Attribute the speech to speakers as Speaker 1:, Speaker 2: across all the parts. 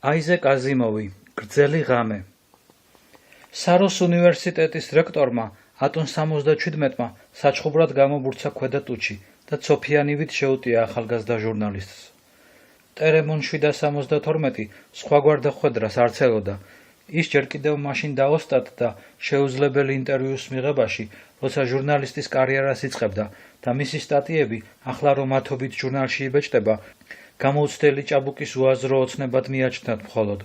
Speaker 1: აიზეკ აზიმოვი, გრძელი ღამე. საროს უნივერსიტეტის რექტორმა ატონ 77-მა საჩხუბრად გამობურცა ქვედა ტუჩი და ცოფიანივით შეუტია ახალგაზრდა ჟურნალისტს. ტერემონ 772 სხვაგვარ დახვედრას არ ცელოდა. ის ჯერ კიდევ მაშინ დაოსტატდა შეუძლებელი ინტერვიუს მიღებაში, როცა ჟურნალისტის კარიერას იწყებდა და მისი სტატიები, ახლა რომ ათობით ჟურნალში იბეჭდება, გამოუცდელი ჭაბუკის უაზრო ოცნებად მიაჩნდათ მხოლოდ.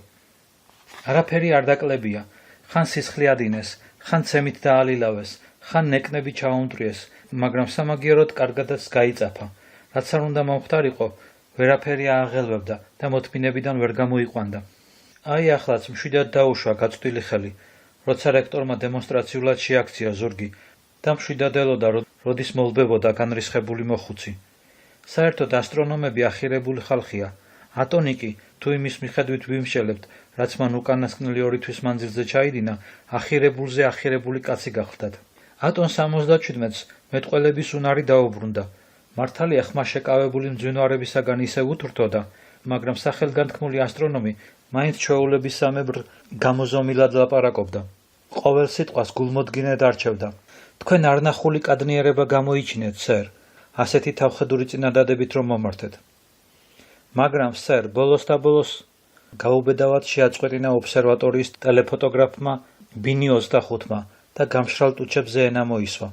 Speaker 1: არაფერი არ დაკლებია, ხან სისხლი ადინეს, ხან ცემით დაალილავეს, ხან ნეკნები ჩაუნტრიეს, მაგრამ სამაგიეროდ კარგადაც გაიწაფა. რაც არ უნდა მომხდარიყო, ვერაფერი ააღელვებდა და მოთმინებიდან ვერ გამოიყვანდა. აი ახლაც მშვიდად დაუშვა გაწვდილი ხელი, როცა რექტორმა დემონსტრაციულად შეაქცია ზურგი და მშვიდად ელოდა, როდის მოლბებოდა განრისხებული მოხუცი. საერთოდ ასტრონომები ახირებული ხალხია. ატონი კი, თუ იმის მიხედვით ვიმშელებთ, რაც მან უკანასკნელი 2 თვის მანძილზე ჩაიდინა, ახირებულზე ახირებული კაცი გახლდათ. ატონ 77-ს მეტყველების უნარი დაუბრუნდა. მართალია ხმა შეკავებული მძვინვარებისაგან ისევ უთვრთოდა, მაგრამ სახელგანთქმული ასტრონომი მაინც ჩვეულებისამებრ გამოზომილად ლაპარაკობდა. ყოველ სიტყვას გულმოდგინედ არჩევდა. თქვენ არნახული კადნიერება გამოიჩინეთ, სერ, ასეთი თავხედური წინადადებით რომ მომართეთ. მაგრამ, სერ, ბოლოს და ბოლოს გაუბედავად შეაწყვეტინა ობსერვატორიის ტელეფოტოგრაფმა ბინი 25-მა და გამშრალ ტუჩებზე ენა მოისვა.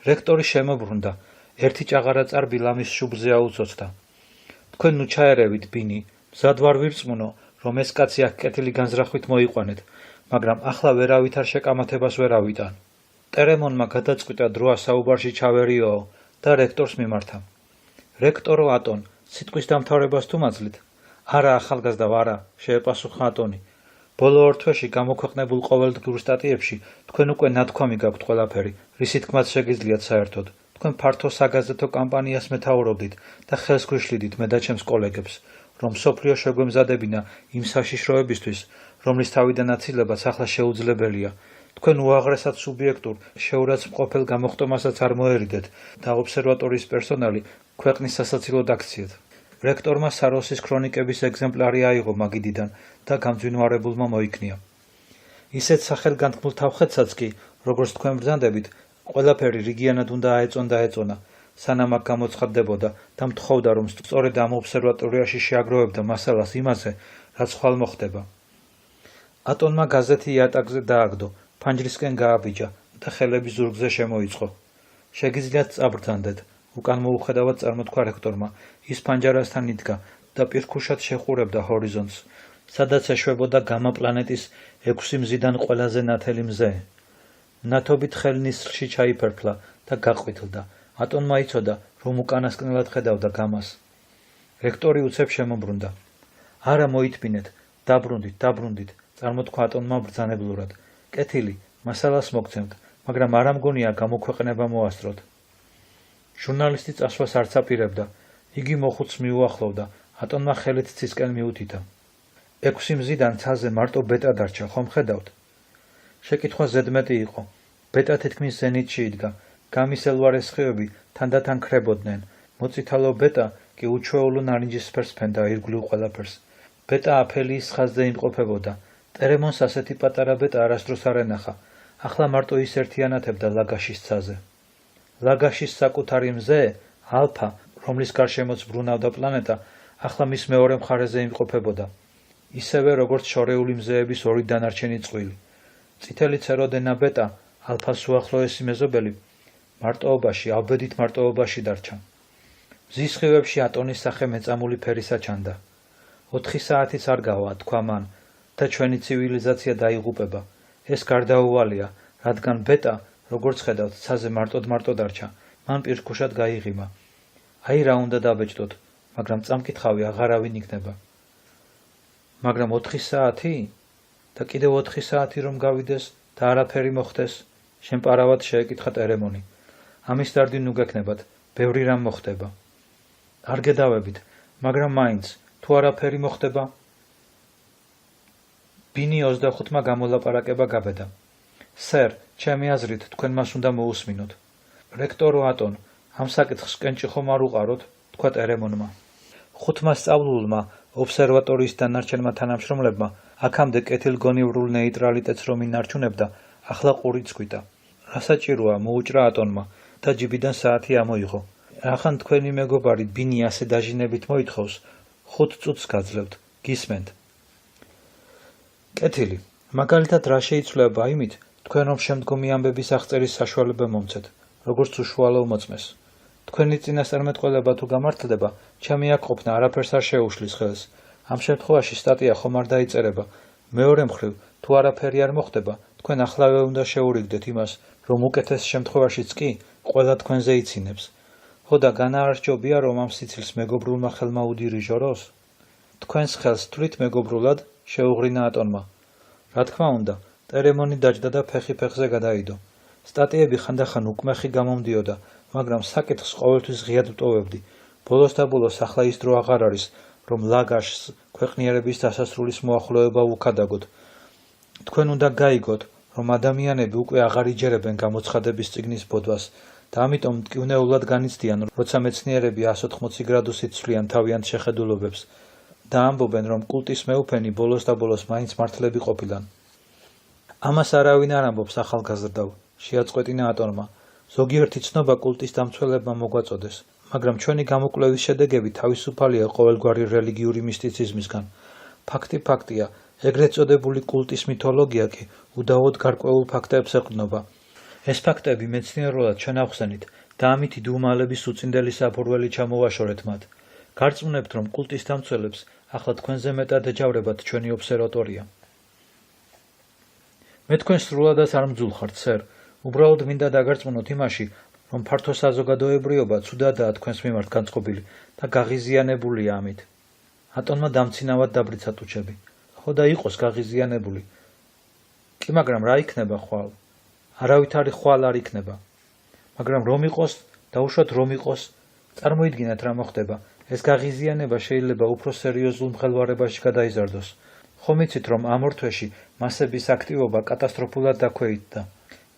Speaker 1: რექტორი შემოbrunდა, ერთი ჭაღარა წარბი ლამის შუბლზე აუცოცდა. თქვენ ნუ ჩაერევით, ბინი, მზად ვარ ვირწმუნო, რომ ეს კაცი აქ კეთილი განზრახვით მოიყვანეთ, მაგრამ ახლა ვერავით არ შეკამათებას ვერ ავიტან. ტერემონმა გადაწყვიტა დროა საუბარში ჩავერიოო და რექტორს მიმართა. რექტორო ატონ, სიტყვის დამთავრებას თუ მაძლით? არა, ახალგაზრდა ვარა, შეეპასუხა ატონი. ბოლო 2 თვეში გამოქვეყნებულ ყოველდღიურ სტატიებში თქვენ უკვე ნათქვამი გაქვთ ყველაფერი, რისი თქმაც შეგიძლიათ საერთოდ. თქვენ ფართო საგაზეთო კამპანიას მეთაურობდით და ხელს გვიშლიდით მე და ჩემს კოლეგებს, რომ მსოფლიო შეგვემზადებინა იმ საშიშროებისთვის, რომლის თავიდან აცილებაც ახლა შეუძლებელია. თქვენ უაღრესად სუბიექტურ, შეურაცხმყოფელ გამოხტომასაც არ მოერიდეთ და ობსერვატორიის პერსონალი ქვეყნის სასაცილოდ აქციეთ. რექტორმა საროსის ქრონიკების ეგზემპლარი აიღო მაგიდიდან და გამძვინვარებულმა მოიქნია. ისეთ სახელგანთქმულ თავხედსაც კი, როგორც თქვენ ბრძანდებით, ყველაფერი რიგიანად უნდა აეწონა, სანამ აქ გამოცხადდებოდა და მთხოვდა, რომ სწორედ ამ ობსერვატორიაში შეაგროვებდა მასალას იმაზე, რაც ხვალ მოხდება. ატონმა გაზეთი იატაკზე დააგდო, ფანჯრისკენ გააბიჯა და ხელები ზურგზე შემოიწყო. შეგიძლიათ წაბრძანდეთ, უკან მოუხედავად წარმოთქვა რექტორმა, ის ფანჯარასთან იდგა და პირქუშად შეხურებდა ჰორიზონტს, სადაც ეშვებოდა გამა პლანეტის 6 მზიდან ყველაზე ნათელი მზე. ნათობით ხელნისლში ჩაიფერფლა და გაყვითლდა. ატონმა იცოდა, რომ უკანასკნელად ხედავდა გამას. რექტორი უცებ შემოbrunდა. არა მოითმინეთ, დაბრუნდით, წარმოთქვა ატონმა ბრძანებლურად. კეთილი, მასალას მოგცემთ, მაგრამ არ ამგონია გამოქვეყნება მოასწროთ. ჟურნალისტი წასვლას არც აპირებდა, იგი მოხუცს მიუახლოვდა, ატონმა ხელით ცისკენ მიუთითა. 6 მზიდან ცაზე მარტო ბეტა დარჩა, ხომ ხედავთ? შეკითხვა ზედმეტი იყო. ბეტა თითქმის ზენიტში იდგა, გამის ელვარეს სხივები თანდათან ქრებოდნენ, მოწითალო ბეტა კი უჩვეულო ნარინჯის ფერს ფენდა ირგვლივ ყველაფერს. ბეტა აფელიის ხაზზე იმყოფებოდა. ტერემონს ასეთი პატარა ბეტა არასდროს არ ენახა, ახლა მარტო ის ერთიანათებდა ლაგაშის ცაზე. ლაგაშის საკუთარი მზე, ალფა, რომლის გარშემოც ბრუნავდა პლანეტა, ახლა მის მეორე მხარეზე იმყოფებოდა. ისევე როგორც შორეული მზეების 2 დანარჩენი წყვილი. წითელი ცეროდენა ბეტა, ალფას უახლოესი მეზობელი, მარტოობაში, ალბედით მარტოობაში დარჩა. მზის სხივებში ატონის სახე მეწამული ფერისა ჩანდა. 4 საათიც არ გავა, თქვა მან, და ჩვენი ცივილიზაცია დაიღუპება. ეს გარდაუვალია, რადგან ბეტა, როგორც ხედავთ, ცაზე მარტო დარჩა, მან პირქუშად გაიღიმა. აი რა უნდა დაბეჭდოთ, მაგრამ წამკითხავი აღარავინ იქნება. მაგრამ 4 საათი? და კიდევ 4 საათი რომ გავიდეს და არაფერი მოხდეს, შემპარავად შეეკითხა ტერემონი. ამის დარდი ნუ გექნებათ, ბევრი რამ მოხდება. არ გედავებით, მაგრამ მაინც, თუ არაფერი მოხდება? ბინი 25-მა გამოლაპარაკება გაბედა. სერ, ჩემი აზრით, თქვენ მას უნდა მოусმინოთ. რექტორო ატონ, ამ საკითხს კენჭი ხომ არ უყაროთ, თქვა ტერემონმა. 5 სწავლულმა ობსერვატორიის დანარჩენმა თანამშრომლებმა აქამდე კეთილგონივრულ ნეიტრალიტეტს რომ ინარჩუნებდა, ახლა ყურიც გვიტა. რა საჭიროა მოუჭრა ატონმა და ჯიბიდან საათი ამოიღო. რახან თქვენი მეგობარი ბინი ასე დაჟინებით მოითხოვს, 5 წუთს გაძლევთ. გისმენთ? კეთილი. მაგალითად რა შეიცვლება იმით, თქვენ რომ შემდგომი ამბების აღწერის საშუალება მომცეთ, როგორც უშუალო მოწმეს. თქვენი წინასწარმეტყველება თუ გამართლდება, ჩემი აქ ყოფნა არაფერს არ შეუშლის ხელს. ამ შემთხვევაში სტატია ხომ არ დაიწერება. მეორე მხრივ, თუ არაფერი არ მოხდება, თქვენ ახლავე უნდა შეურიგდეთ იმას, რომ უკეთეს შემთხვევაშიც კი ყველა თქვენზე იცინებს. ხო და განაარსჯობია, რომ ამ სიცილს მეგობრულმა ხელმა უდირიჟოროს? თქვენს ხელს თვლით მეგობრულად, შეუღრინა ატონმა. რა თქმა უნდა, ტერემონი დაჯდა და ფეხი ფეხზე გადაიდო. სტატიები ხანდახან უკმეხი გამომდიოდა, მაგრამ საკითხს ყოველთვის ღიად ვტოვებდი. ბოლოს და ბოლოს ახლა ის დრო აღარ არის, რომ ლაგაშს ქვეყნიერების დასასრულის მოახლოება ვუქადაგოთ. თქვენ უნდა გაიგოთ, რომ ადამიანები უკვე აღარ იჯერებენ გამოცხადების წიგნის ბოდვას და ამიტომ მტკივნეულად განიცდიან, როცა მეცნიერები 180 გრადუსით ცვლიან თავიანთ შეხედულობებს და ამბობენ, რომ კულტის მეუფენი ბოლოს და ბოლოს მაინც მართლები ყოფილან. ამას არავინ არ ამბობს ახალგაზრდავ, შეაწყვეტინა ატონმა. ზოგიერთი ცნობა კულტის დამცველებმა მოგვაწოდეს, მაგრამ ჩვენი გამოკვლევის შედეგები თავისუფალია ყოველგვარი რელიგიური მისტიციზმისგან. ფაქტი ფაქტია, ეგრეთ წოდებული კულტის მითოლოგია კი უდავოდ გარკვეულ ფაქტებს ეყრდნობა. ეს ფაქტები მეცნიერულად შენახსენით და ამით იდუმალების უწინდელი საფურველი ჩამოვაშორეთ მათ. გარწმუნებთ, რომ კულტის დამცველებს ახლა თქვენზე მეტად ეჯავრებათ ჩვენი ობსერვატორია. მე თქვენ სრულადაც არ მძულხართ, სერ. უბრალოდ მინდა დაგარწმუნოთ იმაში, რომ ფართო საზოგადოებრიობა ცუდადაა თქვენს მიმართ განწყობილი და გაღიზიანებულია ამით. ატონმა დამცინავად დაბრიცა ტუჩები. ხო და იყოს გაღიზიანებული. კი, მაგრამ რა იქნება ხვალ? არავითარი ხვალ არ იქნება. მაგრამ რომ იყოს, დაუშვათ რომ იყოს, წარმოიდგინეთ რა მოხდება. ეს გაღიზიანება შეიძლება უფრო სერიოზულ მღელვარებაში გადაიზარდოს. ხომ იცით, რომ ამ ორ თვეში მასების აქტივობა კატასტროფულად დაქვეითდა.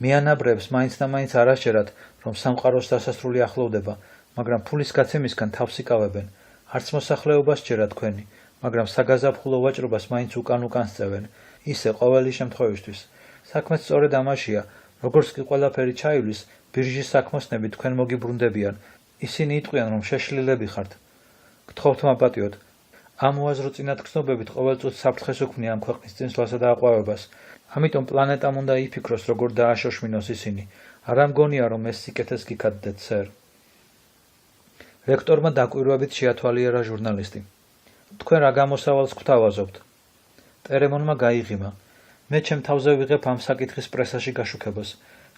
Speaker 1: მიანაბრებს მაინც და მაინც არ ასჯერათ, რომ სამყაროს დასასრული ახლოვდება, მაგრამ ფულის გაცემისგან თავს იკავებენ. არც მოსახლეობას სჯერათ თქვენი, მაგრამ საგაზაფხულო ვაჭრობას მაინც უკან სწევენ. ისე ყოველი შემთხვევისთვის. საქმეც სწორედ ამაშია, როგორც კი ყველაფერი ჩაივლის, ბირჟის საქმოსნები თქვენ მოგიბრუნდებიან. ისინი იტყვიან, რომ შეშლილები ხართ. გთხოვთ მაპატიოთ. ამ უაზრო წინათგრძნობებით ყოველ წუთს საფრთხეს უქმნია ამ ქვეყნის წინსვლასა და აყვავებას. ამიტომ პლანეტამ უნდა იფიქროს, როგორ დააშოშმინოს ისინი. არა მგონია, რომ ეს სიკეთეს გიქადდეთ, სერ. რექტორმა დაკვირვებით შეათვალიერა ჟურნალისტი. თქვენ რა გამოსავალს გვთავაზობთ? ტერემონმა გაიღიმა. მე ჩემ თავზე ვიღებ ამ საკითხის პრესაში გაშუქებას.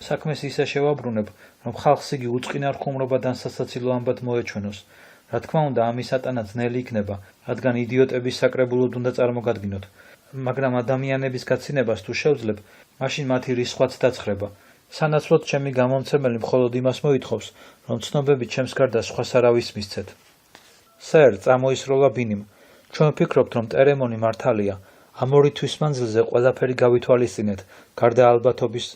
Speaker 1: საქმეს ისე შევაბრუნებ, რომ ხალხს იგი უწყინა რხუმრობად ან სასაცილო ამბად მოეჩვენოს. რა თქმა უნდა, ამის ატანა ძნელი იქნება, რადგან იდიოტების საკრებულოდ უნდა წარმოგადგინოთ. მაგრამ ადამიანების გაცინებას თუ შევძლებ, მაშინ მათი რისხვაც დაცხრება. სანაცვლოდ ჩემი გამომცემელი მხოლოდ იმას მოითხოვს, რომ ცნობები ჩემს გარდა სხვას არავის მისცეთ. სერ, წამოისროლა ბინიმ. ჩვენ ვფიქრობთ, რომ ტერემონი მართალია. ამ ორი თვის მანძილზე ყველაფერი გავითვალისწინეთ, გარდა ალბათობის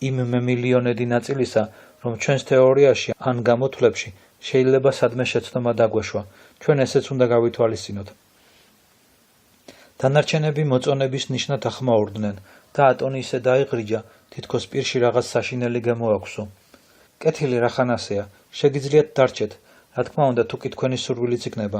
Speaker 1: იმ მემილიონედი ნაწილისა, რომ ჩვენს თეორიაში ან გამოთვლებში შეიძლება სადმე შეცდომა დაგვეშვა. ჩვენ ესეც უნდა გავითვალისწინოთ. დანარჩენები მოწონების ნიშნად ახმაურდნენ და ატონი ისე დაიღრიჯა, თითქოს პირში რაღაც საშინელი გამოაქვსო. კეთილი რახან ასეა, შეგიძლიათ დარჩეთ, რა თქმა უნდა, თუ კი თქვენი სურვილიც იქნება.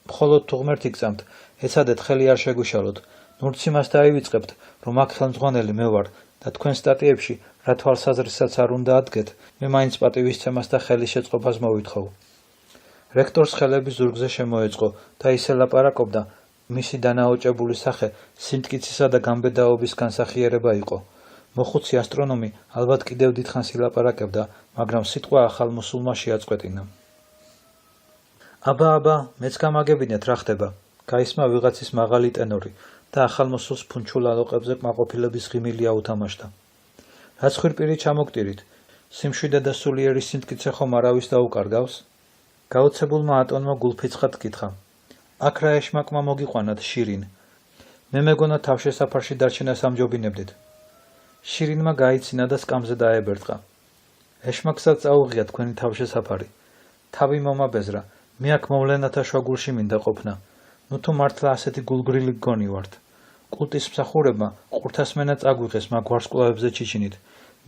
Speaker 1: მხოლოდ თუ ღმერთი გწამთ, ეცადეთ ხელი არ შეგვიშალოთ. ნურც იმას დაივიწყებთ, რომ აქ ხელმძღვანელი მე ვარ და თქვენ სტატიებში რა თვალსაზრისაც არ უნდა ადგეთ, მე მაინც პატივისცემას და ხელის შეწყობას მოვითხოვ. რექტორს ხელები ზურგზე შემოეწყო და ისე ლაპარაკობდა, მისი დანაოჭებული სახე სიმტკიცისა და გამბედაობის განსახიერება იყო. მოხუცი ასტრონომი ალბათ კიდევ დიდხანს ილაპარაკებდა, მაგრამ სიტყვა ახალ მოსულმა შეაწყვეტინა. აბა, მეც გამაგებინეთ რა ხდება. გაისმა ვიღაცის მაღალი ტენორი და ახალ მოსულს ფუნჩულ ალოყებზე კმაყოფილების ღიმილი აუთამაშდა. რაც ხვირპირი ჩამოგტირით, სიმშვიდე და სულიერი სიმტკიცე ხომ არავის დაუკარგავს? გაოცებულმა ატონმა გულფიცხად კითხა. აქ რა ეშმაკმა მოგიყვანათ, შირინ? მე მეგონა თავშესაფარში დარჩენას ამჯობინებდით. შირინმა გაიცინა და სკამზე დაებერტყა. ეშმაკსაც წაუღია თქვენი თავშესაფარი. თავი მომაბეზრა, მე აქ მოვლენათა შუაგულში მინდა ყოფნა. ნუ თუ მართლა ასეთი გულგრილი გგონი ვართ. კულტის მსახურებმა ყურთასმენა წაგვიღეს მაგ ვარსკვლავებზე ჩიჩინით.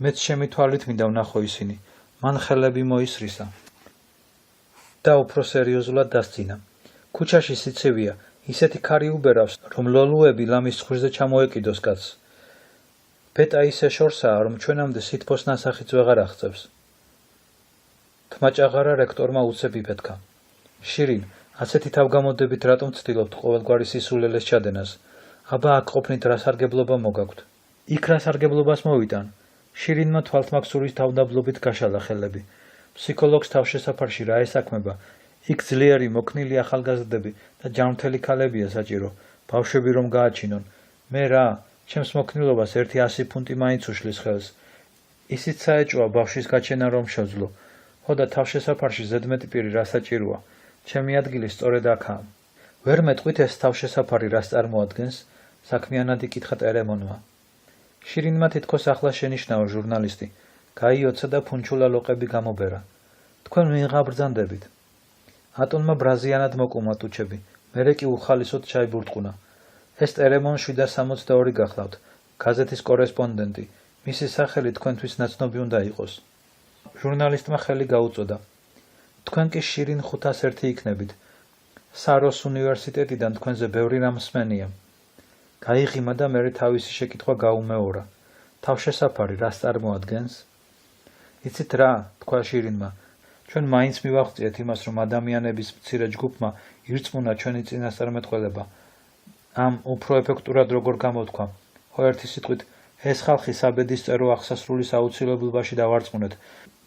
Speaker 1: მეც ჩემი თვალით მინდა ვნახო ისინი. მან ხელები მოისრისა. და უფრო სერიოზულად დასძინა. ქუჩაში სიცივეა, ისეთი ქარი უბერავს, რომ ლოლუები ლამის ცხვირზე ჩამოეკიდოს კაცს. ბეტა ისე შორსაა, რომ ჩვენამდე სითბოს ნასახიც ვეღარ აღწევს. თმაჭაღარა რექტორმა უცებ იფეთქა. შირინ, ასეთი თავგამოდებით რატომ ცდილობთ ყოველგვარი სისულელეს ჩადენას? აბა აქ ყოფნით რა სარგებლობა მოგაქვთ? იქ რა სარგებლობას მოვიტან? შირინმა თვალთმაქსურის თავდაბლობით გაშალა ხელები. ფსიქოლოგს თავშესაფარში რა ესაქმება? იქ ძლიერი მოქნილი ახალგაზრდები და ჯანმრთელი ქალებია საჭირო. ბავშვები რომ გააჩინონ. მე რა, ჩემს მოქნილობას 100 ფუნტი მაინც უშლის ხელს. ისიც საეჭვოა ბავშვის გაჩენა რომ შეძლო. ხო და თავშესაფარში ზედმეტი პირი რა საჭიროა? ჩემი ადგილი სწორედ აქაა. ვერ მეტყვით ეს თავშესაფარი რას წარმოადგენს? საქმიანად იკითხა ტერემონმა. შირინმა თითქოს ახლა შენიშნაო ჟურნალისტი. გაიოცა და ფუნჩულა ლოყები გამობერა. თქვენ ვინღა ბრძანდებით? ატონმა ბრაზიანად მოკუმა ტუჩები. მერე კი უხალისოდ ჩაიბურტყუნა. ეს ტერემონ 762 გახლავთ. გაზეთის კორესპონდენტი. მისი სახელი თქვენთვის ნაცნობი უნდა იყოს. ჟურნალისტმა ხელი გაუწოდა. თქვენ კი შირინ 501 იქნებით. საროს უნივერსიტეტიდან თქვენზე ბევრი რამ მსმენია. გაიღიმა და მერე თავისი შეკითხვა გაუმეორა. თავშესაფარი რას წარმოადგენს? იცით რა, თქვა შირინმა. ჩვენ მაინც მივაღწიეთ იმას, რომ ადამიანების მცირე ჯგუფმა ირწმუნა ჩვენი წინასწარმეტყველება. ამ უფრო ეფექტურად როგორ გამოთქვა? ხო ერთი სიტყვით, ეს ხალხი საბედისწერო აღსასრულის აუცილებლობაში დავარწმუნეთ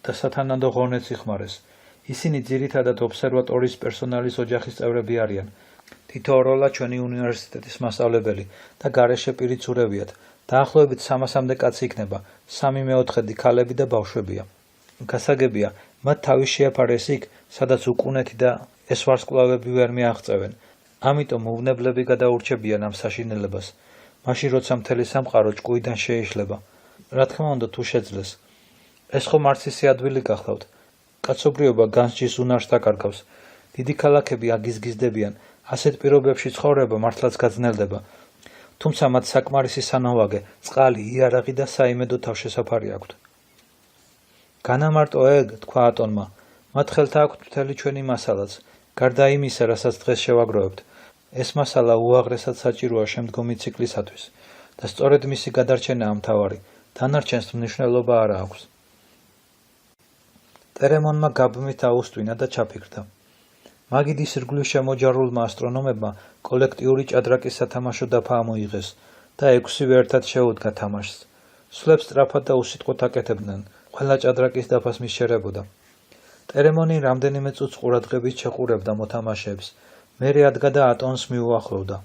Speaker 1: და სათანადო ღონეც იხმარეს. ისინი ძირითადად ობსერვატორის პერსონალის ოჯახის წევრები არიან. თითოეულა ჩვენი უნივერსიტეტის მასწავლებელი და გარეშე პირიც ურევიათ. დაახლოებით 300-მდე კაცი იქნება, 3/4 ქალები და ბავშვებია. გასაგებია, მათ თავი შეაფარეს იქ, სადაც უკუნეთი და ეს ვარსკვლავები ვერ მიაღწევენ. ამიტომ უვნებლები გადაურჩებიან ამ საშინელებას. მაშინ როცა მთელი სამყარო ჭკუიდან შეიშლება. რა თქმა უნდა თუ შეძლეს. ეს ხომ არც ისე ადვილი გახლავთ. კაცობრიობა განსჯის უნარს დაკარგავს. დიდი ქალაქები აგიზგიზდებიან, ასეთ პირობებში ცხოვრება მართლაც გაძნელდება. თუმცა მათ საკმარისი სანოვაგე, წყალი, იარაღი და საიმედო თავშესაფარი აქვთ. განამარტო ეგ, თქვა ატონმა, მათ ხელთა აქვთ მთელი ჩვენი მასალაც, გარდა იმისა, რასაც დღეს შევაგროვებთ. ეს მასალა უაღრესად საჭიროა შემდგომი ციკლისათვის და სწორედ მისი გადარჩენაა მთავარი, დანარჩენს მნიშვნელობა არა აქვს. ტერემონმა გაბმით აუსტვინა და ჩაფიქრდა. მაგიდის ირგვლივ შემოჯარულმა ასტრონომებმა კოლექტიური ჭადრაკის სათამაშო დაფა ამოიღეს და 6-ვე ერთად შეუდგა თამაშს. სვლებს სწრაფად და უსიტყვოდ აკეთებდნენ, ყველა ჭადრაკის დაფას მისჩერებოდა. ტერემონი რამდენიმე წუთს ყურადღებით შეყურებდა მოთამაშეებს, მერე ადგა და ატონს მიუახლოვდა.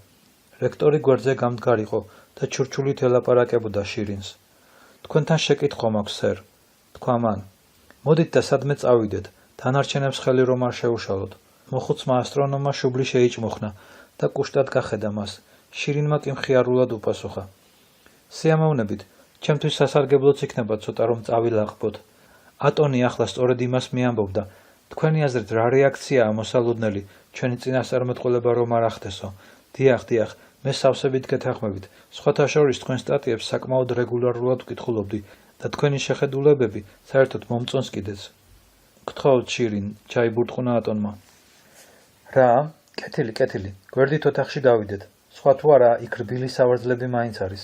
Speaker 1: რექტორი გვერდზე გამდგარიყო და ჩურჩულით ელაპარაკებოდა შირინს. თქვენთან შეკითხვა მაქვს, სერ, თქვა მან. მოდით და სადმე წავიდეთ, დანარჩენებს ხელი რომ არ შეუშალოთ. მოხუცმა ასტრონომმა შუბლი შეიჭმუხნა და კუშტად გახედა მას. შირინმა კი მხიარულად უპასუხა. სიამოვნებით, ჩემთვის სასარგებლოც იქნება ცოტა რომ წავილაყბოთ. ატონი ახლა სწორედ იმას მიამბობდა. თქვენი აზრით რა რეაქციაა მოსალოდნელი ჩვენი წინასწარმეტყველება რომ არ ახდესო? დიახ, მე სავსებით გეთანხმებით. სხვათა შორის თქვენ სტატიებს საკმაოდ რეგულარულად ვკითხულობდი და თქვენი შეხედულებები საერთოდ მომწონს კიდეც. გთხოვთ შირინ, ჩაიბურტყუნა ატონმა. რა? კეთილი, გვერდით ოთახში გავიდეთ. სხვა თუ არა, იქ რბილი სავარძლები მაინც არის.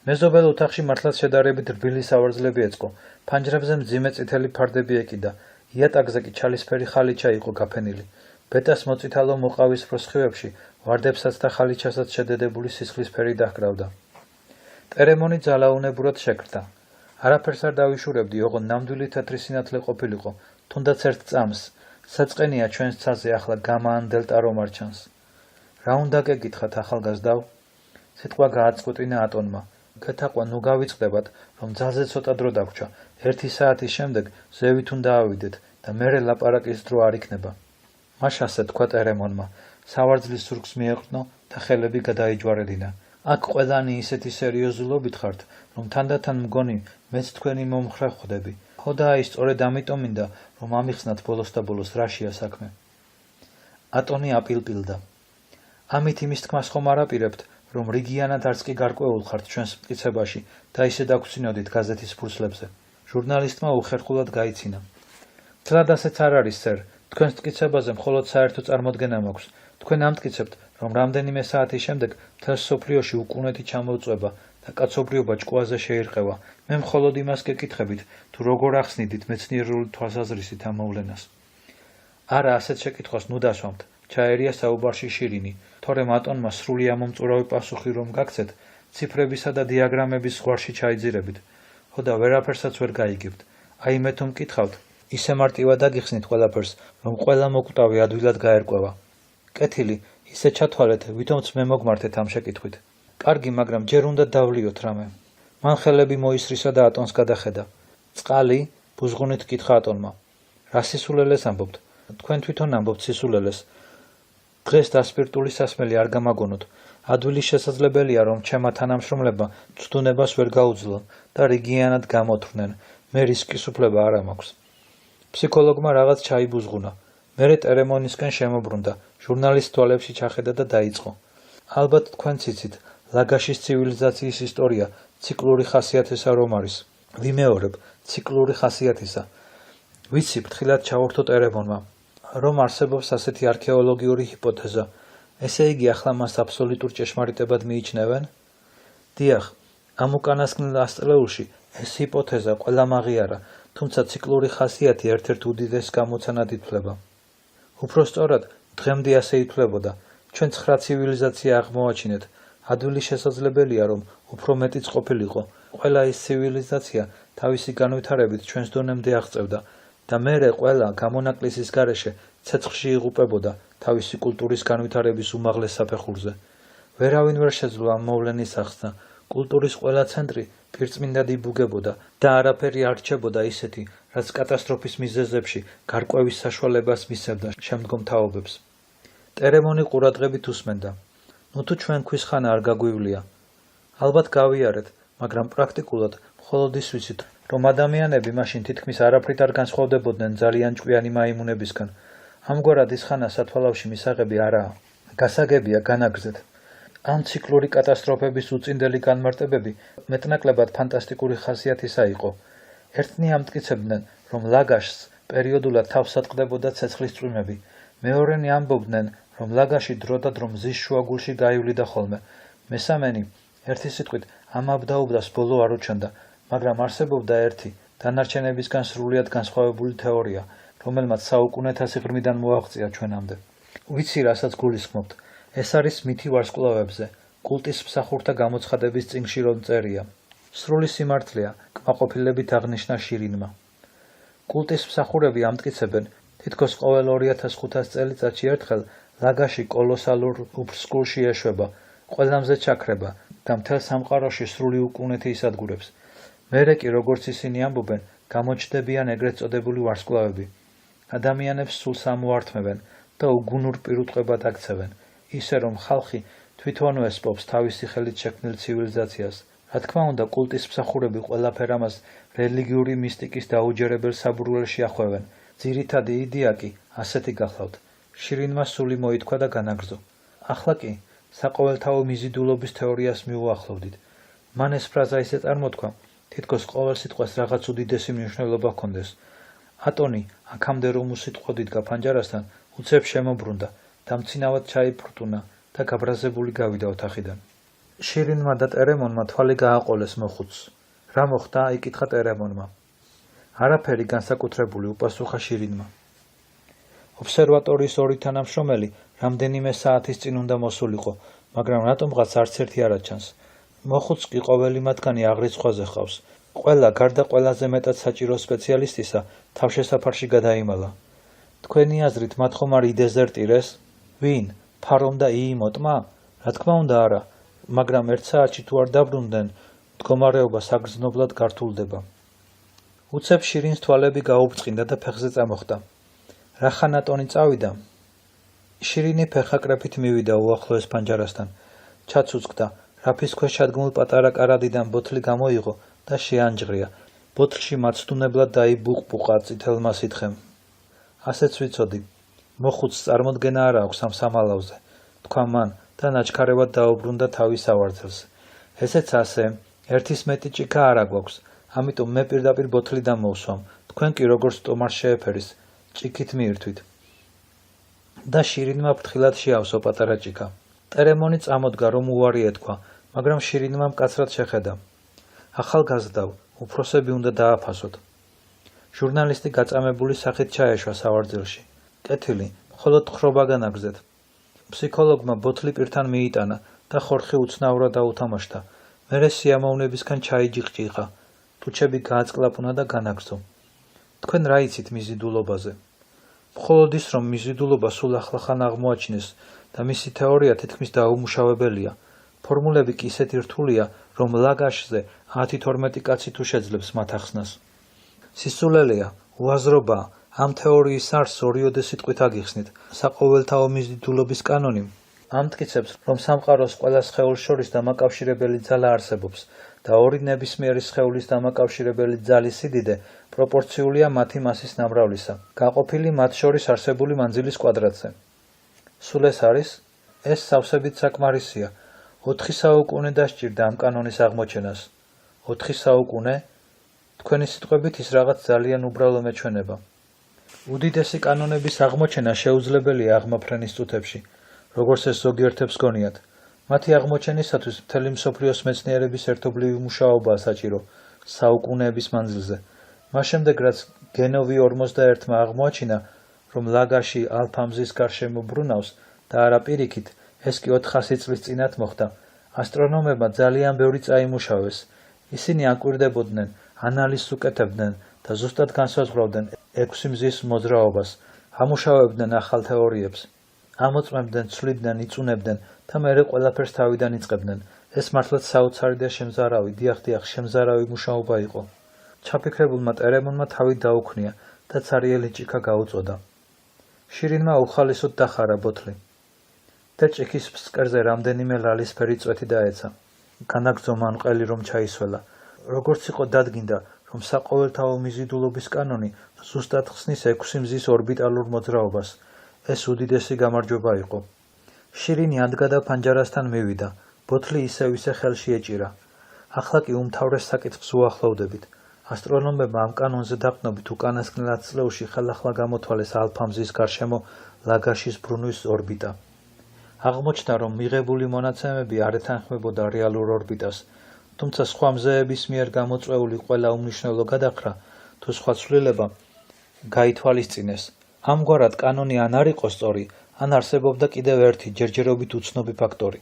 Speaker 1: მეზობელ ოთახში მართლაც შედარებით რბილი სავარძლები ეწყო. ფანჯრებზე მძიმე წითელი ფარდები ეკიდა. იატაკზე კი ჩალისფერი ხალიჩა იყო გაფენილი. ბეტას მოწითალო მოყავისფრო სხივებში ვარდებსაც და ხალიჩასაც შედედებული სისხლისფერი დაჰკრავდა. ტერემონი ძალაუნებურად შეკრდა. არაფერს არ დავიშურებდი, ოღონდ ნამდვილი თეთრი სინათლე ყოფილიყო, თუნდაც ერთ წამს. საწყენია ჩვენს ცაზე ახლა გამა ან დელტა რომ არ ჩანს. რა უნდა გეკითხათ ახალგაზრდავ? სიტყვა გააწყვეტინა ატონმა. გეთაყვა ნუ გავიწყდებათ, რომ ძალზე ცოტა დრო დაგვრჩა. 1 საათის შემდეგ ზევით უნდა ავიდეთ და მერე ლაპარაკის დრო არ იქნება. მაშ ასე თქვა ტერემონმა. სავარძლის ზურგს მიეყრდნო და ხელები გადაიჯვარედინა. აქ ყველანი ისეთი სერიოზულობით ხართ, რომ თანდათან მგონი მეც თქვენი მომხრე ხვდები. ხო და აი სწორედ ამიტომ მინდა, რომ ამიხსნათ ბოლოს და ბოლოს რაშია საქმე. ატონი აპილპილდა. ამით იმის თქმას ხომ არ აპირებთ, რომ რიგიანად არც კი გარკვეულ ხართ ჩვენს მტკიცებაში და ისე დაგვრცინოდით გაზეთის ფურცლებზე. ჟურნალისტმა უხერხულად გაიცინა. მთლად ასეც არ არის, სერ. თქვენს მტკიცებაზე მხოლოდ საერთო წარმოდგენა მაქვს. თქვენ ამტკიცებთ, რომ რამდენიმე საათის შემდეგ მთელ მსოფლიოში უკუნეთი ჩამოწვება და კაცობრიობა ჭკუაზე შეირყევა. მე მხოლოდ იმას გეკითხებით, თუ როგორ ახსნიდით მეცნიერული თვალსაზრისით ამ მოვლენას. არა, ასეთ შეკითხვას ნუ დასვამთ, ჩაერია საუბარში შირინი, თორემ ატონმა სრული ამომწურავი პასუხი რომ გაგცეთ, ციფრებისა და დიაგრამების ზღვარში ჩაიძირებით. ხო და ვერაფერსაც ვერ გაიგებთ. აი მე თუ მკითხავთ, ისე მარტივად აგიხსნით ყველაფერს, რომ ყველა მოკვდავი ადვილად გაერკვევა. კეთილი, ისე ჩათვალეთ, ვითომც მე მოგმართეთ ამ შეკითხვით. კარგი, მაგრამ ჯერ უნდა დავლიოთ რამე. მან ხელები მოისრისა და ატონს გადახედა. წყალი? ბუზღუნით კითხა ატონმა. რა სისულელეს ამბობთ? თქვენ თვითონ ამბობთ სისულელეს. დღეს დასპირტული სასმელი არ გამაგონოთ. ადვილი შესაძლებელია, რომ ჩემმა თანამშრომლებმა ცდუნებას ვერ გაუძლონ და რიგიანად გამოთვრნენ. მე რისკის უფლება არ მაქვს. ფსიქოლოგმა რაღაც ჩაიბუზღუნა. მერე ტერემონისკენ შემობრუნდა, ჟურნალისტ თვალებში ჩახედა და დაიწყო. ალბათ თქვენც იცით, ლაგაშის ცივილიზაციის ისტორია ციკლური ხასიათისა რომ არის. ვიმეორებ, ციკლური ხასიათისა. ვიცი, ფრთხილად ჩავორთო ტერემონმა, რომ არსებობს ასეთი არქეოლოგიური ჰიპოთეზა. ესე იგი ახლა მას აბსოლუტურ ჭეშმარიტებად მიიჩნევენ? დიახ, ამ უკანასკნელ ასწლეულში ეს ჰიპოთეზა ყველამ აღიარა, თუმცა ციკლური ხასიათი ერთ-ერთ უდიდეს გამოცანად ითვლება. უпростоრად, დღემდე ასე ითვლებოდა. ჩვენ 9 ცივილიზაცია აღმოაჩინეთ. ადვილი შესაძლებელია, რომ უფრო მეტიც ყოფილიყო. ყველა ეს ცივილიზაცია თავისი განვითარებით ჩვენს დონემდე აღწევდა და მერე ყველა გამონაკლისის გარეშე ცეცხლში იღუპებოდა თავისი კულტურის განვითარების უმაღლეს საფეხურზე. ვერავინ ვერ შეძლო ამ მოვლენის ახსნა. კულტურის ყველა ცენტრი პირწმინდად იბუგებოდა და არაფერი არ რჩებოდა ისეთი, რაც კატასტროფის მიზეზებში გარკვევის საშუალებას მისცემდა შემდგომ თაობებს. ტერემონი ყურადღებით უსმენდა. ნუ თუ ჩვენ ქვის ხანა არ გაგვივლია. ალბათ გავიარეთ, მაგრამ პრაქტიკულად მხოლოდ ის ვიცით, რომ ადამიანები მაშინ თითქმის არაფრით არ განსხვავდებოდნენ ძალიან ჭკვიანი მაიმუნებისგან. ამგვარად ის ხანა სათვალავში მისაღები არაა. გასაგებია განაგრძეთ. ამ ციკლური კატასტროფების უწინდელი განმარტებები მეტნაკლებად ფანტასტიკური ხასიათისა იყო. ერთნი ამტკიცებდნენ, რომ ლაგაშს პერიოდულად თავს ატყდებოდა ცეცხლის წვიმები. მეორენი ამბობდნენ, რომ ლაგაში დრო და დრო მზის შუაგულში გაივლიდა ხოლმე. მესამენი, ერთი სიტყვით, ამ აბდაუბდას ბოლო არ უჩნდა, მაგრამ არსებობდა ერთი, დანარჩენებისგან სრულიად განსხვავებული თეორია, რომელმაც საუკუნეთასი ღრმიდან მოაღწია ჩვენამდე. ვიცი, რასაც გულისხმობთ. ეს არის მითი ვარსკვლავებზე, კულტის მსახურთა გამოცხადების წიგნში რომ წერია. სრული სიმართლეა, კმაყოფილებით აღნიშნა შირინმა. კულტის მსახურები ამტკიცებენ, თითქოს ყოველ 2500 წელიწადში ერთხელ ლაგაში კოლოსალურ უფსკულში ეშვება, ყველამზე ჩაქრება და მთელ სამყაროში სრული უკუნეთი ისადგურებს. მერე კი, როგორც ისინი ამბობენ, გამოჩნდებიან ეგრეთ წოდებული ვარსკვლავები. ადამიანებს სულს ამოართმევენ და უგუნურ პირუტყვებად აქცევენ, ისე რომ ხალხი თვითონ ესპობს თავისი ხელით შექმნილ ცივილიზაციას. რა თქმა უნდა, კულტის მსახურები ყველაფერ ამას რელიგიური მისტიკის დაუჯერებელ საბრუნველში ახვევენ. ძირითადი იდეა კი ასეთი გახლავთ. შირინმა სული მოითქვა და განაგრძო. ახლა კი საყოველთაო მიზიდულობის თეორიას მიუახლოვდით. მან ეს ფრაზა ისე წარმოთქვა, თითქოს ყოველ სიტყვას რაღაც უდიდესი მნიშვნელობა ჰქონდეს. ატონი, აქამდე რომ უსიტყვოდიდგა ფანჯარასთან, უცებ შემობრუნდა და მცინავად ჩაიფრტუნა და გაბრაზებული გავიდა ოთახიდან. შირინმა და ტერემონმა თვალი გააყოლეს მოხუცს. რა მოხდა? იკითხა ტერემონმა. არაფერი განსაკუთრებული, უპასუხა შირინმა. ობსერვატორიის ორი თანამშრომელი რამდენიმე საათის წინ უნდა მოსულიყო, მაგრამ რატომღაც არც ერთი არ აჩანს. მოხუცს კი ყოველი მათგანი აღრიცხვაზე ჰყავს. ყველა გარდა ყველაზე მეტად საჭირო სპეციალისტისა თავშესაფარში გადაიმალა. თქვენი აზრით მათ ხომ არ იდეზერტირეს? ვინ? ფარომ და იიმოტმა? რა თქმა უნდა არა, მაგრამ ერთ საათში თუ არ დაბრუნდნენ, მდგომარეობა საგრძნობლად გართულდება. უცებ შირინს თვალები გაუბრწყინდა და ფეხზე წამოხდა. რა ხანა ტონი წავიდა? შირინი ფეხაკრეფით მივიდა უახლოეს ფანჯარასთან. ჩაცუცკდა, რაფის ქვეშ ჩადგმულ პატარა კარადიდან ბოთლი გამოიღო და შეანჯღრია. ბოთლში მაცდუნებლად დაიბუყბუყა წითელმა სითხემ. ასეც ვიცოდი. მოხუცს წარმოდგენა არ აქვს ამ სამალავზე. თქვა მან და ნაჩქარევად დაუბრუნდა თავის ავარძელს. ესეც ასე, ერთის მეტი ჭიქა არა გვაქვს, ამიტომ მე პირდაპირ ბოთლი დამოვსვამ, თქვენ კი როგორც ტომარ შეეფერის, ჭიქით მიირთვით. და შირინმა ფრთხილად შეავსო პატარა ჭიქა. ტერემონი წამოდგა, რომ უარი ეთქვა, მაგრამ შირინმა მკაცრად შეხედა. ახალგაზრდავ, უფროსები უნდა დააფასოთ. ჟურნალისტი გაწამებული სახით ჩაეშვა სავარძელში. კეთილი, მხოლოდ ხრობა განაგრძეთ. ფსიქოლოგმა ბოთლი პირთან მიიტანა და ხორხი უცნაურად დაუთამაშდა. მერე სიამოვნებისგან ჩაიჯიხჭიხა. ტუჩები გააწკლაპუნა და განაგრძო. თქვენ რა იცით მიზიდულობაზე? მხოლოდ ის, რომ მიზიდულობა სულ ახლახან აღმოაჩინეს და მისი თეორია თითქმის დაუმუშავებელია. ფორმულები კი ისეთი რთულია, რომ ლაგაშზე 10-12 კაცი თუ შეძლებს მათ ახსნას. სისულელეა, უაზრობაა, ამ თეორიის არსს ორიოდე სიტყვით აგიხსნით. საყოველთაო მიზიდულობის კანონი ამტკიცებს, რომ სამყაროს ყველა სხეულს შორის დამაკავშირებელი ძალა არსებობს და ორი ნებისმიერი სხეულის დამაკავშირებელი ძალის სიდიდე პროპორციულია მათი მასის ნამრავლისა, გაყოფილი მათ შორის არსებული მანძილის კვადრატზე. სულ ეს არის, ეს სავსებით საკმარისია. 4 საუკუნე დასჭირდა ამ კანონის აღმოჩენას. 4 საუკუნე? თქვენი სიტყვებით ის რაღაც ძალიან უბრალო მეჩვენება. უდიდესი კანონების აღმოჩენა შეუძლებელია აღმაფრენის წუთებში, როგორც ეს ზოგიერთებს გონიათ. მათი აღმოჩენისათვის მთელი მსოფლიოს მეცნიერების ერთობლივი მუშაობაა საჭირო, საუკუნეების მანძილზე. მას შემდეგ, რაც გენოვი 41-მა აღმოაჩინა, რომ ლაგაში ალფა მზის გარშემო ბრუნავს და არა პირიქით, ეს კი 400 წლის წინათ მოხდა, ასტრონომებმა ძალიან ბევრი წაიმუშავეს. ისინი აკვირდებოდნენ, ანალიზს უკეთებდნენ და ზუსტად განსაზღვრავდნენ 6 მზის მოძრაობას, ამუშავებდნენ ახალ თეორიებს. ამოწმებდნენ, ცვლიდნენ, იწუნებდნენ და მერე ყველაფერს თავიდან იწყებდნენ. ეს მართლაც საოცარი და შემზარავი, დიახ, შემზარავი მუშაობა იყო. ჩაფიქრებულმა ტერემონმა თავი დაუქნია და ცარიელი ჭიქა გაუწოდა. შირინმა უხალისოდ დახარა ბოთლი და ჭიქის ფსკერზე რამდენიმე ლალისფერი წვეთი დაეცა. განაგრძო მან ყელი, რომ ჩაისველა. როგორც იყო დადგინდა, რომ საყოველთაო მიზიდულობის კანონი ზუსტად ხსნის 6 მზის ორბიტალურ მოძრაობას. ეს უდიდესი გამარჯვება იყო. შირინი ადგა და ფანჯარასთან მივიდა. ბოთლი ისევ ხელში ეჭირა. ახლა კი უმთავრეს საკითხს უახლოვდებით. ასტრონომებმა ამ კანონზე დაყნობით უკანასკნელ 10 წლებში ხელახლა გამოთვალეს ალფა მზის გარშემო ლაგაშის ბრუნვის ორბიტა. აღმოჩნდა, რომ მიღებული მონაცემები არ ეთანხმებოდა რეალურ ორბიტას, თუმცა სხვა მზეების მიერ გამოწვეული ყველა უმნიშვნელო გადახრა თუ სხვა ცვლილება გაითვალისწინეს. ამგვარად კანონი ან არ იყო სწორი, ან არსებობდა კიდევ ერთი ჯერჯერობით უცნობი ფაქტორი.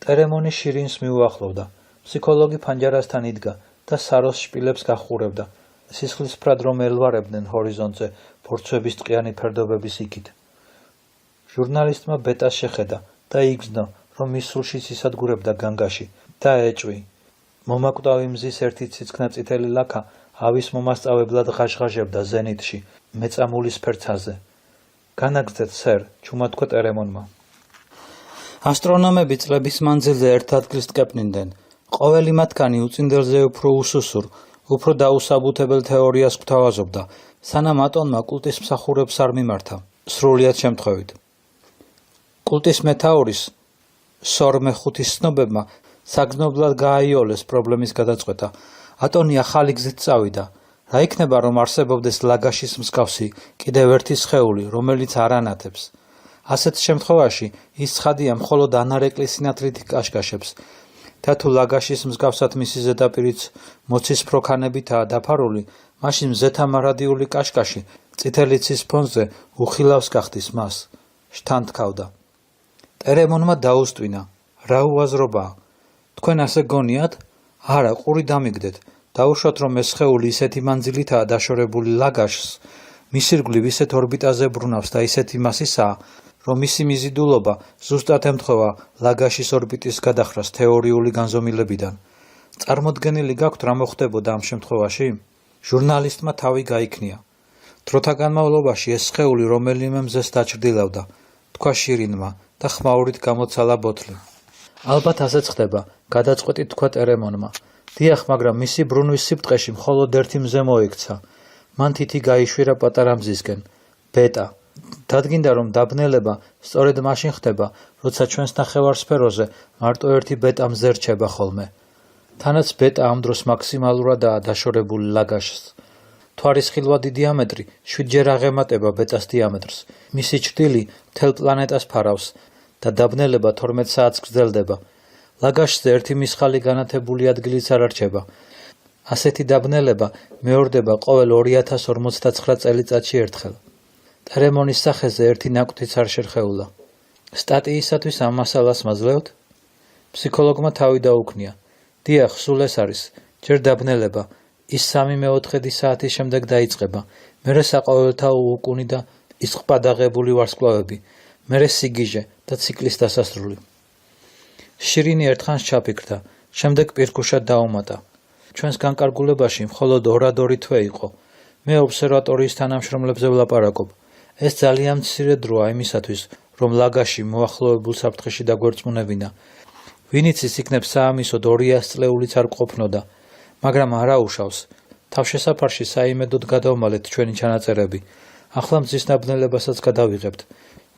Speaker 1: ტერემონი შირინს მიუახლოვდა. ფსიქოლოგი ფანჯარასთან იდგა და საროს შპილებს გახურებდა. სისხლისფრად რომ ელვარებდნენ ჰორიზონტზე ბორცვების ტყიანი ფერდობების იქით. ჟურნალისტმა ბეტას შეხედა და იგრძნო, რომ მის სულშიც ისადგურებდა განგაში და ეჭვი. მომაკვდავი მზის ერთი ციცქნა წითელი ლაქა ავის მომასწავებლად ღაშღაჟებდა ზენიტში, მეწამული სფერცაზე. განაგრძეთ, სერ, ჩუმად თქვა ტერემონმა. ასტრონომები წლების მანძილზე ერთ ადგილს ტკეპნიდნენ. ყოველი მათგანი უწინდელზე უფრო უსუსურ, უფრო დაუსაბუთებელ თეორიას გვთავაზობდა, სანამ ატონმა კულტის მსახურებს არ მიმართა, სრულიად შემთხვევით. კულტის მეთაურის, სორ მეხუთის ცნობებმა საგრძნობლად გააიოლეს პრობლემის გადაწყვეტა. ატონი ახალი გზით წავიდა. რა იქნება, რომ არსებობდეს ლაგაშის მსგავსი კიდევ ერთი სხეული, რომელიც არ ანათებს? ასეთ შემთხვევაში ის ცხადია მხოლოდ ანარეკლი სინათლით კაშკაშებს და თუ ლაგაშის მსგავსად მისი ზედაპირიც მოცისფრო ქანებითაა დაფარული, მაშინ მზეთამარადიული კაშკაში წითელი ცის ფონზე უხილავს გახდის მას. შთანთქავდა. ტერემონმა დაუსტვინა. რა უაზრობაა? თქვენ ასე გონიათ? არა, ყური დამიგდეთ. დაუშვათ, რომ ეს სხეული ისეთი მანძილითაა დაშორებული ლაგაშს, მის ირგვლივ ისეთ ორბიტაზე ბრუნავს და ისეთი მასისაა, რომ მისი მიზიდულობა ზუსტად ემთხვევა ლაგაშის ორბიტის გადახრას თეორიული განზომილებიდან. წარმოდგენილი გაქვთ, რა მოხდებოდა ამ შემთხვევაში? ჟურნალისტმა თავი გაიქნია. დროთა განმავლობაში ეს სხეული რომელიმე მზეს დაჩრდილავდა, თქვა შირინმა და ხმაურით გამოცალა ბოთლი. ალბათ ასეც ხდება, გადაწყვეტით თქვა ტერემონმა. დიახ, მაგრამ მისი ბრუნვის სიბრტყეში მხოლოდ ერთი მზე მოექცა. მან თითი გაიშვირა პატარა მზისკენ, ბეტა, დადგინდა, რომ დაბნელება სწორედ მაშინ ხდება, როცა ჩვენს ნახევარსფეროზე მარტო ერთი ბეტა მზე რჩება ხოლმე. თანაც ბეტა ამ დროს მაქსიმალურადაა დაშორებული ლაგაშს. მთვარის ხილვადი დიამეტრი 7-ჯერ აღემატება ბეტას დიამეტრს. მისი ჩრდილი მთელ პლანეტას ფარავს და დაბნელება 12 საათს გრძელდება. ლაგაშზე ერთი მისხალი განათებული ადგილიც არ რჩება. ასეთი დაბნელება მეორდება ყოველ 2059 წელიწადში ერთხელ. ტერემონის სახეზე ერთი ნაკვთიც არ შერხეულა. სტატიისათვის ამ მასალას მაძლევთ? ფსიქოლოგმა თავი დაუქნია. დიახ, სულ ეს არის. ჯერ დაბნელება, ის 3/4 საათის შემდეგ დაიწყება, მერე საყოველთაო უკუნი და ის ყბადაღებული ვარსკვლავები, მერე სიგიჟე და ციკლის დასასრული. შირინი ერთხანს ჩაფიქრდა, შემდეგ პირქუშად დაუმატა. ჩვენს განკარგულებაში მხოლოდ 2 თვე იყო. მე ობსერვატორიის თანამშრომლებზე ვლაპარაკობ. ეს ძალიან მცირე დროა იმისათვის, რომ ლაგაში მოახლოებულ საფრთხეში დაგვერწმუნებინა. ვინიც ის იქნებ საამისოდ 200 წლეულიც არ ყოფნოდა, მაგრამ არა უშავს. თავშესაფარში საიმედოდ გადავმალეთ ჩვენი ჩანაწერები. ახლა მზის დაბნელებასაც გადავიღებთ.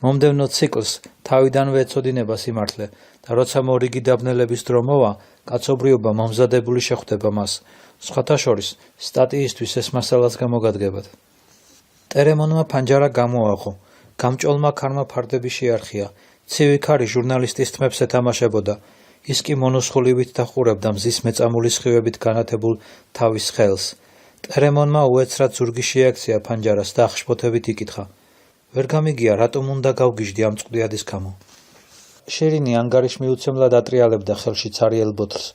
Speaker 1: მომდევნო ციკლს თავიდანვე ეწოდინება სიმართლე და როცა მორიგი დაბნელების დრო მოვა, კაცობრიობა მომზადებული შეხვდება მას. სხვათა შორის, სტატიისთვის ეს მასალაც გამოგადგებათ. ტერემონმა ფანჯარა გამოაღო. გამჭოლმა ქარმა ფარდები შეარხია. ცივი ქარი ჟურნალისტის თმებს ეთამაშებოდა. ის კი მონოსხოლივით დახურებდა მზის მეწამული სხივებით განათებულ თავის ხელს. ტერემონმა უეცრად ზურგი შეაქცია ფანჯარას და ახშფოთებით იკითხა. ვერ გამიგია, რატომ უნდა გავგიჟდი ამ წყდიადის გამო. შირინი ანგარიშ მიუცემლად ატრიალებდა ხელში ცარიელ ბოთლს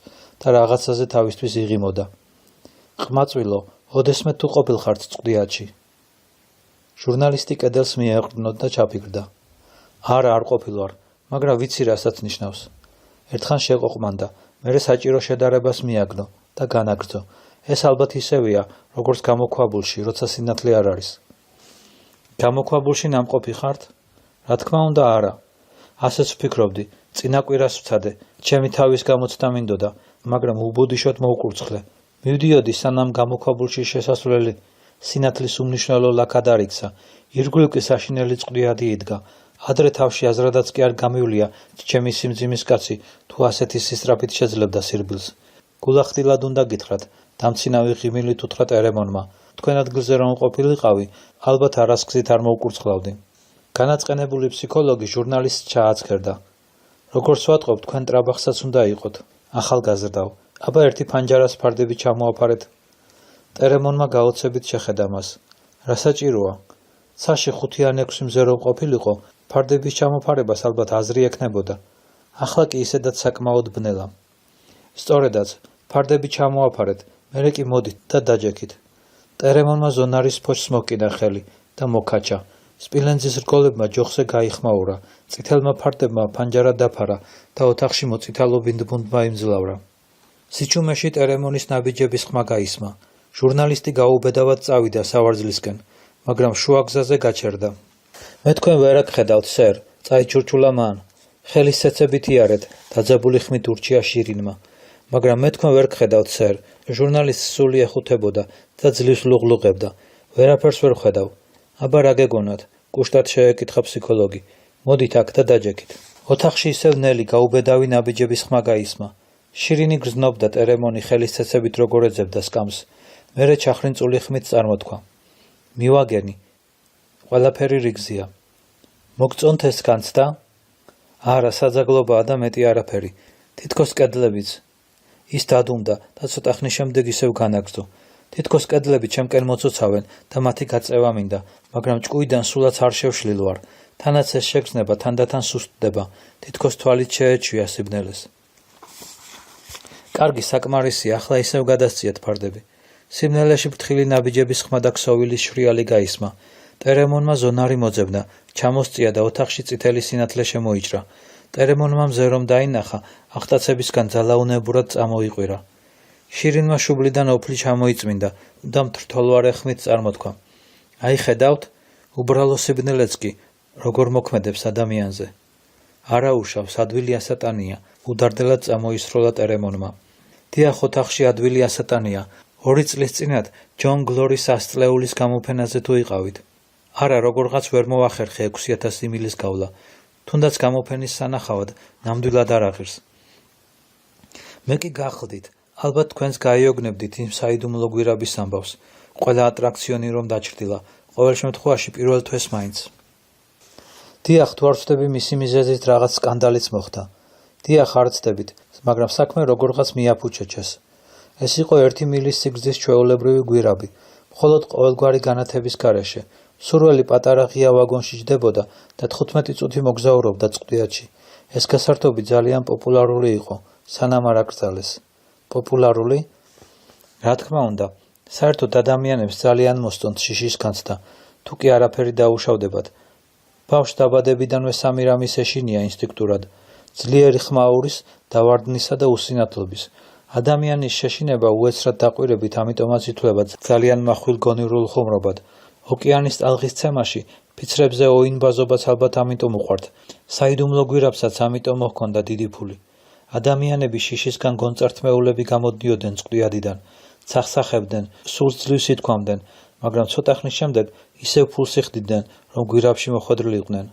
Speaker 1: და რაღაცაზე თავისთვის იღიმოდა. ყმაწვილო, ოდესმე თუ ყოფილხართ წყდიადში? ჟურნალისტი კედელს მიეყრდნოდ და ჩაფიქრდა. არა, არ ყოფილვარ, მაგრამ ვიცი, რასაც ნიშნავს. ერთხან შეყოყმანდა, მერე საჭირო შედარებას მიაგნო და განაგრძო. ეს ალბათ ისევია, როგორც გამოქვაბულში, როცა სინათლე არ არის. გამოქვაბულში ნამყოფი ხართ? რა თქმა უნდა, არა. ასეც ვფიქრობდი, წინა კვირას ვცადე, ჩემი თავის გამოცდა მინდოდა, მაგრამ უბუდიშოდ მოუკურცხლე. მივდიოდი, სანამ გამოქვაბულში შესასვლელი სინათლის უმნიშვნელო ლაქად არ იქცა, ირგვლივ კი საშინელი წყდიადი იდგა. ადრე თავში აზრადაც კი არ გამივლია, ჩემი სიმძიმის კაცი თუ ასეთი სისწრაფით შეძლებდა სირბილს. გულახდილად უნდა გითხრათ, დამცინავი ღიმილით უთხრა ტერემონმა. თქვენ ადგილზე რომ ყოფილიყავი, ალბათ არასგზით არ მოუკურცხლავდი. განაწყენებული ფსიქოლოგი ჟურნალისტს ჩააცქერდა. როგორც ვატყობ, თქვენ ტრაბახსაც უნდა იყოთ. ახალგაზრდავ, აბა ერთი ფანჯარას ფარდები ჩამოაფარეთ. ტერემონმა გაოცებით შეხედა მას. რა საჭიროა? ცაში 5 ან 6 მზე რომ ყოფილიყო, ფარდების ჩამოფარებას ალბათ აზრი ექნებოდა. ახლა კი ისედაც საკმაოდ ბნელა. სწორედაც, ფარდები ჩამოაფარეთ, მერე კი მოდით და დაჯექით. ტერემონმა ზონარის ფოჩს მოკიდა ხელი და მოკაჩა. სპილენძის რგოლებმა ჯოხზე გაიხმაურა, წითელმა ფარდებმა ფანჯარა დაფარა და ოთახში მოწითალო ბინდბუნდმა იმძლავრა. სიჩუმეში ტერემონის ნაბიჯების ხმა გაისმა. ჟურნალისტი გაუბედავად წავიდა სავარძლისკენ, მაგრამ შუა გზაზე გაჩერდა. მე თქვენ ვერ აგხედავთ, სერ, წაიჩურჩულა მან. ხელის ცეცებით იარეთ, დაძაბული ხმით ურჩია შირინმა. მაგრამ მე თქვენ ვერ გხედავთ, სერ, ჟურნალისტს სული ეხუთებოდა და ძლივს ლუღლუღებდა. ვერაფერს ვერ ვხედავ. აბა რა გეგონათ? კუშტად შეეკითხა ფსიქოლოგი. მოდით აქ და დაჯექით. ოთახში ისევ ნელი გაუბედავი ნაბიჯების ხმა გაისმა. შირინი გრძნობდა ტერემონი ხელის ცეცებით როგორ ეძებდა სკამს. მერე ჩახრინწული ხმით წარმოთქვა. მივაგენი. ყველაფერი რიგზია. მოგწონთ ეს განცდა? არა, საძაგლობაა და მეტი არაფერი. თითქოს კედლებიც. ის დადუმდა და ცოტა ხნის შემდეგ ისევ განაგრძო. თითქოს კედლები ჩემკენ მოწოცავენ და მათი გაწევა მინდა, მაგრამ ჭკუიდან სულაც არ შევშლილ ვარ. თანაც ეს შეგრძნება თანდათან სუსტდება, თითქოს თვალით შეეჩვია სიბნელეს. კარგი, საკმარისია, ახლა ისევ გადასციეთ ფარდები. სიბნელეში ფრთხილი ნაბიჯების ხმა და ქსოვილის შვრიალი გაისმა. ტერემონმა ზონარი მოძებნა, ჩამოსწია და ოთახში წითელი სინათლე შემოიჭრა. ტერემონმა მზე რომ დაინახა, ახტაცებისგან ძალაუნებურად წამოიყვირა. შირინმა შუბლიდან ოფლი ჩამოიწმინდა და მთრთოლვარე ხმით წარმოთქვა. აი ხედავთ, უბრალო სიბნელეც კი როგორ მოქმედებს ადამიანზე. არა უშავს, ადვილი ასატანია, უდარდელად წამოისროლა ტერემონმა. დიახ, ოთახში ადვილი ასატანია. 2 წლის წინათ ჯონ გლორის 100 წლეულის გამოფენაზე თუ იყავით. არა, როგორღაც ვერ მოვახერხე 6000 იმილის გავლა. თუნდაც გამოფენის სანახავად ნამდვილად არ აღირს. მე კი გახლდით, ალბათ თქვენს გაიოგნებდით იმ საიდუმლო გვირაბის ამბავს. ყველა ატრაქციონი რომ დაჩრდილა, ყოველ შემთხვევაში პირველ თვეს მაინც. დიახ, თუ არ ვწდები მისი მიზეზით რაღაც სკანდალიც მოხდა. დიახ, არ ვწდებით, მაგრამ საქმე როგორღაც მიაფუჩეჩეს. ეს იყო 1 მილის სიგრძის ჩვეულებრივი გვირაბი, მხოლოდ ყოველგვარი განათების გარეშე. სურველი პატარა ღია ვაგონში ჯდებოდა და 15 წუთი მოგზაურობდა წყვილიაში. ეს გასართობი ძალიან პოპულარული იყო, სანამ არ აკრძალეს. პოპულარული? რა თქმა უნდა, საერთოდ ადამიანებს ძალიან მოსწონთ შიშის განცდა, თუ კი არაფერი დაუშავდებათ. ბავშვს დაბადებიდანვე სამი რამის ეშინია ინსტინქტურად: ძლიერი ხმაურის, დავარდნისა და უსინათლობის. ადამიანის შეშინება უეცრად დაკვირებით, ამიტომაც ითვლება ძალიან מחვილ გონივრულ ხუმრობად. ოკეანის ტალღის ცემაში ფიცრებზე ოინბაზობაც ალბათ ამიტომ უყვართ. საიდუმლო გვირაბსაც ამიტომ მოჰქონდა დიდი ფული. ადამიანები შიშისგან გონწართმეულები გამოდიოდნენ წყვილადიდან, ცახსახებდნენ, სულს ძლივს ითქვამდნენ, მაგრამ ცოტა ხნის შემდეგ ისევ ფულს იხდიდნენ, რომ გვირაბში მოხვედრილიყვნენ.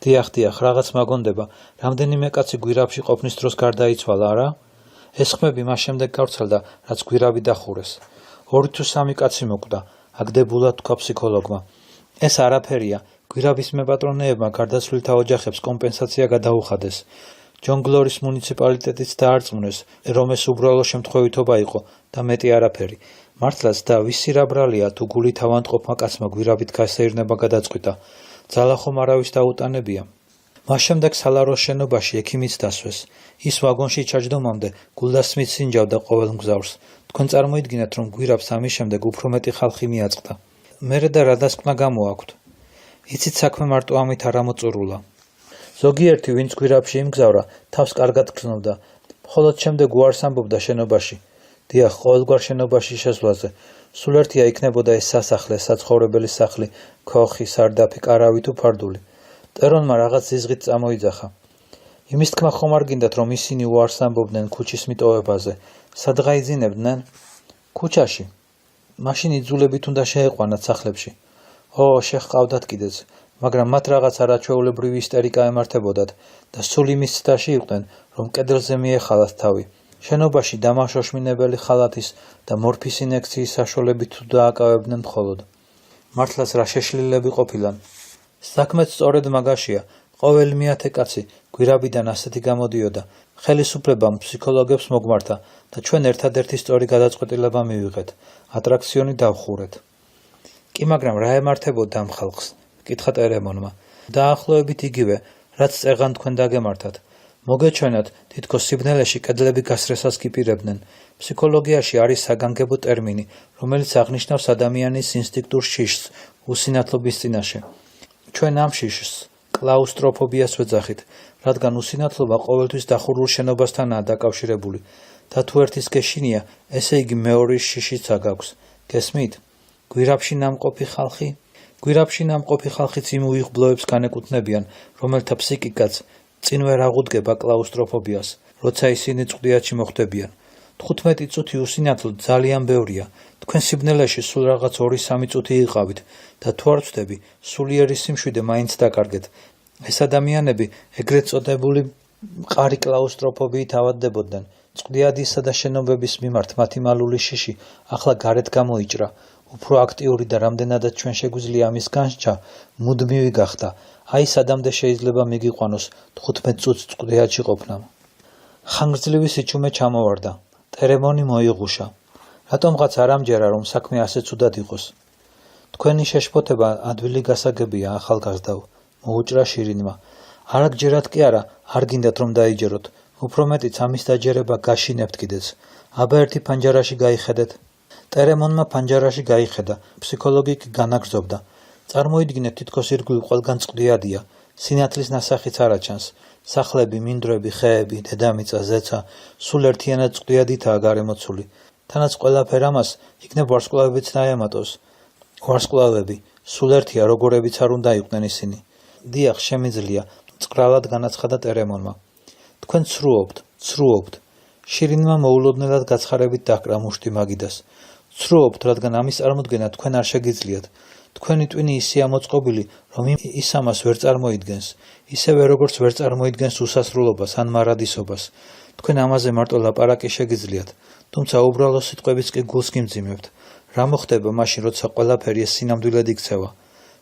Speaker 1: დიახ, რაღაც მაგონდება, რამდენიმე კაცი გვირაბში ყოფნის დროს გარდაიცვალა, არა? ეს ხმები მას შემდეგ გავრცელდა, რაც გვირაბი დახურეს. 2 თუ 3 კაცი მოკვდა, აგდებულად თქვა ფსიქოლოგმა. ეს არაფერია, გვირაბის მეპატრონეებმა გარდაცვლილთა ოჯახებს კომპენსაცია გადაუხადეს. ჯონგლორის მუნიციპალიტეტიც დაარწმუნეს, რომ ეს უბრალო შემთხვევითობა იყო და მეტი არაფერი. მართლაც და ვისი რა ბრალია, თუ გულით ავადმყოფმა კაცმა გვირაბით გასეირნება გადაწყვიტა. ძალა ხომ არავის დაუტანებია. მას შემდეგ სალაროს შენობაში ექიმიც დასვეს. ის ვაგონში ჩაჯდომამდე გულდას მისინჯავდა ყოველ მგზავრს. თქვენ წარმოიდგინეთ, რომ გვირაბს ამის შემდეგ უფრო მეტი ხალხი მიაწყდა. მერე და რა დასკვნა გამოაქვთ? იცით, საქმე მარტო ამით არ ამოწურულა. ზოგიერთი, ვინც გვირაბში იმგზავრა, თავს კარგად გრძნობდა, მხოლოდ შემდეგ უარს ამბობდა შენობაში. დიახ, ყოველგვარ შენობაში შესვლაზე. სულ ერთია იქნებოდა ეს სასახლე, საცხოვრებელი სახლი, ქოხი, სარდაფი, კარავი თუ ფარდული. ტერონმა რაღაც ზიზღით წამოიძახა. იმის თქმა ხომ არ გინდათ, რომ ისინი უარს ამბობდნენ ქუჩის მიტოვებაზე. სადღა იძინებდნენ? ქუჩაში. მაშინ იძულებით უნდა შეეყვანათ სახლებში. შეჰყავდათ კიდეც, მაგრამ მათ რაღაც არაჩვეულებრივი ისტერიკა ემართებოდათ და სულ იმის ცდაში იყვნენ, რომ კედელზე მიეხალათ თავი. შენობაში დამაშოშმინებელი ხალათის და მორფის ინექციის საშუალებით თუ დააკავებდნენ მხოლოდ. მართლაც რა შეშლილები ყოფილან. საქმეც სწორედ მაგაშია. ყოველი 10 კაცი გვირაბიდან ასეთი გამოდიოდა. ხელისუფლებამ ფსიქოლოგებს მოგმართა და ჩვენ ერთადერთი სწორი გადაწყვეტილება მივიღეთ. ატრაქციონი დავხურეთ. კი, მაგრამ რა ემართებოდა ამ ხალხს? კითხა ტერემონმა. დაახლოებით იგივე, რაც წეღან თქვენ დაგემართათ. მოგეჩვენათ, თითქოს სიბნელეში კედლები გასრესას გიპირებდნენ. ფსიქოლოგიაში არის საგანგებო ტერმინი, რომელიც აღნიშნავს ადამიანის ინსტინქტურ შიშს, უსინათლობის წინაშე. ჩვენ ამ შიშს კლაუსტროფობიას ვეძახით, რადგან უსინათლობა ყოველთვის დახურულ შენობასთანაა დაკავშირებული და თუ ერთის გეშინია, ესე იგი მეორის შიშიც აგაქვს. გესმით? გვირაბში ნამყოფი ხალხი? გვირაბში ნამყოფი ხალხიც იმ უიღბლოებს განეკუთვნებიან, რომელთა ფსიქიკაც წინ ვერ აღუდგება კლაუსტროფობიას, როცა ისინი წყვილებში მოხვდებიან. 15 წუთი უსინათლოდ ძალიან ბევრია. თქვენ სიბნელეში სულ რაღაც 2-3 წუთი იყავით და თუ არ ვწდები, სულიერი სიმშვიდე მაინც დაკარგეთ. ეს ადამიანები ეგრეთ წოდებული მყარი კლაუსტროფობიით ავადდებოდნენ. წყვილადისა და შენობების მიმართ მათი მალული შიში ახლა გარეთ გამოიჭრა. უფრო აქტიური და რამდენადაც ჩვენ შეგვიძლია ამის განსჯა, მუდმივი გახდა. აი სადამდე შეიძლება მიგიყვანოს 15 წუთს წყვილებში ყოფნამ. ხანგრძლივი სიჩუმე ჩამოვარდა. ტერემონი მოიღუშა. რატომღაც არ ამჯერა, რომ საქმე ასე ცუდად იყოს. თქვენი შეშფოთება ადვილი გასაგებია, ახალგაზრდაო, მოუჭრა შირინმა. არა გჯერათ კი არა, არ გინდათ რომ დაიჯეროთ. უფრო მეტიც ამის დაჯერება გაშინებთ კიდეც. აბა ერთი ფანჯარაში გაიხედეთ. ტერემონმა ფანჯარაში გაიხედა, ფსიქოლოგი კი განაგრძობდა. წარმოიდგინეთ, თითქოს ირგვლივ ყველგან წყვილადია, სინათლის ნასახიც არ აჩანს. სახლები, მინდვრები, ხეები, დედამიწა, ზეცა, სულ ერთიანად წყვილადითაა გარემოცული. თანაც ყველაფერ ამას იქნებ ვარსკვლავებიც დაემატოს. ვარსკვლავები, სულ ერთია, როგორებიც არ უნდა იყვნენ ისინი. დიახ, შემიძლია, წყრალად განაცხადა ტერემონმა. თქვენ ცრუობთ. შირინმა მოულოდნელად გაცხარებით დაჰკრა მუშტი მაგიდას. ცრუობთ, რადგან ამის წარმოდგენა თქვენ არ შეგიძლიათ. თქვენი ტვინი ისე ამოწყობილი, რომ ის ამას ვერ წარმოიდგენს, ისევე როგორც ვერ წარმოიდგენს უსასრულობას ან მარადისობას. თქვენ ამაზე მარტო ლაპარაკი შეგიძლიათ, თუმცა უბრალო სიტყვებიც კი გულს გიმძიმებთ. რა მოხდება მაშინ, როცა ყველაფერი ეს სინამდვილედ იქცევა?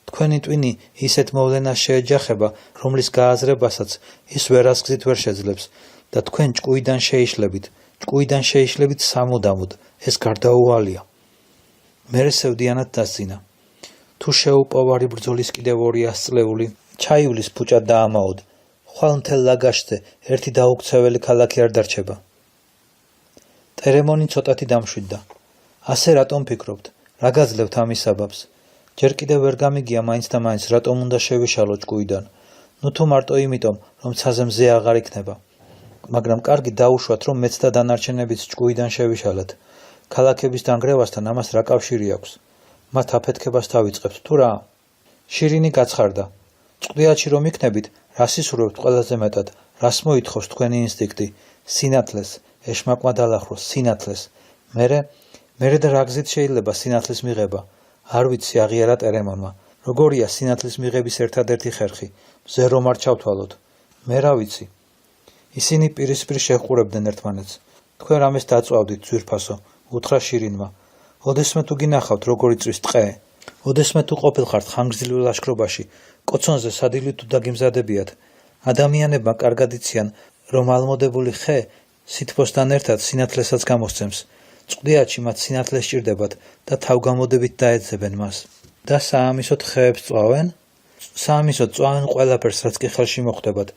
Speaker 1: თქვენი ტვინი ისეთ მოვლენას შეეჯახება, რომლის გააზრებასაც ის ვერასგზით ვერ შეძლებს და თქვენ ჭკუიდან შეიშლებით სამუდამოდ, ეს გარდაუვალია. მერე სევდიანად დასძინა. თუ შეუპოვარი ბრძოლის კიდევ 200 წლეული, ჩაივლის ფუჭად დაამაოდ, ხვალ მთელ ლაგაშზე ერთი დაუქცეველი ქალაქი არ დარჩება. ტერემონი ცოტათი დამშვიდდა. ასე რატომ ფიქრობთ? რა გაძლევთ ამის საბაბს? ჯერ კიდევ ვერ გამიგია მაინც და მაინც რატომ უნდა შევიშალო ჭკუიდან. ნუ თუ მარტო იმიტომ, რომ ცაზე მზე აღარ იქნება. მაგრამ კარგი დაუშვათ, რომ მეც და დანარჩენებიც ჭკუიდან შევიშალეთ. ქალაქების დანგრევასთან ამას რა კავშირი აქვს? მათ აფეთქებას დავიწყებთ თუ რა? შირინი გაცხარდა. ჭკუდიაჩი რომ იქნებით, რას ისურვებთ ყველაზე მეტად? რას მოითხოვს თქვენი ინსტინქტი? სინათლეს, ეშმაკმა დაალახროს სინათლეს. მერე და რა გზით შეიძლება სინათლის მიღება? არ ვიცი, აღიარა ტერემონმა. როგორია სინათლის მიღების ერთადერთი ხერხი? მზე რომ არ ჩავთვალოთ. მე რა ვიცი. ისინი პირისპირ შეჰყურებდნენ ერთმანეთს. თქვენ რამეს დაწვავდით, ძვირფასო, უთხრა შირინმა. ოდესმე თუ გინახავთ, როგორ იწვის ტყე? ოდესმე თუ ყოფილხართ ხანგრძლივ ლაშქრობაში, კოცონზე სადილით თუ დაგიმზადებიათ. ადამიანებმა კარგად იციან, რომ ალმოდებული ხე სითბოსთან ერთად სინათლესაც გამოსცემს. ჭკუდიაჩი მათ სინათლეს სჭირდებათ და თავგამოდებით დაეძებენ მას. და საამისოდ ხეებს წვავენ? საამისოდ წვავენ ყველაფერს, რაც კი ხელში მოხვდებათ.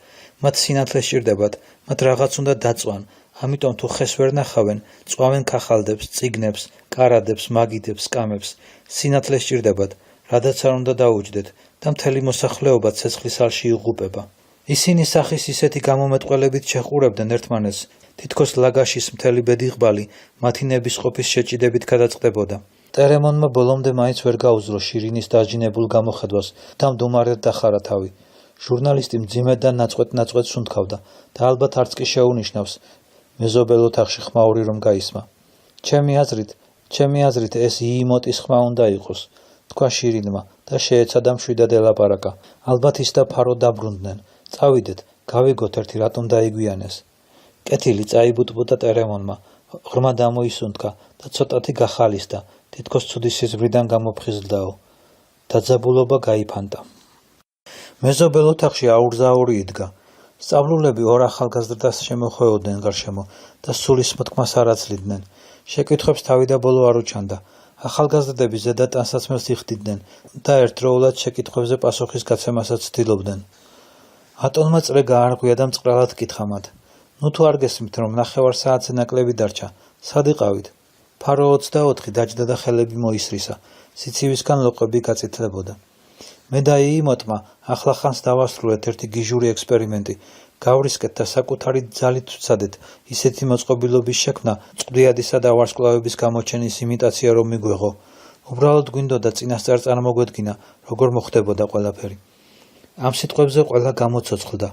Speaker 1: მათ სინათლეს სჭირდებათ, მათ რაღაც უნდა დაწვან. ამიტომ თუ ხეს ვერ ნახავენ, წვავენ ქახალდებს, წიგნებს, კარადებს, მაგიდებს, სკამებს. სინათლეს სჭირდებათ, რადაც არ უნდა დაუჯდეთ და მთელი მოსახლეობა ცეცხლის ალში იღუპება. ისინი სახის ისეთი გამომეტყველებით შეჰყურებდნენ ერთმანეთს, თითქოს ლაგაშის მთელი ბედიღბალი მათი ნებისყოფის შეჭიდებით გადაწყდებოდა. ტერემონმა ბოლომდე მაინც ვერ გაუძლო შირინის დაჟინებულ გამოხედვას და მდუმარედ დახარა თავი. ჟურნალისტი მძიმედ და ნაწყვეტ სუნთქავდა და ალბათ არც კი შეუნიშნავს მეზობელ ოთახში ხმაური რომ გაისმა. ჩემი აზრით ეს იიმოტის ხმა უნდა იყოს, თქვა შირინმა და შეეცადა მშვიდად ელაპარაკა. ალბათ ის და ფარო დაბრუნდნენ. წავიდეთ, გავიგოთ ერთი რატომ დაიგვიანეს. კეთილი წაიბუტბუდა ტერემონმა, ღრმა დამოისუნთქა და ცოტათი გახალისდა, თითქოს ცუდი სიზმრიდან გამოფხიზლდაო. დაძაბულობა გაიფანტა. მეზობელ ოთახში აურზაური იდგა. სწავლულები ორ ახალგაზრდას შემოხვეოდნენ გარშემო და სულის მოთქმას არ აძლევდნენ. შეკითხვებს თავი და ბოლო არ უჩანდა. ახალგაზრდები ზედა ტანსაცმელს იხდიდნენ და ერთდროულად შეკითხვებზე პასუხის გაცემასაც ცდილობდნენ. ატონმა წრე გაარღვია და მწყრალად კითხა მათ. ნუ თუ არ გესმით, რომ 9 საათზე ნაკლები დარჩა, სად იყავით? ფარო 24 დაჯდა და ხელები მოისრისა. სიცივისგან ლოყები გაწითლებოდა. მე და იიმოტმა ახლახანს დავასრულეთ ერთი გიჟური ექსპერიმენტი. გავრისკეთ და საკუთარი ძალით ვცადეთ ისეთი მოწყობილობის შექმნა, ჭკუდიადისა და ვარსკვლავების გამოჩენის იმიტაცია რომ მიგვეღო. უბრალოდ გვინდოდა წინასწარ წარმოგვედგინა, როგორ მოხდებოდა ყველაფერი. ამ სიტყვებზე ყველა გამოცოცხლდა.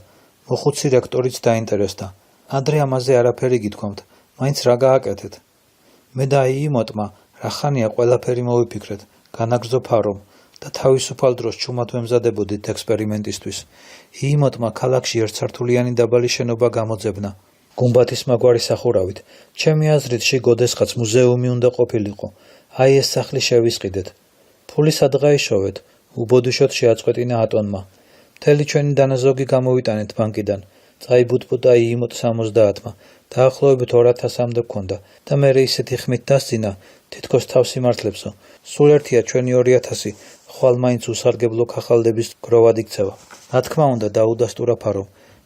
Speaker 1: მოხუცი რექტორიც დაინტერესდა. ადრე ამაზე არაფერი გითქვამთ, მაინც რა გააკეთეთ? მე და იიმოტმა რახანია ყველაფერი მოვიფიქრეთ, განაგრძო ფარომ და თავისუფალ დროს ჩუმად ვემზადებოდით ექსპერიმენტისთვის. იიმოტმა ქალაქში ერთსართულიანი დაბალი შენობა გამოძებნა. გუმბათის მაგვარი სახურავით. ჩემი აზრით შიგოდესღაც მუზეუმი უნდა ყოფილიყო. აი ეს სახლი შევისყიდეთ. ფული სად გაიშოვეთ? უბოდიშოდ შეაწყვეტინა ატონმა. მთელი ჩვენი დანაზოგი გამოვიტანეთ ბანკიდან. წაიბუტბუდა იიმოტ 70-მა. დაახლოებით 2000-მდე გქონდა და მერე ისეთი ხმით დასძინა, თითქოს თავს იმართლებსო. სულ ერთია ჩვენი 2000, ხვალ მაინც უსარგებლო ქახალდების გროვად იქცევა. რა თქმა უნდა დაუდასტურა ფარო.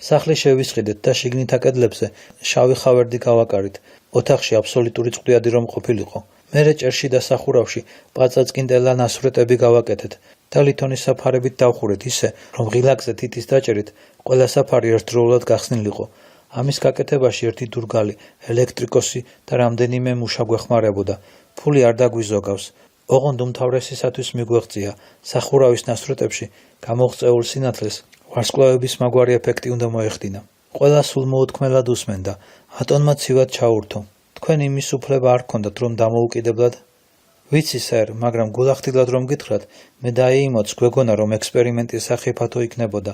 Speaker 1: სახლი შევისყიდეთ და შიგნით აკედლებზე შავი ხავერდი გავაკარით. ოთახში აბსოლუტური ჭკუდიადი რომ ყოფილიყო. მერე ჭერში და სახურავში პაწაწკინტელა ნასვრეტები გავაკეთეთ და ლითონის საფარებით დავხურეთ ისე, რომ ღილაკზე თითის დაჭერით ყველა საფარი ერთდროულად გახსნილიყო. ამის გაკეთებაში ერთი დურგალი, ელექტრიკოსი და რამდენიმე მუშა გვეხმარებოდა. ფული არ დაგვიზოგავს. ოღონდ უმთავრესისათვის მიგვეღწია სახურავის ნასვრეტებში გამოღწეულ სინათლეს ვარსკვლავების მაგვარი ეფექტი უნდა მოეხდინა. ყველა სულ მოუთქმელად უსმენდა. ატონმა ცივად ჩაურთო. თქვენ იმის უფლება არ გქონდათ რომ დამოუკიდებლად? ვიცი, სერ, მაგრამ გულახდილად რომ გითხრათ, მე დაიიმოც გვეგონა რომ ექსპერიმენტის სახიფათო იქნებოდა.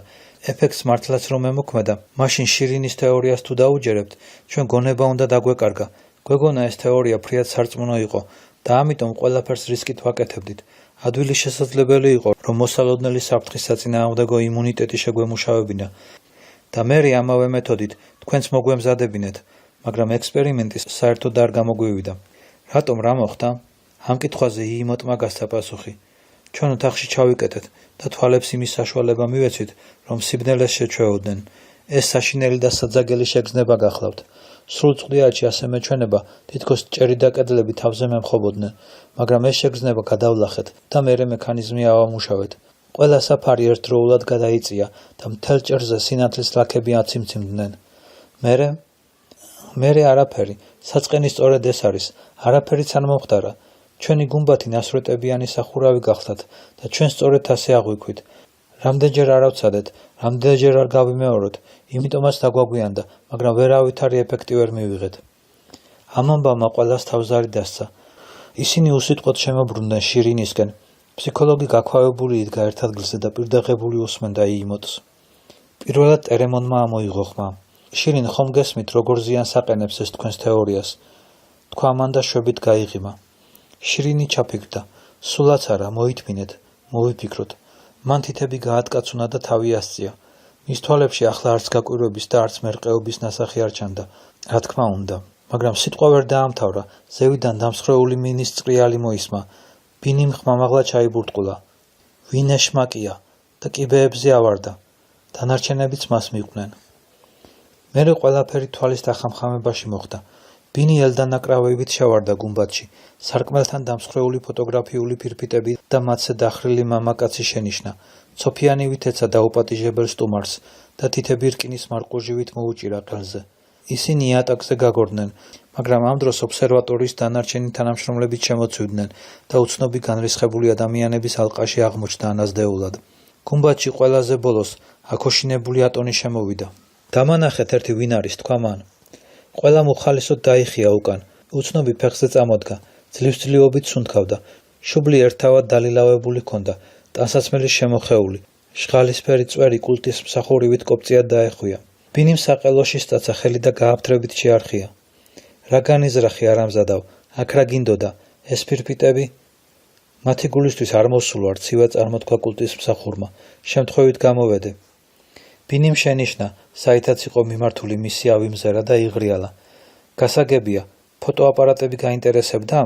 Speaker 1: ეფექტს მართლაც რომ ემოქმედა, მაშინ შირინის თეორიას თუ დაუჯერებთ, ჩვენ გონება უნდა დაგვეკარგა. გვეგონა ეს თეორია ფრიად სარწმუნო იყო და ამიტომ ყველაფერს რისკით ვაკეთებდით. ადვილი შესაძლებელი იყო, რომ მოსალოდნელი საფრთხის საწინააღმდეგო იმუნიტეტი შეგვემუშავებინა და მერე ამავე მეთოდით თქვენც მოგვემზადებინეთ, მაგრამ ექსპერიმენტის საერთოდ არ გამოგვივიდა. რატომ რა მოხდა? ამ კითხვაზე იიმოტმა გასცა პასუხი. ჩვენ ოთახში ჩავიკეტეთ და თვალებს იმის საშუალება მივეცით, რომ სიბნელეს შეჩვეოდნენ. ეს საშინელი და საძაგელი შეგრძნება გახლავთ. სრულ წყვდიაჩი ასე მეჩვენება, თითქოს ჭერი და კედლები თავზე მემხობოდნენ, მაგრამ ეს შეგრძნება გადავლახეთ და მერე მექანიზმი ავამუშავეთ. ყველა საფარი ერთდროულად გადაიწია და მთელ ჭერზე სინათლის ლაქები აციმციმდნენ. მერე არაფერი, საწყენი სწორედ ეს არის, არაფერიც არ მომხდარა. ჩვენი გუმბათი ნასვრეტებიანი სახურავი გახდათ და ჩვენ სწორედ ასე აღვიქვით. რამდენჯერ არ ავცადეთ, რამდენჯერ არ გავიმეოროთ, იმიტომაც დაგვაგვიანდა, მაგრამ ვერავითარი ეფექტი ვერ მივიღეთ. ამ ამბავმა ყველას თავზარი დასცა. ისინი უსიტყვოდ შემობრუნდნენ შირინისკენ. ფსიქოლოგი გაქვავებული იდგა ერთ ადგილზე და პირდაღებული უსმენდა იიმოტს. პირველად ტერემონმა ამოიღო ხმა. შირინ, ხომ გესმით, როგორ ზიანს აყენებს ეს თქვენს თეორიას? თქვა ამან და შვებით გაიღიმა. შირინი ჩაფიქრდა. სულაც არა, მოითმინეთ, მოვიფიქროთ. მან თითები გაატკაცუნა და თავი ასწია. მის თვალებში ახლა არც გაკვირვების და არც მერყეობის ნასახი არ ჩანდა. რა თქმა უნდა, მაგრამ სიტყვა ვერ დაამთავრა, ზევიდან დამსხვრეული მინის წრიალი მოისმა. ბინიმ ხმამაღლა ჩაიბურტყულა. ვინ ეშმაკია და კიბეებზე ავარდა. დანარჩენებიც მას მიყვნენ. მერე ყველაფერი თვალის დახამხამებაში მოხდა. ბინი ელდანაკრავებით შევარდა გუმბათში. სარკმელთან დამსხვრეული ფოტოგრაფიული ფირფიტები და მათზე დახრილი მამაკაცი შენიშნა. ცოფიანივით ეცა დაუპატიჟებელ სტუმარს და თითები რკინის მარყუჟივით მოუჭირა ყელზე. ისინი იატაკზე გაგორდნენ, მაგრამ ამ დროს ობსერვატორიის დანარჩენი თანამშრომლებიც შემოცივდნენ და უცნობი განრისხებული ადამიანების ალყაში აღმოჩნდა ანაზდეულად. გუმბათში ყველაზე ბოლოს აკოშინებული ატონი შემოვიდა. დამანახეთ ერთი ვინ არის, თქვა მან. ყველა მოხალისოდ დაიხია უკან. უცნობი ფეხზე წამოდგა, ძლივსძლივობით სუნთქავდა. შუბლი ერთავად დალილავებული ჰქონდა, ტანსაცმელი შემოხეული. ჟღალისფერი წვერი კულტის მსახურივით კოპწიად დაეხვია. ბინიმ საყელოში სტაცა ხელი და გააფთრებით შეარხია. რა განიზრახი არამზადავ, აქ რა გინდოდა, ეს ფირფიტები? მათი გულისთვის არ მოსულვარ, ცივა წარმოთქვა კულტის მსახურმა. შემთხვევით გამოვედე. ბინიმ შენიშნა, საითაც იყო მიმართული მისი ავიმზერა და იღრიალა. გასაგებია, ფოტოაპარატები გაინტერესებდა?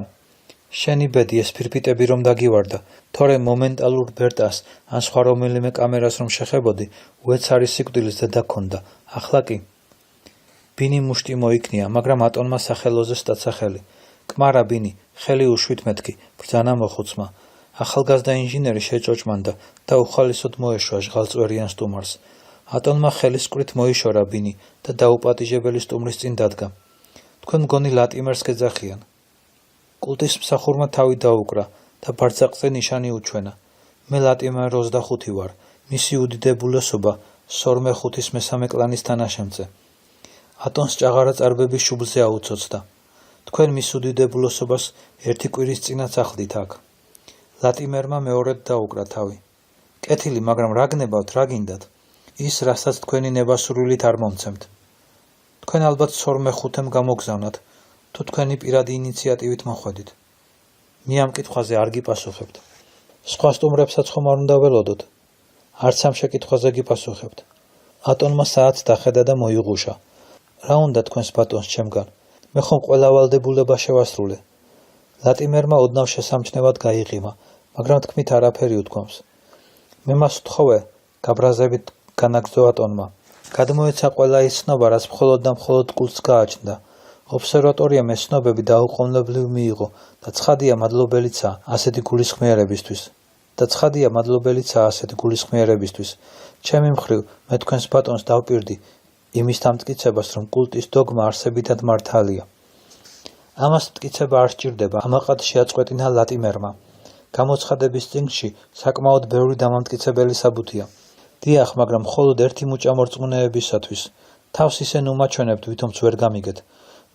Speaker 1: შენი ბედი ეს ფირფიტები რომ დაგივარდა, თორემ მომენტალურ ბერტას ან სხვა რომელიმე კამერას რომ შეხებოდი, უეცარი სიკვდილის ზედა გქონდა. ახლა კი. ბინი მუშტი მოიქნია, მაგრამ ატონმა სახელოზე სტაცა ხელი. კმარა ბინი, ხელი უშვით მეთქი, ბრძანა მოხუცმა. ახალგაზრდა ინჟინერი შეჭოჭმანდა და უხალისოდ მოეშვა ჟღალწვერიან სტუმარს. ატონმა ხელის მკვრივ მოიშორა ბინი და დაუპატიჟებელი სტუმრის წინ დადგა. თქვენ მგონი ლატიმერს გეძახიან. კულტის მსახურმა თავი დაუკრა და ბარძაყზე ნიშანი უჩვენა. მე ლატიმერ 25 ვარ, მისი უდიდებულესობა სორმე 5-ის მესამე კლანის თანაშემწე. ატონს ჭაღარა წარბების შუბლზე აუცოცდა. თქვენ მის უდიდებულესობას ერთი კვირის წინაც ახლდით აქ. ლატიმერმა მეორედ დაუკრა თავი. კეთილი, მაგრამ რა გნებავთ, რა გინდათ? ის, რასაც თქვენი ნებასრულით არ მომცემთ. თქვენ ალბათ სორმე 5-ემ გამოგზავნათ, თუ თქვენი პირადი ინიციატივით მოხვედით. მე ამ კითხვაზე არ გიპასუხებთ. სხვა სტუმრებსაც ხომ არ უნდა ველოდოთ? არც ამ შეკითხვაზე გიპასუხებთ. ატონმა საათს დახედა და მოიღუშა. რა უნდა თქვენს ბატონს ჩემგან? მე ხომ ყველა ვალდებულება შევასრულე. ლატიმერმა ოდნავ შესამჩნევად გაიღიმა, მაგრამ თქმით არაფერი უთქვამს. მე მას ვთხოვე, გაბრაზებით განაგრძო ატონმა. გადმოეცა ყველა ის ცნობა, რაც მხოლოდ და მხოლოდ კულტს გააჩნდა. ობსერვატორიამ ეს ცნობები დაუყოვნებლივ მიიღო და ცხადია მადლობელიცაა ასეთი გულისხმიერებისთვის. ჩემი მხრივ, მე თქვენს ბატონს დავპირდი იმის დამტკიცებას, რომ კულტის დოგმა არსებითად მართალია. ამას მტკიცება არ სჭირდება, ამაყად შეაწყვეტინა ლატიმერმა. გამოცხადების წიგნში საკმაოდ ბევრი დამამტკიცებელი საბუთია. დიახ, მაგრამ მხოლოდ ერთი მუჭა მორწმუნეებისათვის. თავს ისე ნუ მაჩვენებთ, ვითომც ვერ გამიგეთ.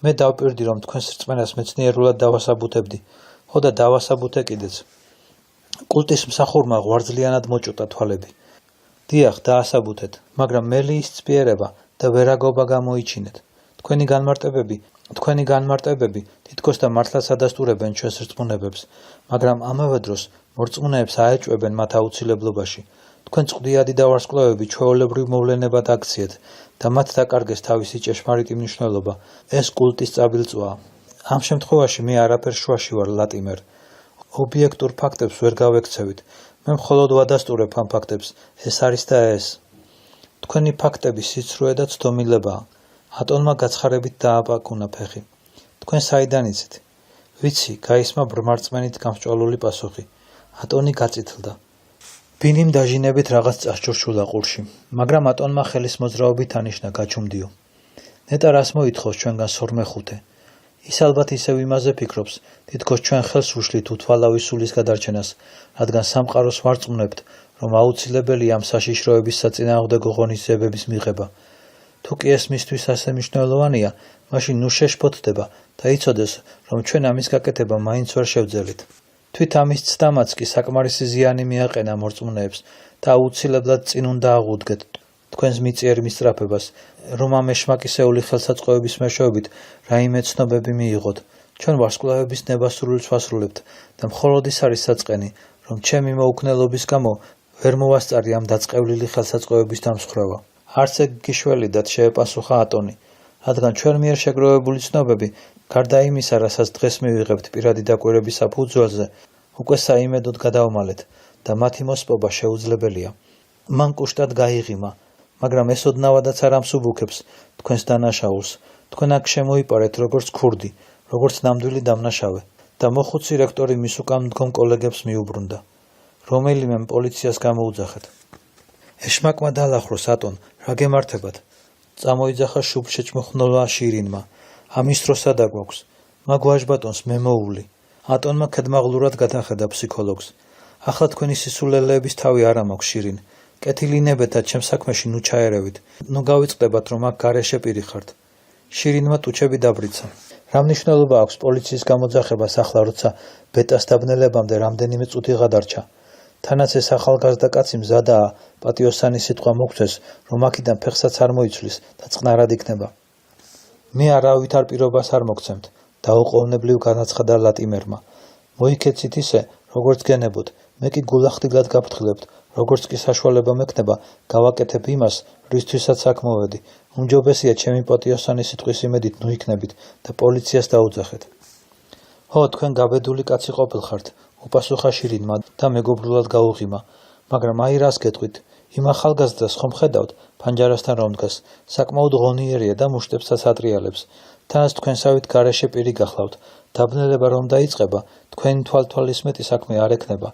Speaker 1: მე დავპირდი, რომ თქვენს რწმენას მეცნიერულად დავასაბუთებდი. ხო და დავასაბუთე კიდეც. კულტის მსახურმა ღვარძლიანად მოჭუტა თვალები. დიახ, დაასაბუთეთ, მაგრამ მელიის ცპიერება და ვერაგობა გამოიჩინეთ. თქვენი განმარტებები თითქოს და მართლაც ადასტურებენ ჩვენს რწმუნებებს, მაგრამ ამავე დროს მორწმუნეებს აეჭვებენ მათ აუცილებლობაში. თქვენ წყდიადი და ვარსკვლავები ჩვეულებრივ მოვლენებად აქციეთ და მათ დაკარგეს თავისი ჭეშმარიტი მნიშვნელობა. ეს კულტის წაბილწვაა. ამ შემთხვევაში მე არაფერ შუაში ვარ, ლატიმერ. ობიექტურ ფაქტებს ვერ გავექცევით. მე მხოლოდ ვადასტურებ ამ ფაქტებს. ეს არის და ეს. თქვენი ფაქტები სიცრუე და ცდომილებაა. ატონმა გაცხარებით დააპაკუნა ფეხი. თქვენ საიდან იცით? ვიცი, გაისმა ბრმარწმენით გამსჭვალული პასუხი. ატონი გაწითლდა. ბინიმ დაჟინებით რაღაც წასჭურშულა ყურში, მაგრამ ატონმა ხელის მოძრაობით ანიშნა გაჩუმდიო. ნეტა რას მოითხოვს ჩვენგან სორმეხუთე? ის ალბათ ისევ იმაზე ფიქრობს, თითქოს ჩვენ ხელს ვუშლით უთვალავი სულის გადარჩენას, რადგან სამყაროს ვარწმუნებთ, რომ აუცილებელია ამ საშიშროების საწინააღმდეგო ღონისძიებების მიღება. თუ კი ეს მისთვის ასე მნიშვნელოვანია, მაშინ ნუ შეშფოთდება და იცოდეს, რომ ჩვენ ამის გაკეთება მაინც ვერ შევძელით. თვით ამის ცდამაც კი საკმარისი ზიანი მიაყენა მორწმუნეებს და აუცილებლად წინ უნდა აღუდგეთ თქვენს მიწიერ მისწრაფებას, რომ ამ ეშმაკისეული ხელსაწყოების მეშვეობით რაიმე ცნობები მიიღოთ. ჩვენ ვარსკვლავების ნებასრულს ვასრულებთ და მხოლოდ ის არის საწყენი, რომ ჩემი მოუქნელობის გამო ვერ მოვასწარი ამ დაწყევლილი ხელსაწყოების დამსხვრევა. არც ეგ გიშველიდათ, შეეპასუხა ატონი, რადგან ჩვენ მიერ შეგროვებული ცნობები, გარდა იმისა, რასაც დღეს მივიღებთ პირადი დაკვირვების საფუძველზე, უკვე საიმედოდ გადავმალეთ და მათი მოსპობა შეუძლებელია. მან კუშტად გაიღიმა, მაგრამ ეს ოდნავადაც არ ამსუბუქებს თქვენს დანაშაულს. თქვენ აქ შემოიპარეთ როგორც ქურდი, როგორც ნამდვილი დამნაშავე და მოხუცი რექტორი მის უკან მდგომ კოლეგებს მიუბრუნდა. რომელიმემ პოლიციას გამოუძახეთ. ეშმაკმა დაალახროს, ატონ, რა გემართებათ? წამოიძახა შუბლშეჭმუხნოლა შირინმა. ამის დრო სადა გვაქვს? მაგ ვაჟბატონს მე მოული. ატონმა ქედმაღლურად გადახედა ფსიქოლოგს. ახლა თქვენი სისულელეების თავი არ ამაქვს, შირინ. კეთილი ნებეთად ჩემ საქმეში ნუ ჩაერევით. ნუ გავიწყდებათ, რომ აქ გარეშე პირი ხართ. შირინმა ტუჩები დაბრიცა. რა მნიშვნელობა აქვს პოლიციის გამოძახებას ახლა, როცა ბეტას დაბნელებამდე რამდენიმე წუთი გადარჩა? თანაც ეს ახალგაზრდა კაცი მზადაა პატიოსანი სიტყვა მოგცეს, რომ აქედან ფეხსაც არ მოიცვლის და წყნარად იქნება. მე არავით არ პირობას არ მოგცემთ, დაუყოვნებლივ განაცხადა ლატიმერმა. მოიქეცით ისე, როგორც გენებოდ, მე კი გულახდილად გაფრთხილებთ, როგორც კი საშუალება მექნება, გავაკეთებ იმას, რისთვისაც აქ მოვედი. უმჯობესია ჩემი პატიოსანი სიტყვის იმედით ნუ იქნებით და პოლიციას დაუძახეთ. ხო, თქვენ გაბედული კაცი ყოფილხართ, უპასუხა შირინმა და მეგობრულად გაუღიმა, მაგრამ აი რას გეტყვით, იმ ახალგაზრდას ხომ ხედავთ, ფანჯარასთან რომ დგას, საკმაოდ ღონიერია და მუშტებსაც ატრიალებს. თანაც თქვენსავით გარეშე პირი გახლავთ, დაბნელება რომ დაიწყება, თქვენი თვალთვალისმეტი საქმე არ ექნება.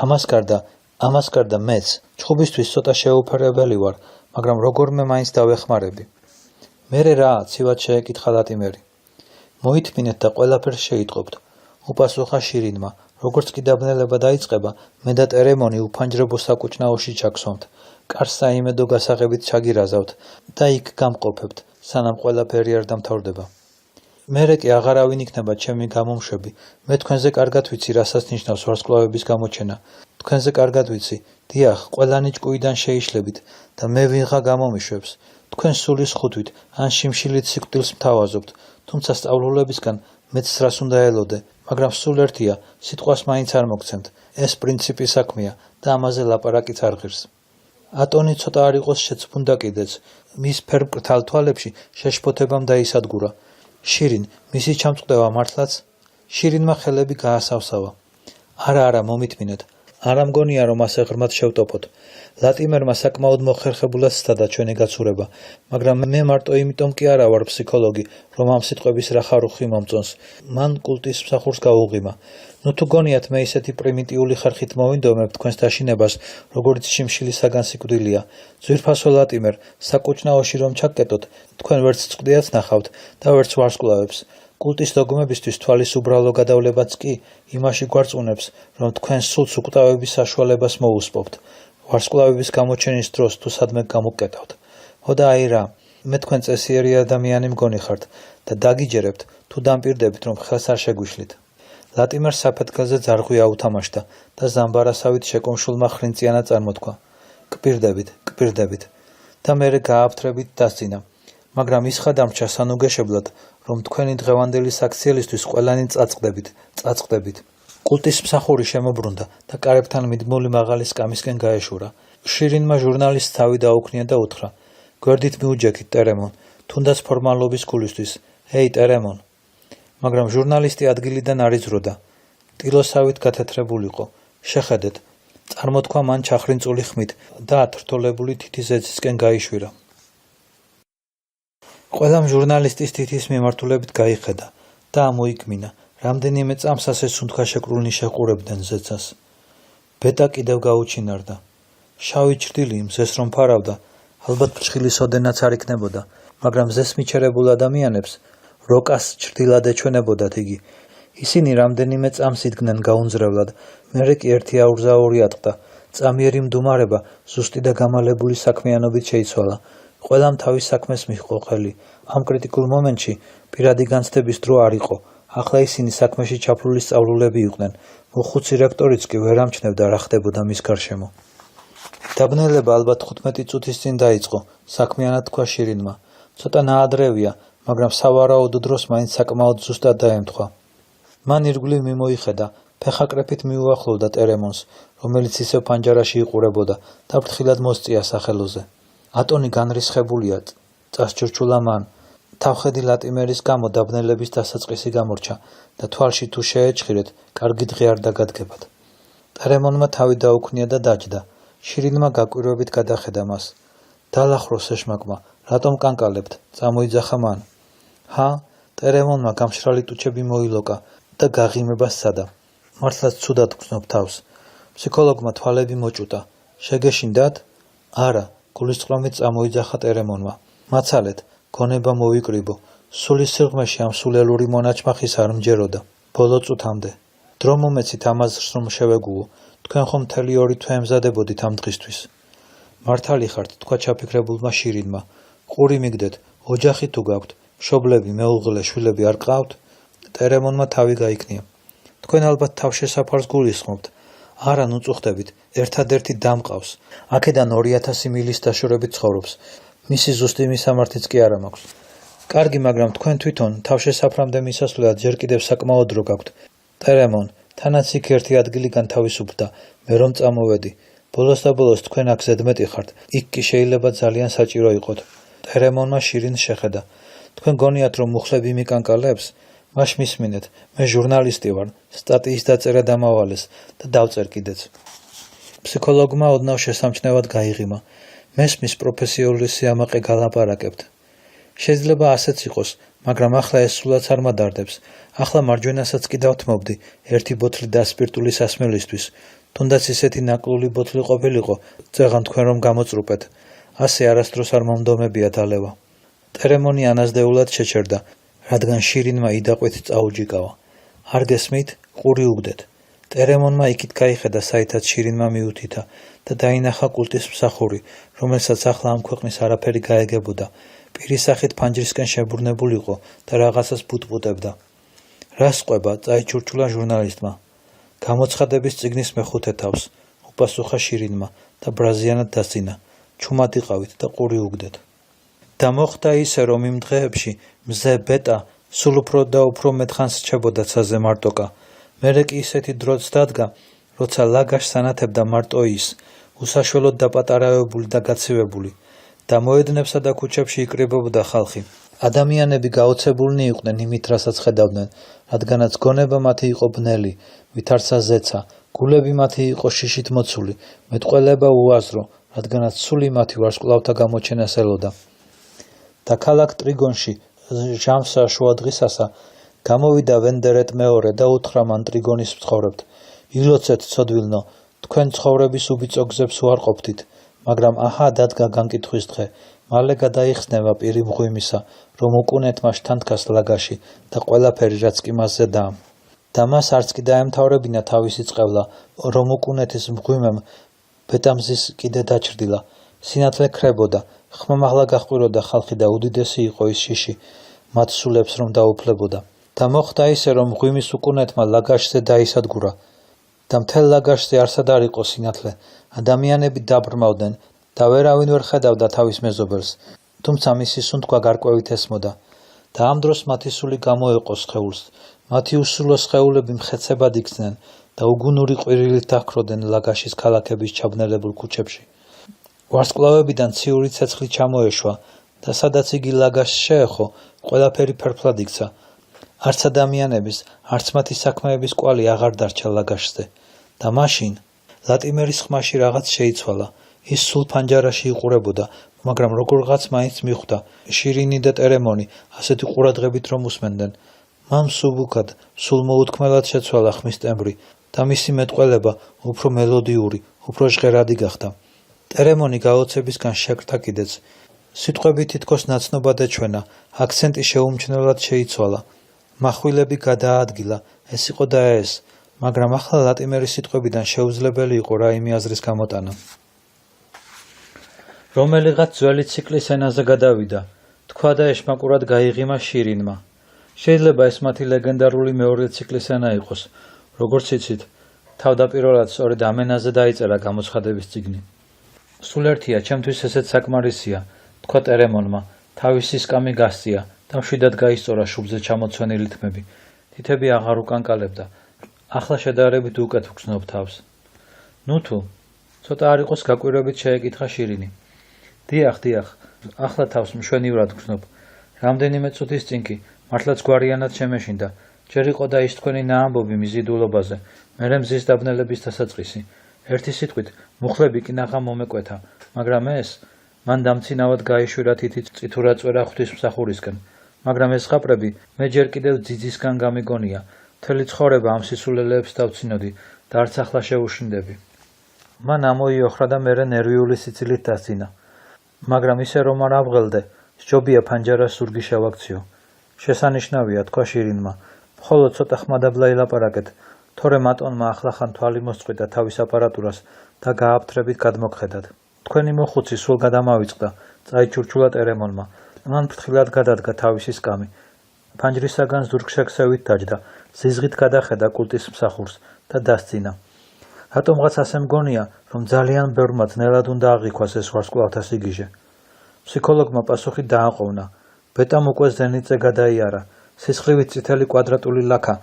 Speaker 1: ამას გარდა მეც, ჩხუბისთვის ცოტა შეუფერებელი ვარ, მაგრამ როგორმე მაინც დავეხმარები. მერე რა, ცივად შეეკითხა ლატიმერი. მოითმინეთ და ყველაფერს შეიტყობთ, უპასუხა შირინმა. როგორც კი დაბნელება დაიწყება, მე და ტერემონი უფანჯრებო საკუჭნაოში ჩაგსვამთ, კარს საიმედო გასაღებით ჩაგირაზავთ და იქ გამყოფებთ, სანამ ყველაფერი არ დამთავრდება. მერე კი აღარავინ იქნება ჩემი გამომშვები. მე თქვენზე კარგად ვიცი, რასაც ნიშნავს ვარსკვლავების გამოჩენა. თქვენზე კარგად ვიცი, დიახ, ყველანი ჭკუიდან შეიშლებით და მე ვიღა გამომიშვებს. თქვენ სულის ხუთვით ან შიმშილით სიკვდილს მთავაზობთ, თუმცა სწავლულებისგან მეც რას უნდა ელოდე, მაგრამ სულ ერთია, სიტყვას მაინც არ მოგცემთ. ეს პრინციპი საქმეა და ამაზე ლაპარაკიც არ ღირს. ატონი ცოტა არ იყოს შეცფუნდა კიდეც, მის ფერმკრთალ თვალებში შეშფოთებამ დაისადგურა. შირინ, მისი ჩამწყდება მართლაც? შირინმა ხელები გაასავსავა. არა, მომითმინეთ. არა მგონია, რომ ასე ღრმად შევტოფოთ. ლატიმერმა საკმაოდ მოხერხებულად სცადა ჩვენი გაცურება, მაგრამ მე მარტო იმიტომ კი არა ვარ ფსიქოლოგი, რომ ამ სიტყვების რა ხარუხი მომწონს. მან კულტის მსახურს გაუღიმა. ნუ თუ გონიათ მე ისეთი პრიმიტიული ხერხით მოვინდომებ თქვენს დაშინებას, როგორც შიმშილისაგან სიკვდილია. ძვირფასო ლატიმერ, საკუჭნაოში რომ ჩაგკეტოთ, თქვენ ვერც წყდიაც ნახავთ და ვერც ვარსკვლავებს. კულტის დოგმებისთვის თვალის უბრალო გადავლებაც კი იმაში გვარწმუნებს, რომ თქვენ სულს უკვდავების საშუალებას მოუსპობთ. ვარსკვლავების გამოჩენის დროს თუ სადმე გამოკეტავთ. ხო და აი რა, მე თქვენ წესიერი ადამიანი მგონი ხართ და დაგიჯერებთ, თუ დამპირდებით, რომ ხელს არ შეგვიშლით. ლატიმერ საფეთქელზე ძარღვი აუთამაშდა და ზამბარასავით შეკუმშულმა ხრინწიანად წარმოთქვა. კპირდებით და მერე გააფთრებით დასძინა. მაგრამ ისხა დამრჩა სანუგეშებლად, რომ თქვენი დღევანდელი საქციელისთვის ყველანი წაწყდებით. კულტის მსახური შემობრუნდა და კარებთან მიდმული მაღალი სკამისკენ გაეშურა. შირინმა ჟურნალისტს თავი დაუქნია და უთხრა: გვერდით მიუჯექით, ტერემონ, თუნდაც ფორმალობის გულისთვის. ეი, ტერემონ. მაგრამ ჟურნალისტი ადგილიდან არ იზროდა. ტილოსავით გათეთრებულიყო. შეხედეთ, წარმოთქვა მან ჩახრინწული ხმით და ათრთოლებული თითის ზეცისკენ გაიშვირა. ყველამ ჟურნალისტის თითის მიმართულებით გაიხედა და ამოიკმინა, რამდენიმე წამსას ეს სუნთქაშეკრულნი შეყურებდნენ ზეცას. ბეტა კიდევ გაუჩინარდა. შავი ჩრდილი მზეს რომ ფარავდა, ალბათ ფრჩხილის ოდენაც არ იქნებოდა, მაგრამ მზეს მიჩერებულ ადამიანებს როკას ჩრდილად ეჩვენებოდათ იგი. ისინი რამდენიმე წამს იდგნენ გაუნძრევლად, მერე კი ერთი აურზა ორი ატყდა. წამიერი მდუმარება ზუსტი და გამალებული საქმიანობით შეიცვალა. ყველამ თავის საქმეს მიჰყო ხელი. ამ კრიტიკულ მომენტში პირადი განცდების დრო არ იყო. ახლა ისინი საქმეში ჩაფლული სწავლულები იყვნენ. მოხუცი რექტორიც კი ვერ ამჩნევდა რა ხდებოდა მის გარშემო. დაბნელება ალბათ 15 წუთის წინ დაიწყო, საქმიანად თქვა შირინმა. ცოტა ნაადრევია, მაგრამ სავარაუდო დროს მაინც საკმაოდ ზუსტად დაემთხვა. მან ირგვლივ მიმოიხედა, ფეხაკრეფით მიუახლოვდა ტერემონს, რომელიც ისევ პანჯარაში იყურებოდა და ფრთხილად მოსწია სახელოზე. ატონი განრისხებულია, წასჭრჩულა მან. თავხედი ლატიმერის გამო დაბნელების დასაწყისი გამორჩა და თვალში თუ შეეჭხირეთ, კარგი დღე არ დაგადგებათ. ტერემონმა თავი დაუქნია და დაჯდა. შირინმა გაკვირვებით გადახედა მას. დალახროს ეშმაკმა, რატომ კანკალებთ? წამოიძახა მან. ტერემონმა გამშრალი ტუჩები მოილოკა და გაღიმება სცადა. მართლაც ცუდად გრძნობ თავს. ფსიქოლოგმა თვალები მოჭუტა. შეგეშინდათ? არა, გულისწყრომით წამოიძახა ტერემონმა. მაცალეთ, გონება მოვიკრიბო. სულის სიღრმეში ამ სულელური მონაჩმახის არ მჯეროდა. ბოლო წუთამდე. დრო მომეცით ამაზრს რომ შევეგუო. თქვენ ხომ მთელი 2 თვე ემზადებოდით ამ დღისთვის. მართალი ხართ, თქვა ჩაფიქრებულმა შირინმა. ყური მიგდეთ, ოჯახი თუ გაქვთ, მშობლები, მეუღლე, შვილები არ ყავთ? ტერემონმა თავი გაიქნია. თქვენ ალბათ თავშესაფარს გულისხმობთ. არა, ნუ წუხდებით, ერთადერთი დამყავს. აქედან 2000 მილის დაშორებით ცხოვრობს. მისი ზუსტი მისამართიც კი არა მაქვს. კარგი, მაგრამ თქვენ თვითონ თავშესაფრამდე მისასვლელად ჯერ კიდევ საკმაოდ დრო გაქვთ. ტერემონ, თანაც იქ ერთი ადგილიდან თავისუფლდა, მე რომ წამოვედი. ბოლოს და ბოლოს თქვენ აქ ზედმეტი ხართ, იქ კი შეიძლება ძალიან საჭირო იყოთ. ტერემონმა შირინს შეხედა. თქვენ გონიათ რომ მუხლები მიკანკალებს? მას მისმინეთ, მე ჟურნალისტი ვარ, სტატიის დაწერა დამავალეს და დავწერ კიდეც. ფსიქოლოგმა ოდნავ შესამჩნევად გაიღიმა. მესმის პროფესიული სიამაყე გალაპარაკებთ. შეიძლება ასეც იყოს, მაგრამ ახლა ეს სულაც არ მადარდებს. ახლა მარჯვენასაც კი დავთმობდი, ერთი ბოთლი დასპირტული სასმელისთვის. თუნდაც ისეთი ნაკლული ბოთლი ყოფილიყო, წეღან თქვენ რომ გამოწრუპეთ. ასე არასდროს არ მომდომებია დალევა. ტერემონი ანაზდეულად შეჩერდა, რადგან შირინმა იდაყვით წაუჯიკავა. არ გესმით? ყური უგდეთ. ტერემონმა იქით გაიხედა, საითაც შირინმა მიუთითა და დაინახა კულტის მსახური, რომელსაც ახლა ამ ქვეყნის არაფერი გაეგებოდა. პირის სახით ფანჯრისკენ შებრუნებულიყო და რაღაცას ბუტბუტებდა. რას ყვება? წაიჩურჩულა ჟურნალისტმა. გამოცხადების წიგნის მეხუთე თავს, უპასუხა შირინმა და ბრაზიანად დასძინა. ჩუმად იყავით და ყური უგდეთ. და მოხდა ისე, რომ იმ დღეებში მზე ბეტა სულ უფრო და უფრო მეტხანს რჩებოდა ცაზე მარტოკა. მერე კი ისეთი დროც დადგა, როცა ლაგაშს ანათებდა მარტო ის, უსაშველოდ დაპატარავებული და გაცივებული. და მოედნებსა და ქუჩებში იკრიბებოდა ხალხი. ადამიანები გაოცებულნი იყვნენ იმით, რასაც ხედავდნენ, რადგანაც გონება მათი იყო ბნელი, ვითარცა ზეცა, გულები მათი იყო შიშით მოცული, მეტყველება უაზრო, რადგანაც სული მათი ვარსკვლავთა გამოჩენას ელოდა. და ქალაქ ტრიგონში ჟამსა შუადღისასა გამოვიდა ვენდერეტ მეორე და უთხრა მან ტრიგონის მცხოვრებთ: ილოცეთ, ცოდვილნო, თქვენ ცხოვრების უბიწო გზებს უარ ყოფთით, მაგრამ აჰა დადგა განკითხვის დღე, მალე გადაიხსნება პირი მღვიმისა, რომ უკუნეთმა შთანთქას ლაგაში და ყველაფერი რაც კი მასზე დაამ. და მას არც კი დაემთავრებინა თავისი წყევლა, რომ უკუნეთის მღვიმემ ბეტამზის კიდე დაჩრდილა. სინათლე ქრებოდა, ხმამაღლა გაჰყვიროდა ხალხი და უდიდესი იყო ის შიში, მათ სულებს რომ დაუფლებოდა. და მოხდა ისე, რომ მღვიმის უკუნეთმა ლაგაშზე დაისადგურა და მთელ ლაგაშზე არსად არ იყო სინათლე. ადამიანები დაბრმავდნენ და ვერავინ ვერ ხედავდა თავის მეზობელს, თუმცა მისი სუნთქვა გარკვევით ესმოდა და ამ დროს მათი სული გამოეყო სხეულს. მათი უსულო სხეულები მხეცებად იქცნენ და უგუნური ყვირილით დაჰქროდნენ ლაგაშის ქალაქების ჩაბნელებულ ქუჩებში. ვარსკვლავებიდან ციური ცეცხლი ჩამოეშვა და სადაც იგი ლაგაშს შეეხო, ყველაფერი ფერფლად იქცა. არც ადამიანების, არც მათი საქმეების კვალი აღარ დარჩა ლაგაშზე. და მაშინ ლატიმერის ხმაში რაღაც შეიცვალა. ის სულ ფანჯარაში იყურებოდა, მაგრამ როგორღაც მაინც მიხვდა. შირინი და ტერემონი ასეთი ყურადღებით რომ უსმენდნენ. მან მსუბუქად, სულ მოუთქმელად შეცვალა ხმის ტემბრი და მისი მეტყველება უფრო მელოდიური, უფრო ჟღერადი გახდა. ტერემონი გაოცებისგან შეკრთა კიდეც. სიტყვები თითქოს ნაცნობად ეჩვენა, აქცენტი შეუმჩნევლად შეიცვალა. מחვილები გადაადგილა, ეს იყო და ეს, მაგრამ ახლა ლატიმერის სიტყვებიდან შეუძლებელი იყო რაიმე აზრის გამოტანა. რომელიღაც ძველი ციკლის ენაზე გადავიდა, თქვა და ეშმაკურად გაიღიმა შირინმა. შეიძლება ეს მათი ლეგენდარული მეორე ციკლის ენა იყოს, როგორც იცით, თავდაპირველად სწორედ ამ ენაზე დაიწერა გამოცხადების წიგნი. სულ ერთია, ჩემთვის ესეც საკმარისია, თქვა ტერემონმა, თავისი სკამი გასწია და მშვიდად გაისწორა შუბზე ჩამოცვენილი თმები. თითები აღარ უკანკალებდა. ახლა შედარებით უკეთ ვგრძნობ თავს. ნუ თუ, ცოტა არ იყოს გაკვირვებით შეეკითხა შირინი. დიახ, ახლა თავს მშვენივრად ვგრძნობ. რამდენიმე წუთის წინ კი მართლაც გვარიანად შემეშინდა. ჯერ იყო და ის თქვენი ნაამბობი მიზიდულობაზე, მერე მზის დაბნელების დასაწყისი. ერთი სიტყვით, მუხლები კი ნახა მომეკვეთა, მაგრამ ეს მან დამცინავად გაიშვირა თითი წითურაწვერა ღვთისმსახურისკენ. მაგრამ ეს ზღაპრები მე ჯერ კიდევ ძიძისგან გამიგონია. მთელი ცხოვრება ამ სისულელეებს დავცინოდი და არც ახლა შეუშინდები. მან ამოიოხრა და მერე ნერვიული სიცილით დასძინა. მაგრამ ისე რომ არ ავღელდე, სჯობია ფანჯარას ზურგი შევაქციო. შესანიშნავია, თქვა შირინმა, მხოლოდ ცოტა ხმადაბლა ილაპარაკეთ, თორე მატონმა ახლახან თვალი მოსწყვიტა თავის აპარატურას და გააფთრებით გადმოგხედათ. თქვენი მოხუცი სულ გადამავიწყდა, წაიჩურჩულა ტერემონმა. მან ფრთხილად გადადგა თავისი სკამი. ფანჯრისაგან ზურგშექსევით დაჯდა, ზიზღით გადახედა კულტის მსახურს და დასძინა. რატომღაც ასე მგონია, რომ ძალიან ბევრმა ძნელად უნდა აღიქვას ეს ვარსკვლავთა სიგიჟე. ფსიქოლოგმა პასუხი დააყოვნა. ბეტამ უკვე ზენიტზე გადაიარა. სისხლივით წითელი კვადრატული ლაქა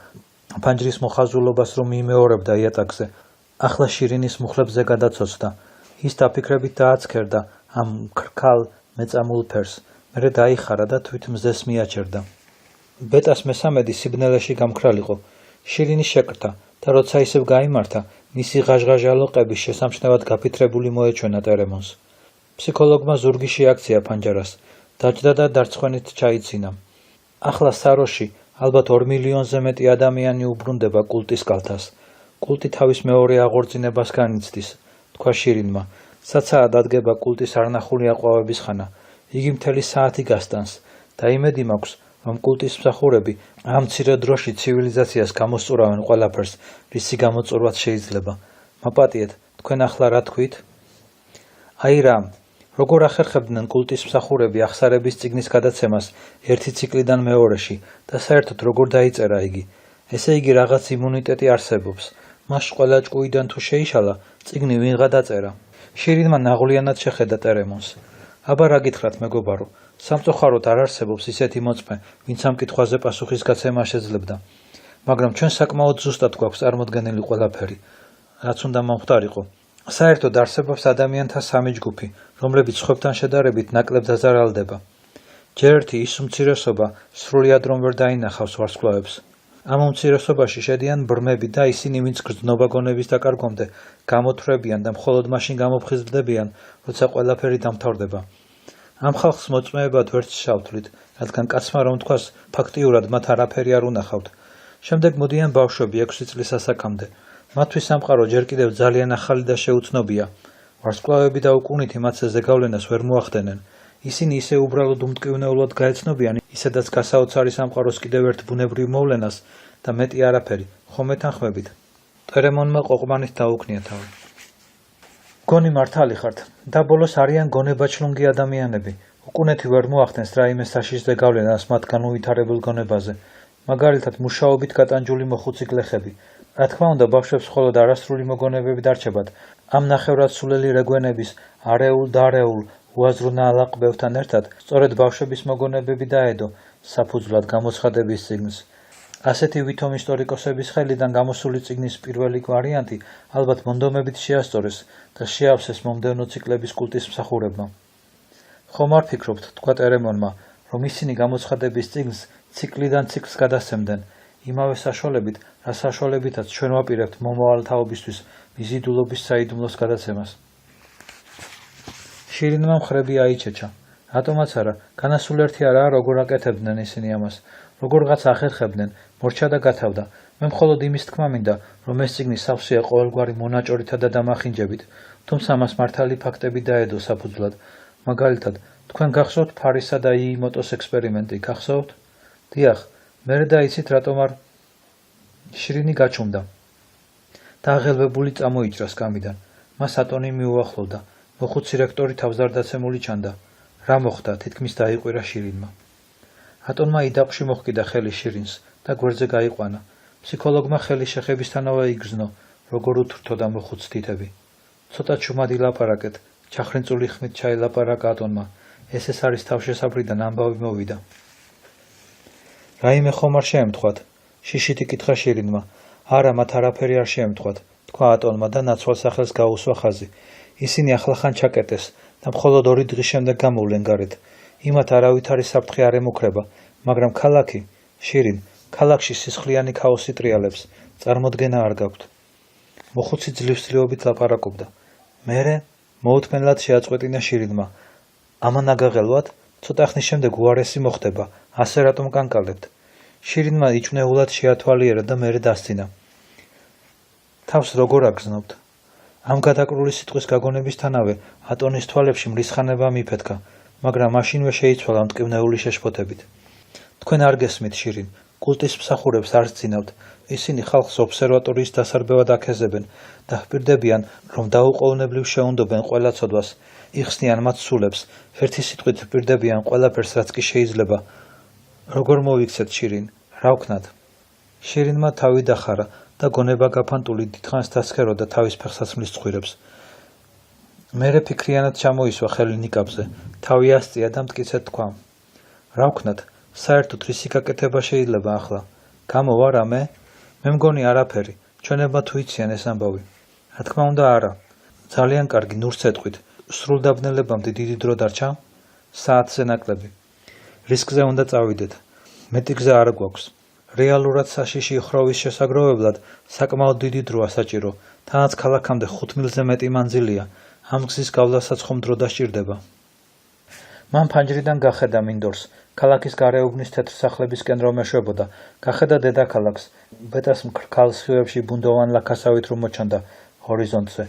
Speaker 1: ფანჯრის მოხაზულობას რომ იმეორებდა იატაკზე. ახლა შირინის მუხლებზე გადაცოცდა. ის დაფიქრებით დააცქერდა ამ ქრქალ მეწამულ ფერს. მერე დაიხარა და თვით მზეს მიაჩერდა. ბეტას მესამედი სიბნელეში გამქრალიყო. შირინი შეკრთა და როცა ისევ გაიმართა, მისი ღაჟღაჟა ლოყების შესამჩნევად გაფითრებული მოეჩვენა ტერემონს. ფსიქოლოგმა ზურგი შეაქცია ფანჯარას, დაჯდა და დარცხვენით ჩაიცინა. ახლა საროში ალბათ 2 მილიონზე მეტი ადამიანი უბრუნდება კულტის კალთას. კულტი თავის მეორე აღორძინებას განიცდის, თქვა შირინმა. საცაა დადგება კულტის არნახული აყვავების ხანა. იგი მთელი საათი გასტანს და იმედი მაქვს, რომ კულტის მსახურები ამ მცირე დროში ცივილიზაციას გამოსწურავენ ყველაფერს, რისი გამოწურვაც შეიძლება. მაპატიეთ, თქვენ ახლა რა თქვით? აი რა, როგორ ახერხებდნენ კულტის მსახურები ახსარების წიგნის გადაცემას ერთი ციკლიდან მეორეში და საერთოდ როგორ დაიწერა იგი? ესე იგი რაღაც იმუნიტეტი არსებობს. მას ყველა ჭკუიდან თუ შეიშალა, წიგნი ვინღა დაწერა. შირინმა ნაღვლიანად შეხედა ტერემონს. აბა რა გითხრათ მეგობარო, სამწუხაროდ არ არსებობს ისეთი მოწმე, ვინც ამ კითხვაზე პასუხის გაცემა შეძლებდა. მაგრამ ჩვენ საკმაოდ ზუსტად გვაქვს წარმოდგენილი ყველაფერი, რაც უნდა მომხდარიყო. საერთოდ არსებობს ადამიანთა 3 ჯგუფი, რომლებიც სხვებთან შედარებით ნაკლებ დაზარალდება. ჯერ ერთი ის უმცირესობა სრულად რომ ვერ დაინახავს ვარსკვლავებს. ამ უმცირესობაში შედიან ბრმები და ისინი, ვინც გრძნობა გონების დაკარგვამდე გამოთვრებიან და მხოლოდ მაშინ გამოფხიზლდებიან, როცა ყველაფერი დამთავრდება. ამ ხალხს მოწმეებად ვერც შავთვლით, რადგან კაცმა რომ თქვას, ფაქტიურად მათ არაფერი არ უნახავთ. შემდეგ მოდიან ბავშვები 6 წლის ასაკამდე. მათთვის სამყარო ჯერ კიდევ ძალიან ახალი და შეუცნობია. ვარსკვლავები და უკუნითი მათზე ზეგავლენას ვერ მოახდენენ. ისინი ისე უბრალოდ უმტკივნეულად გაეცნობიან ისედაც გასაოცარი სამყაროს კიდევ ერთ ბუნებრივ მოვლენას და მეტი არაფერი, ხომ ეთანხმებით? ტერემონმა ყოყმანით დაუქნია თავი. გონი მართალი ხართ, და ბოლოს არიან გონებაჩლუნგი ადამიანები. უკუნეთი ვერ მოახდენს რაიმე საშიშ ზეგავლენას მათგან უვითარებულ გონებაზე. მაგალითად მუშაობით გატანჯული მოხუცი გლეხები. რა თქმა უნდა, ბავშვებს მხოლოდ არასრული მოგონებები დარჩებათ. ამ ნახევრადსულელი რეგვენების არეულ და არეულ უაზრუნა ალაყბევთან ერთად სწორედ ბავშვების მოგონებები დაედო საფუძვლად გამოცხადების წიგნს. ასეთი ვითომ ისტორიკოსების ხელიდან გამოსული წიგნის პირველი ვარიანტი ალბათ მონდომებით შეასწორეს და შეავსეს მომდევნო ციკლების კულტის მსახურებმა. ხომ არ ფიქრობთ, თქვა ტერემონმა, რომ ისინი გამოცხადების წიგნს ციკლიდან ციკლს გადასცემდნენ, იმავე საშუალებით, რა საშუალებითაც ჩვენ ვაპირებთ მომავალ თაობისთვის მიზიდულობის საიდუმლოს გადაცემას. შირინმა მხრები აიჩეჩა. რატომაც არა, განასულერთი არაა, როგორ აკეთებდნენ ისინი ამას, როგორღაც ახერხებდნენ, მორჩა და გათავდა. მე მხოლოდ იმის თქმა მინდა, რომ ეს წიგნი სავსეა ყოველგვარი მონაჭორითა და დამახინჯებით, თუმცა მას მართალი ფაქტები დაედო საფუძვლად. მაგალითად, თქვენ გახსოვთ ფარისა და იიმოტოს ექსპერიმენტი, გახსოვთ? დიახ, მერე და იცით რატომ არ შირინი გაჩუმდა. დააღელვებული წამოიჭრა სკამიდან. მას ატონი მიუახლოვდა. მოხუცი რექტორი თავზარდაცემული ჩანდა. რა მოხდა, თითქმის დაიყვირა შირინმა. ატონმა იდაყში მოჰკიდა ხელი შირინს და გვერდზე გაიყვანა. ფსიქოლოგმა ხელი შეხებისთანავე იგრძნო, როგორ უთრთოდა მოხუც თითები. ცოტა ჩუმად ილაპარაკეთ, ჩახრინწული ხმით ჩაილაპარაკა ატონმა. ეს არის თავშესაფრიდან ამბავი მოვიდა. რაიმე ხომ არ შეემთხვათ? შიშით იკითხა შირინმა. არა, მათ არაფერი არ შეემთხვათ, თქვა ატონმა და ნაცვალ სახელს გაუსვა ხაზი. ისინი ახლახან ჩაკეტეს და მხოლოდ 2 დღის შემდეგ გამოვლენ გარეთ. იმათ არავითარი საფრთხე არ ემუქრება, მაგრამ ქალაქი, შირინ, ქალაქში სისხლიანი ქაოსი ტრიალებს, წარმოდგენა არ გაქვთ. მოხუცი ძლივსძლიობით ლაპარაკობდა. მერე მოუთმენლად შეაწყვეტინა შირინმა. ამან აგაღელვათ, ცოტა ხნის შემდეგ უარესი მოხდება, ასე რატომ კანკალებთ? შირინმა იჭვნეულად შეათვალიერა და მერე დასცინა. თავს როგორ აგრძნობთ? ამ გადაკრული სიტყვის გაგონებისთანავე ატონის თვალებში მრისხანება მიფეთქა, მაგრამ მაშინვე შეიცვალა მტკივნეული შეშფოთებით. თქვენ არ გესმით, შირინ, კულტის მსახურებს არ სძინავთ, ისინი ხალხს ობსერვატორიის დასარბევად აქეზებენ და ჰპირდებიან, რომ დაუყოვნებლივ შეუნდობენ ყველა ცოდვას, იხსნიან მათ სულებს, ერთი სიტყვით ჰპირდებიან ყველაფერს, რაც კი შეიძლება. როგორ მოვიქცეთ, შირინ, რა ვქნათ? შირინმა თავი დახარა და გონება გაფანტული დიდხანს დასქეროდა თავის ფეხსაცმლის ცხვირებს. მერე ფიქრიანად ჩამოისვა ხელი ნიკაპზე, თავი ასწია და მტკიცედ თქვა. რა ვქნათ? საერთოდ რისი გაკეთება შეიძლება ახლა? გამოვა რამე? მე მგონი არაფერი, ჩვენებმა თუ იციან ეს ამბავი. რა თქმა უნდა არა. ძალიან კარგი, ნურს ეთყვით. სრულ დაბნელებამდე დიდი დრო დარჩა? საათზე ნაკლები. რისკზე უნდა წავიდეთ. მეტი გზა არ გვაქვს. რეალურად საშიში ხროვის შესაგროვებლად საკმაოდ დიდი დროა საჭირო, თანაც ქალაქამდე 5 მილზე მეტი მანძილია. ამ გზის გავლასაც ხომ დრო დასჭირდება. მან ფანჯრიდან გახედა მინდორს, ქალაქის გარეუბნის თეთრ სახლებისკენ რომ ეშვებოდა, გახედა დედაქალაქს, ბეტას მქრქალ სხივებში ბუნდოვან ლაქასავით რომ მოჩანდა ჰორიზონტზე.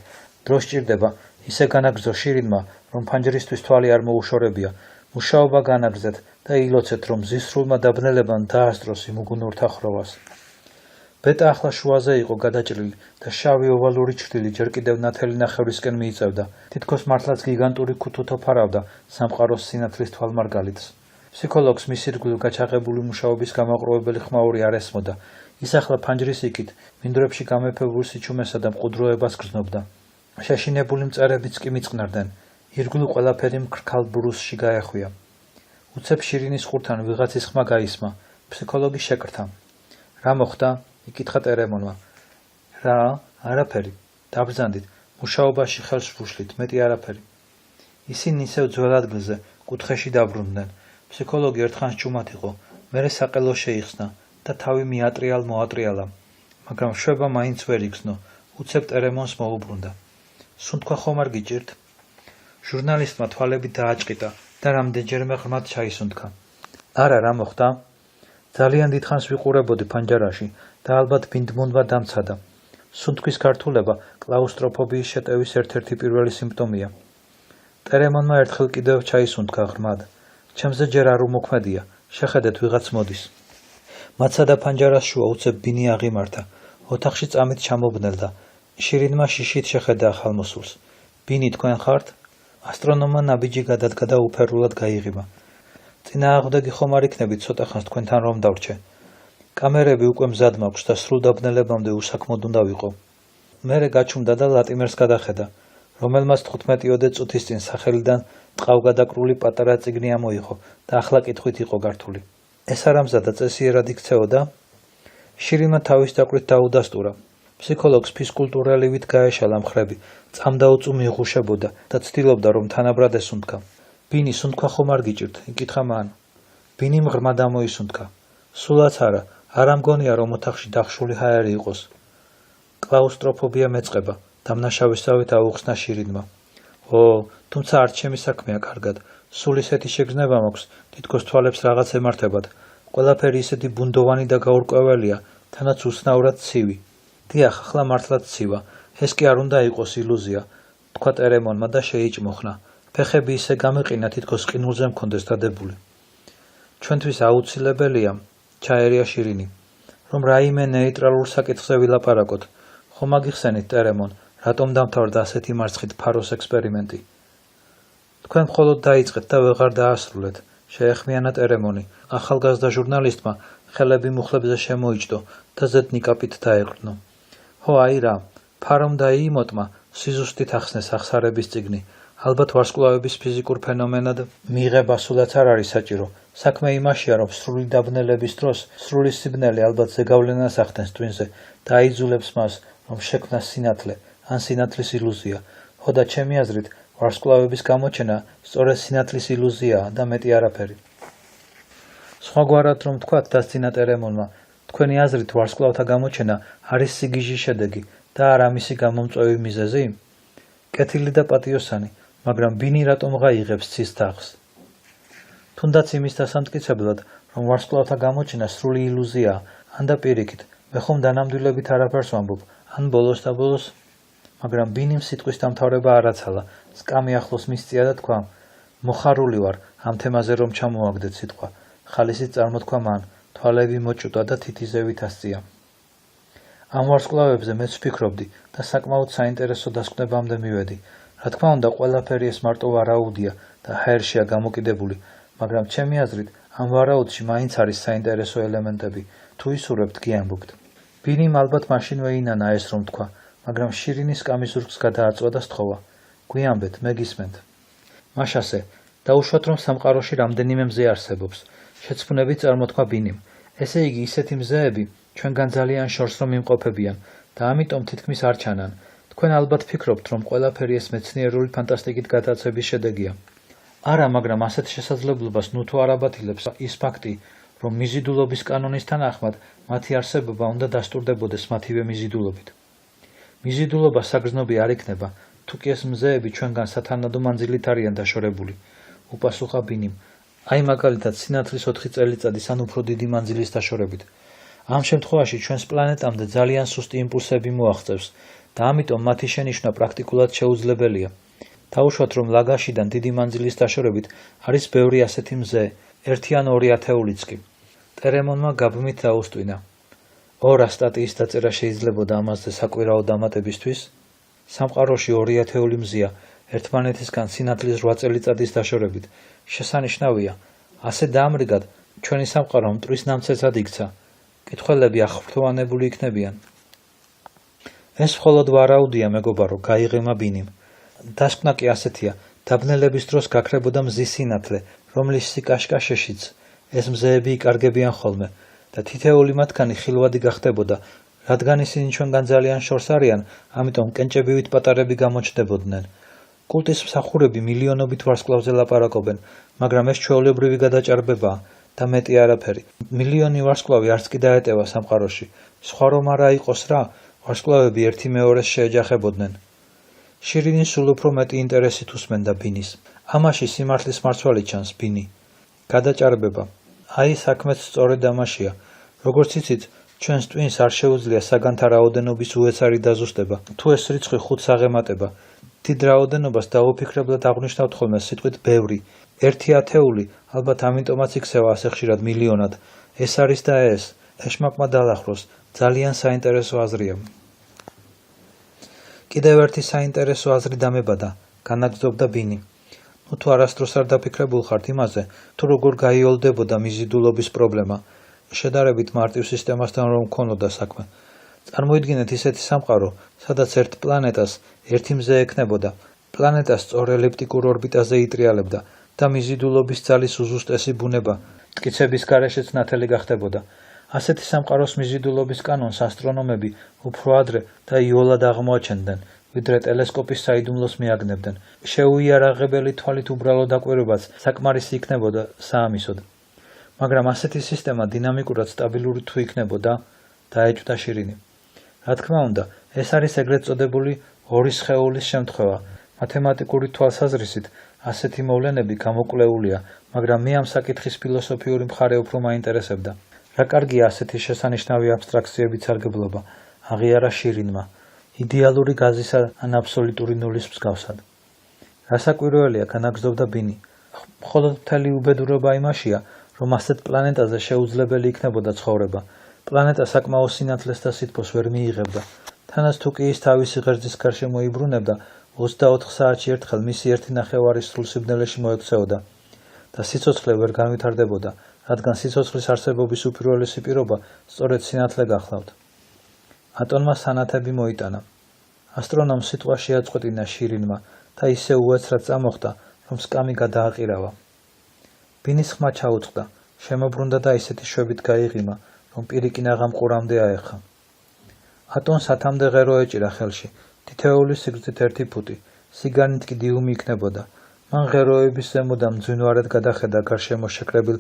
Speaker 1: დრო სჭირდება, ისე განაგრძო შირინმა, რომ ფანჯრისთვის თვალი არ მოუშორებია. მუშაობა განაგრძეთ და ილოცეთ, რომ ზისრულმა დაბნელებამ დაასწროს იმ უგუნურთა ხროვას. ბეტა ახლა შუაზე იყო გადაჭრილი და შავი ოვალური ჩრდილი ჯერ კიდევ ნათელი ნახევრისკენ მიიწევდა. თითქოს მართლაც გიგანტური ქუთუთო ფარავდა სამყაროს სინათლის თვალმარგალითს. ფსიქოლოგს მის ირგვლივ გაჩაღებული მუშაობის გამაყრუებელი ხმაური არ ესმოდა. ის ახლა ფანჯრის იქით, მინდვრებში გამეფებულ სიჩუმესა და მყუდროებას გრძნობდა. შეშინებული მწერებიც კი მიწყნარდნენ. ირგვლივ ყველაფერი მქრქალ ბრუსში გაეხვია. უცებ შირინის ყურთან ვიღაცის ხმა გაისმა. ფსიქოლოგი შეკრთა. რა მოხდა? იკითხა ტერემონმა. რა? არაფერი. დაბრძანდით. მუშაობაში ხელს ვუშლით, მეტი არაფერი. ისინი ისევ ძველ ადგილზე, კუთხეში დაბრუნდნენ. ფსიქოლოგი ერთხანს ჩუმად იყო, მერე საყელო შეიხსნა და თავი მოატრიალა, მაგრამ შვება მაინც ვერ იგრძნო, უცებ ტერემონს მოუბრუნდა. სუნთქვა ხომ არ გიჭირთ? ჟურნალისტმა თვალები დააჭყიტა და რამდენჯერმე ღრმად ჩაისუნთქა. არა, რა მოხდა? ძალიან დიდხანს ვიყურებოდი ფანჯარაში და ალბათ ბინდმუნვა დამცადა. სუნთქვის გართულება კლაუსტროფობიის შეტევის ერთ-ერთი პირველი სიმპტომია. ტერემონმა ერთხელ კიდევ ჩაისუნთქა ღრმად. ჩემზე ჯერ არ უმოქმედია, შეხედეთ ვიღაც მოდის. მათსა და ფანჯარას შუა უცებ ბინი აღიმართა, ოთახში წამით ჩამობნელდა. შირინმა შიშით შეხედა ახალმოსულს. ბინი თქვენ ხართ? ასტრონომმა ნაბიჯი გადადგა და უფერულად გაიღიმა. წინააღმდეგი ხომ არ იქნებით ცოტა ხანს თქვენთან რომ დავრჩე. კამერები უკვე მზად მაქვს და სრულ დაბნელებამდე უსაქმოდ უნდა ვიყო. მერე გაჩუმდა და ლატიმერს გადახედა, რომელმაც 15 წუთის წინ სახელიდან ტყავგადაკრული პატარა წიგნი ამოიღო და ახლა კითხვით იყო გართული. ეს არ ამზადა წესიერად იქცეოდა? შირინმა თავის დაკვირით დაუდასტურა. ფსიქოლოგს ფიზკულტურალივით გაეშალა მხრები, წამდაუწუ მიიღუშებოდა და ცდილობდა, რომ თანაბრად ესუნთქა. ბინი, სუნთქვა ხომ არ გიჭირთ? იკითხა მან. ბინიმ ღრმად ამოისუნთქა. სულაც არა, არ ამგონია, რომ ოთახში დახშული ჰაერი იყოს. კლაუსტროფობია მეწყება, დამნაშავისავით აუხსნა შირინმა. თუმცა არც ჩემი საქმეა კარგად. სულ ისეთი შეგრძნება მაქვს, თითქოს თვალებს რაღაც ემართებათ. ყველაფერი ისეთი ბუნდოვანი და გაურკვეველია, თანაც უცნაურად ცივი. დიახ, ახლა მართლაც ცივა. ეს კი არ უნდა იყოს ილუზია, თქვა ტერემონმა და შეიჭმოხნა. ფეხები ისე გამეყინა, თითქოს ყინულზე მქონდეს დადებული. ჩვენთვის აუცილებელია, ჩაერია შირინი, რომ რაიმე ნეიტრალურ საკითხზე ვილაპარაკოთ. ხომ აგიხსენით, ტერემონ, რატომ დამთავრდა ასეთი მარცხით ფაროს ექსპერიმენტი? თქვენ მხოლოდ დაიწყეთ და ვეღარ დაასრულეთ, შეეხმიანა ტერემონი. ახალგაზრდა ჟურნალისტმა ხელები მუხლებზე შემოიჭდო და ზედნიკაპით დაეყრდნო. აი რა, ფარომ დაიიმოტმა, სიზუსტით ახსნეს ახსარების წიგნი. ალბათ ვარსკვლავების ფიზიკურ ფენომენად მიღება სულაც არ არის საჭირო. საქმე იმაშია, რომ სრული დაბნელების დროს სრული სიბნელე ალბათ ზეგავლენას ახდენს ტვინზე და აიძულებს მას, რომ შექმნას სინათლე, ან სინათლის ილუზია. და ჩემი აზრით, ვარსკვლავების გამოჩენა სწორედ სინათლის ილუზიაა და მეტი არაფერი. სხვაგვარად რომ ვთქვათ, დასძინა ტერემონმა, თქვენი აზრით ვარსკვლავთა გამოჩენა არის სიგიჟის შედეგი და არა მისი გამომწვევი მიზეზი? კეთილი და პატიოსანი, მაგრამ ბინი რატომღა იღებს ცის თაღს? თუნდაც იმის დასამტკიცებლად, რომ ვარსკვლავთა გამოჩენა სრული ილუზიაა, ან და პირიქით, მე ხომ დანამდვილებით არაფერს ვამბობ, ან ბოლოს და ბოლოს, მაგრამ ბინიმ სიტყვის დამთავრება არ აცალა, სკამი ახლოს მისწია და თქვა, მოხარული ვარ ამ თემაზე რომ ჩამოაგდეთ სიტყვა, ხალისით წარმოთქვა მან, თვალები მოჭუტა და თითიზევით ასწია. ამ ვარსკვლავებზე მეც ვფიქრობდი და საკმაოდ საინტერესო დასკვნებამდე მივედი. რა თქმა უნდა, ყველაფერი ეს მარტო ვარაუდია და ჰაერშია გამოკიდებული, მაგრამ ჩემი აზრით, ამ ვარაუდში მაინც არის საინტერესო ელემენტები. თუ ისურვებთ, გიამბობთ. ბინიმ ალბათ მაშინვე ინანა ეს რომ თქვა, მაგრამ შირინის სკამის ზურგს გადააწვა და სთხოვა. გვიამბეთ, მე გისმენთ. მაშასე, დაუშვათ რომ სამყაროში რამდენიმე მზე არსებობს. შეცვნებით წარმოთქვა ბინიმ. ესე იგი, ისეთი მზეები ჩვენგან ძალიან შორს რომ იმყოფებიან და ამიტომ თითქმის არ ჩანან. თქვენ ალბათ ფიქრობთ, რომ ყველაფერი ეს მეცნიერული ფანტასტიკით გადაცების შედეგია. არა, მაგრამ ასეთ შესაძლებლობას ნუ თუ არ აბათილებს ის ფაქტი, რომ მიზიდულობის კანონის თანახმად მათი არსებობა უნდა დასტურდებოდეს მათივე მიზიდულობით. მიზიდულობა საგრძნობი არ იქნება, თუ კი ეს მზეები ჩვენგან სათანადო მანძილით არიან დაშორებული, უპასუხა ბინიმ. აი მაგალითად სინათლის 4 წელიწადის ან უფრო დიდი მანძილის დაშორებით. ამ შემთხვევაში ჩვენს პლანეტამდე ძალიან სუსტი იმპულსები მოაღწევს და ამიტომ მათი შენიშვნა პრაქტიკულად შეუძლებელია. დაუშვათ რომ ლაგაშიდან დიდი მანძილის დაშორებით არის ბევრი ასეთი მზე, 1 ან 2 ათეულიც კი. ტერემონმა გაბმით დაუსტვინა. ორ სტატიის დაწერა შეიძლებოდა ამაზე საკვირაო დამატებისთვის. სამყაროში 2 ათეული მზია, ერთმანეთისგან სინათლის 8 წელიწადის დაშორებით. შესანიშნავია, ასე დაამრიგად ჩვენი სამყარო მტრის ნამცეცად იქცა. კითხველები აღფრთოვანებული იქნებიან. ეს მხოლოდ ვარაუდია, მეგობარო, გაიღემა ბინიმ. დასკვნა კი ასეთია, დაბნელების დროს გაქრებოდა მზის სინათლე, რომლის სიკაშკაშეშიც ეს მზეები იკარგებიან ხოლმე და თითეული მათგანი ხილვადი გახდებოდა, რადგან ისინი ჩვენგან ძალიან შორს არიან, ამიტომ კენჭებივით პატარები გამოჩნდებოდნენ. კულტის მსახურები მილიონობით ვარსკვლავზე ლაპარაკობენ, მაგრამ ეს ჩვეულებრივი გადაჭარბებაა და მეტი არაფერი. მილიონი ვარსკვლავი არც კი დაეტევა სამყაროში. სხვა რომ არა იყოს რა, ვარსკვლავები ერთი მეორეს შეეჯახებოდნენ. შირინი სულ უფრო მეტი ინტერესით უსმენდა ბინის. ამაში სიმართლის მარცვალი ჩანს, ბინი. გადაჭარბება. აი საქმეც სწორედ ამაშია. როგორც იცით, ჩვენს ტვინს არ შეუძლია საგანთა რაოდენობის უეცარი დაზუსტება. თუ ეს რიცხვი 5-ს აღემატება, დიდ რაოდენობას დაუფიქრებლად აღვნიშნავთ ხოლმე სიტყვით ბევრი. 1 ათეული, ალბათ ამიტომაც იქცევა ასე ხშირად მილიონად. ეს არის და ეს, ეშმაკმა დაალახროს, ძალიან საინტერესო აზრია. კიდევ ერთი საინტერესო აზრი დამებადა, განაგრძობდა ბინი. თუ არასდროს არ დაფიქრებულ ხართ იმაზე, თუ როგორ გაიოლდებოდა მიზიდულობის პრობლემა. შედარებით მარტივ სისტემასთან რომ ჰქონოდა საქმე. წარმოიდგინეთ ისეთი სამყარო, სადაც ერთ პლანეტას ერთი მზე ექნებოდა. პლანეტა სწორ ელიფტიკურ ორბიტაზე იტრიალებდა და მიზიდულობის ძალის უზუსტესი ბუნება მტკიცების გარეშეც ნათელი გახდებოდა. ასეთი სამყაროს მიზიდულობის კანონს ასტრონომები უფრო ადრე და იოლად აღმოაჩენდნენ, ვიდრე ტელესკოპის საიდუმლოს მიაგნებდნენ. შეუიარაღებელი თვალით უბრალო დაკვირვებაც საკმარისი იქნებოდა საამისოდ. მაგრამ ასეთი სისტემა დინამიკურად სტაბილური თუ იქნებოდა, დაეჭვდა შირინი. რა თქმა უნდა, ეს არის ეგრეთ წოდებული ორი სხეულის შემთხვევა. მათემატიკური თვალსაზრისით ასეთი მოვლენები გამოკვლეულია, მაგრამ მე ამ საკითხის ფილოსოფიური მხარე უფრო მაინტერესებდა. რა კარგია ასეთი შესანიშნავი აბსტრაქციების სარგებლობა, აღიარა შირინმა, იდეალური გაზისა ან აბსოლუტური ნულის მსგავსად. რასაკვირველია, განაგრძობდა ბინი. მხოლოდ მთელი უბედურება იმაშია, რომ ასეთ პლანეტაზე შეუძლებელი იქნებოდა ცხოვრება. პლანეტა საკმაო სინათლეს და სითბოს ვერ მიიღებდა. თანაც თუ კი ის თავისი ღერძის გარშემო იბრუნებდა, 24 საათში ერთხელ მისი 1.5 სრულ სიბნელეში მოექცეოდა და სიცოცხლე ვერ განვითარდებოდა, რადგან სიცოცხლის არსებობის უპირველესი პირობა სწორედ სინათლე გახლავთ. ატონმა სანათები მოიტანა. ასტრონომ სიტყვა შეაწყვეტინა შირინმა და ისე უეცრად წამოხდა, რომ სკამი გადააყირავა. ბინის ხმა ჩაუწყდა, შემობრუნდა და ისეთი შვებით გაიღიმა, რომ პირიკინა ღამყურამდე აეხა. ატონს ათამდე ღერო ეჭირა ხელში, თითოეული სიგრძით 1 ფუტი, სიგანით კი დიუმი იქნებოდა. მან ღეროების ზემოდან მძვინვარედ გადახედა გარშემო შეკრებილ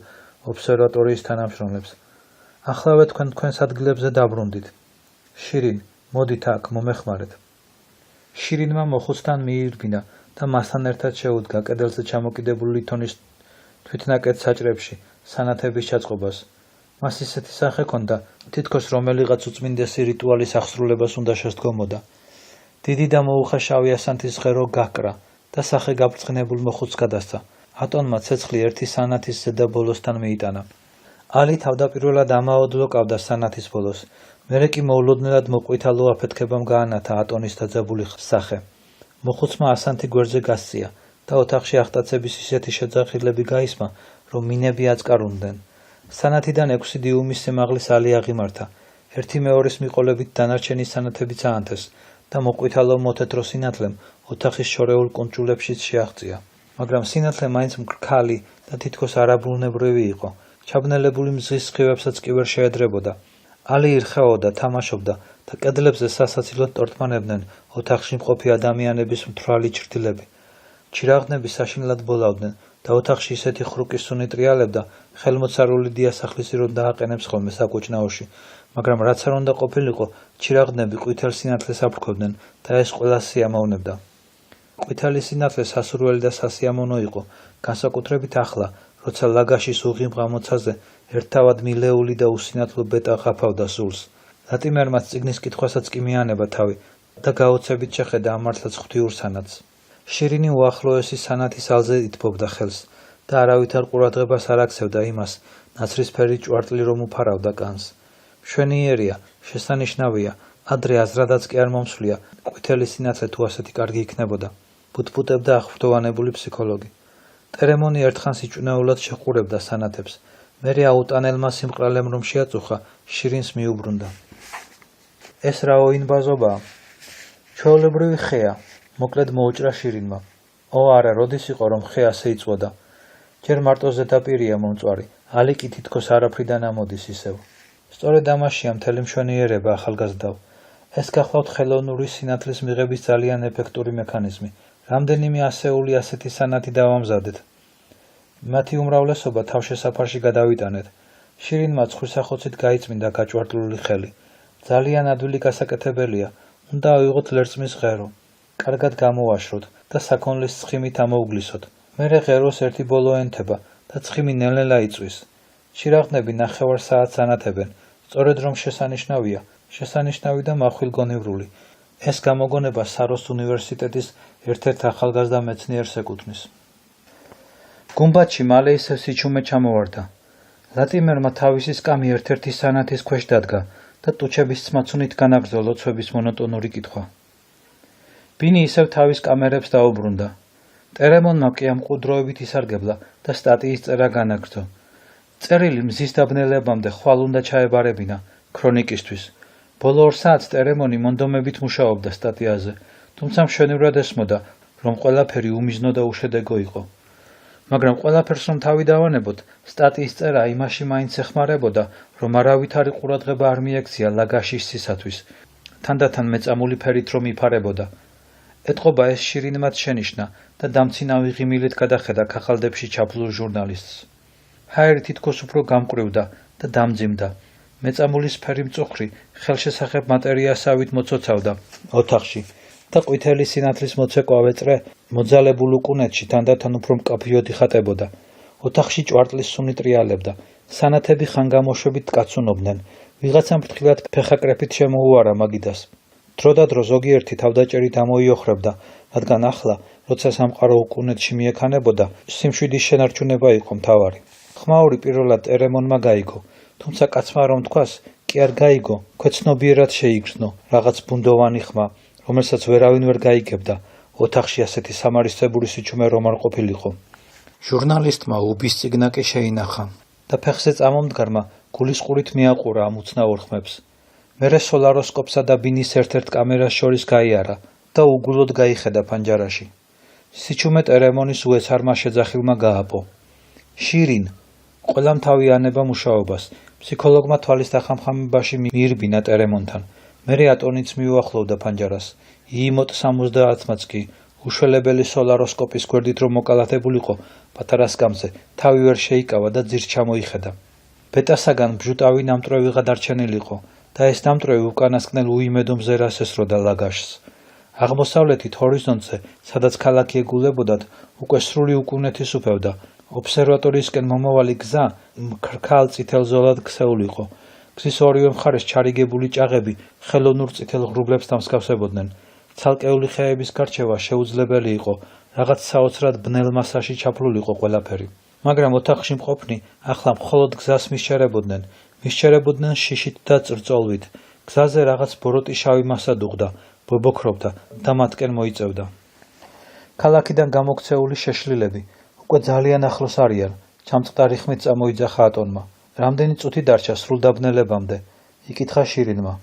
Speaker 1: ობსერვატორიის თანამშრომლებს. ახლავე თქვენ თქვენს ადგილებზე დაბრუნდით. შირინ, მოდით აქ, მომეხმარეთ. შირინმა მოხუცთან მიირგინა და მასთან ერთად შეუდგა კედელზე ჩამოკიდებული ლითონის თვითნაკეთ საჭრებში სანათების ჩაწყობას. მას ისეთი სახე ჰქონდა, თითქოს რომელიღაც უწმინდესი რიტუალის აღსრულებას უნდა შესდგომოდა. დიდი და მოუხეშავი ასანთის ღერო გაკრა და სახე გაბრწყინებულ მოხუცს გადასცა. ატონმა ცეცხლი ერთი სანათის ზედა ბოლოსთან მიიტანა. ალი თავდაპირველად ამაოდ ლოკავდა სანათის ბოლოს, მერე კი მოულოდნელად მოყვითალო აფეთქებამ გაანათა ატონის დაძაბული სახე. მოხუცმა ასანთი გვერდზე გასწია და ოთახში აღტაცების ისეთი შეძახილები გაისმა, რომ მინები აწკარუნდნენ. სანათიდან 6 დიუმის სიმაღლის ალი აღიმართა. ერთი მეორის მიყოლებით დანარჩენი სანათები წაანთეს და მოყვითალო მოთეთრო სინათლემ ოთახის შორეულ კუნჭულებშიც შეაღწია. მაგრამ სინათლე მაინც მკრქალი და თითქოს არაბუნებრივი იყო. ჩაბნელებული მზის სხივებსაც კი ვერ შეედრებოდა. ალი ირხეოდა, თამაშობდა და კედლებზე სასაცილოდ ტორტმანებდნენ ოთახში მყოფი ადამიანების მთვრალი ჩრდილები. ჩირაღნები საშინლად ბოლავდნენ და ოთახში ისეთი ხრუკი სუნი ტრიალებდა, ხელმოცარული დიასახლისი რომ დააყენებს ხოლმე საკუჭნაოში, მაგრამ რაც არ უნდა ყოფილიყო, ჩირაღნები ყვითელ სინათლეს აფრქვევდნენ და ეს ყველას სიამოვნებდა. ყვითელი სინათლე სასურველი და სასიამოვნო იყო, განსაკუთრებით ახლა, როცა ლაგაშის უღიმ ღამოცაზე ერთთავად მილეული და უსინათლო ბეტა ღაფავდა სულს. ლატიმერმაც წიგნის კითხვასაც კი მიანება თავი და გაოცებით შეხედა ამ მართლაც ღვთიურ სანათს. შირინი უახლოესი სანათის ალზე ითბობდა ხელს და არავითარ ყურადღებას არ აქცევდა იმას, ნაცრისფერი ჭვარტლი რომ უფარავდა კანს. მშვენიერია, შესანიშნავია, ადრე აზრადაც კი არ მომსვლია, ყვითელი სინათლე თუ ასეთი კარგი იქნებოდა, ბუთბუტებდა აღფრთოვანებული ფსიქოლოგი. ტერემონი ერთხანს იჭვნეულად შეყურებდა სანათებს, მერე აუტანელმა სიმყრალემ რომ შეაწუხა, შირინს მიუბრუნდა. ეს რა ოინბაზობაა? ჩვეულებრივი ხეა, მოკლედ მოუჭრა შირინმა. ო არა, როდის იყო რომ ხე ასე იწვოდა? ჯერ მარტო ზედაპირია მომწვარი, ალი კი თითქოს არაფრიდან ამოდის ისევ. სწორედ ამაშია მთელი მშვენიერება ახალგაზრდავ. ეს გახლავთ ხელოვნური სინათლის მიღების ძალიან ეფექტური მექანიზმი. რამდენიმე ასეული ასეთი სანათი დავამზადეთ. მათი უმრავლესობა თავშესაფარში გადავიტანეთ. შირინმა ცხვირსახოცით გაიწმინდა გაჭვარტლული ხელი. ძალიან ადვილი გასაკეთებელია, უნდა ავიღოთ ლერწმის ღერო. კარგად გამოვაშროთ და საქონლის ცხიმით ამოუგლისოთ. მერე ღეროს ერთი ბოლო ენთება და ცხიმი ნელ-ნელა იწვის. ჩირაღნები 9 საათს ანათებენ, სწორედ რომ შესანიშნავია, შესანიშნავი და მახვილგონივრული. ეს გამოგონება საროს უნივერსიტეტის ერთ-ერთ ახალგაზრდა მეცნიერს ეკუთვნის. გუმბათში მალე ისევ სიჩუმე ჩამოვარდა. ლატიმერმა თავისი სკამი ერთ-ერთი სანათის ქვეშ დადგა და ტუჩების ცმაცუნით განაგრძო ლოცვების მონოტონური კითხვა. ბინი ისევ თავის კამერებს დაუბრუნდა. ტერემონმა კი ამ მყუდროებით ისარგებლა და სტატიის წერა განაგრძო. წერილი მზის დაბნელებამდე ხვალ უნდა ჩაებარებინა ქრონიკისთვის. ბოლო 2 საათს ტერემონი მონდომებით მუშაობდა სტატიაზე, თუმცა მშვენივრად ესმოდა, რომ ყველაფერი უმიზნო და უშედეგო იყო. მაგრამ ყველაფერს რომ თავი დავანებოთ, სტატიის წერა იმაში მაინც ეხმარებოდა, რომ არავითარი ყურადღება არ მიექცია ლაგაშისისათვის, თანდათან მეწამული ფერით რომ იფარებოდა. ეტყობა ეს შირინმაც შენიშნა და დამცინავი ღიმილით გადახედა ქაღალდებში ჩაფლულ ჟურნალისტს. ჰაერი თითქოს უფრო გამკრივდა და დამძიმდა. მეწამულის ფერი მწუხრი ხელშესახებ მატერიასავით მოცოცავდა ოთახში და ყვითელი სინათლის მოცეკვავე წრე მოძალებულ უკუნეთში თანდათან უფრო მკაფიოდ იხატებოდა. ოთახში ჭვარტლის სუნი ტრიალებდა. სანათები ხანგამოშვებით კაცუნობდნენ. ვიღაცამ ფრთხილად ფეხაკრეფით შემოუარა მაგიდას. დრო და დრო ზოგიერთი თავდაჭერით ამოიოხრებდა, რადგან ახლა, როცა სამყარო უკუნეთში მიექანებოდა, სიმშვიდის შენარჩუნება იყო მთავარი. ხმაური პირველად ტერემონმა გაიგო, თუმცა კაცმა რომ თქვას, კი არ გაიგო, ქვეცნობიერად შეიგრძნო რაღაც ბუნდოვანი ხმა, რომელსაც ვერავინ ვერ გაიგებდა, ოთახში ასეთი სამარისებური სიჩუმე რომ არ ყოფილიყო. ჟურნალისტმა უბის წიგნაკი შეინახა და ფეხზე წამომდგარმა გულისყურით მიაყურა ამ უცნაურ ხმებს. მერე სოლაროსკოპსა და ბინის ერთ-ერთ კამერას შორის გაიარა და უგულოდ გაიხედა ფანჯარაში. სიჩუმე ტერემონის უეცარმა შეძახილმა გააპო. შირინ, ყველამ თავი ანება მუშაობას. ფსიქოლოგმა თვალის დახამხამებაში მიირბინა ტერემონთან. მერე ატონიც მიუახლოვდა ფანჯარას. იიმოტ 70-მაც კი უშველებელი სოლაროსკოპის გვერდით რომ მოკალათებულიყო, პატარა სკამზე თავი ვერ შეიკავა და ძირს ჩამოიხედა. ბეტასაგან ბჟუტავი ნამტვრევიღა დარჩენილიყო და ეს ნამტვრევი უკანასკნელ უიმედო მზერას ესროდა ლაგაშს. აღმოსავლეთით ჰორიზონტზე, სადაც ქალაქი ეგულებოდათ, უკვე სრული უკუნეთის უფევდა. ობსერვატორიისკენ მომავალი გზა მქრქალ წითელ ზოლად ქსეულიყო. გზის ორივე მხარეს ჩარიგებული ჭაღები ხელოვნურ წითელ ღრუბლებს დამსგავსებოდნენ. ცალკეული ხეების გარჩევა შეუძლებელი იყო, რაღაც საოცრად ბნელ მასაში ჩაფლულიყო ყველაფერი. მაგრამ ოთახში მყოფნი ახლა მხოლოდ გზას მისჩერებოდნენ. მისჩერებოდნენ შიშით და წრწოლვით. გზაზე რაღაც ბოროტი შავი მასა დუღდა, ბობოქრობდა და მათკენ მოიწევდა. ქალაქიდან გამოქცეული შეშლილები უკვე ძალიან ახლოს არიან, ჩამწყდარი ხმით წამოიძახა ატონმა. რამდენი წუთი დარჩა სრულ დაბნელებამდე? იკითხა შირინმა.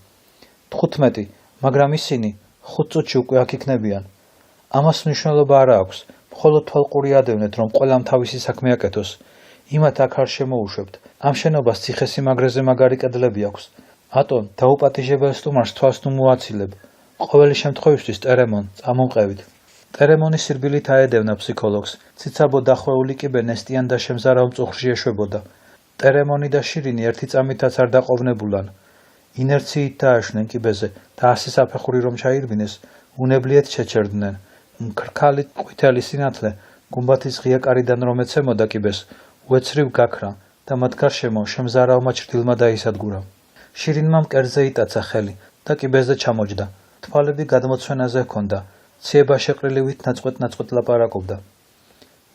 Speaker 1: 15, მაგრამ ისინი 5 წუთში უკვე აქ იქნებიან. ამას მნიშვნელობა არ აქვს, მხოლოდ თვალყური ადევნეთ, რომ ყველამ თავისი საქმე აკეთოს. იმათ აქ არ შემოუშვებთ. ამ შენობას ციხესიმაგრეზე მაგარი კედლები აქვს. ატონ, დაუპატიჟებელ სტუმარს თვალს ნუ მოაცილებ. ყოველი შემთხვევისთვის ტერემონ, წამომყევით. ტერემონი სირბილით აედევნა ფსიქოლოგს. ციცაბო დახვეული კიბე ნესტიან და შემზარავ მწუხრში ეშვებოდა. ტერემონი და შირინი ერთი წამითაც არ დაყოვნებულან. ინერციით დააშნენ კიბეზე და 100 საფეხური რომ ჩაირბინეს, უნებლიეთ შეჩერდნენ. მქრქალი ყვითელი სინათლე გუმბათის ღია კარიდან რომ ეცემოდა კიბეს, უეცრივ გაქრა და მათ გარშემო შემზარავმა ჭრდილმა დაისადგურა. შირინმა მკერდზე იტაცა ხელი და კიბეზე ჩამოჯდა. თვალები გადმოცვენაზე ჰქონდა. ციება შეყრილივით ნაწყვეტ-ნაწყვეტ ლაპარაკობდა.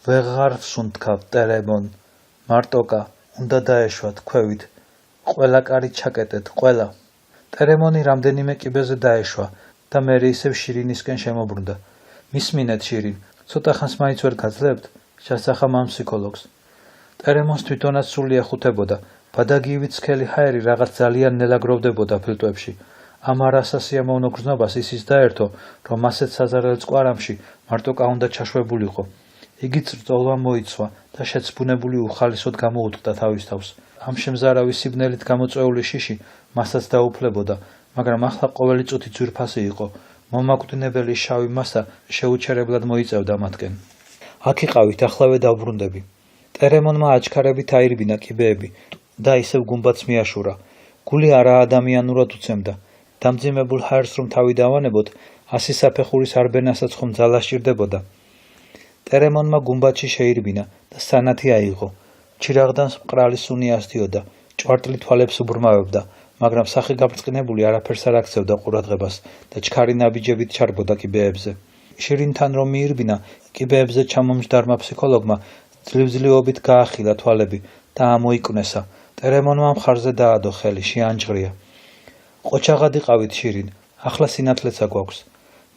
Speaker 1: ვეღარ ვსუნთქავ ტერემონ, მარტოკა, უნდა დაეშვათ ქვევით. ყველა კარი ჩაკეტეთ, ყველა. ტერემონი რამდენიმე კიბეზე დაეშვა და მერე ისევ შირინისკენ შემობრუნდა. მისმინეთ შირინ, ცოტა ხანს მაინც ვერ გაძლებთ? ჩასახა მან ფსიქოლოგს. ტერემონს თვითონაც სული ეხუთებოდა. ბადაგიივით სქელი ჰაერი რაღაც ძალიან ნელა გროვდებოდა ფილტვებში. ამ არასასიამოვნო გრძნობას ისიც დაერთო, რომ ასეთ საზარელ წყარამში მარტოკა უნდა ჩაშვებულიყო. იგი წრწოლვა მოიცვა და შეცბუნებული უხალისოდ გამოუტყდა თავის თავს. ამ შემზარავი სიბნელით გამოწვეული შიში მასაც დაუფლებოდა, მაგრამ ახლა ყოველი წუთი ძვირფასი იყო. მომაკვდინებელი შავი მასა შეუჩერებლად მოიწევდა მათკენ. აქ იყავით,ახლავე დავბრუნდები. ტერემონმა აჩქარებით აირბინა კიბეები და ისევ გუმბათს მიაშურა. გული არაადამიანურად უცემდა. დამძიმებულ ჰაერს რომ თავი დავანებოთ, 100 საფეხურის არბენასაც ხომ ძალა სჭირდებოდა. ტერემონმა გუმბათში შეირბინა და სანათი აიღო. ჩირაღდან მყრალი სუნი ასდიოდა, ჭვარტლი თვალებს უბრმავებდა, მაგრამ სახე გაბრწყინებული არაფერს არ აქცევდა ყურადღებას და ჩქარი ნაბიჯებით ჩარბოდა კიბეებზე. შირინთან რომ მიირბინა, კიბეებზე ჩამომჯდარმა ფსიქოლოგმა ძლივ-ძლივობით გაახილა თვალები და ამოიკვნესა. ტერემონმა მხარზე დაადო ხელი, შეანჯღრია. ყოჩაღად იყავით შირინ, ახლა სინათლეცა გვაქვს.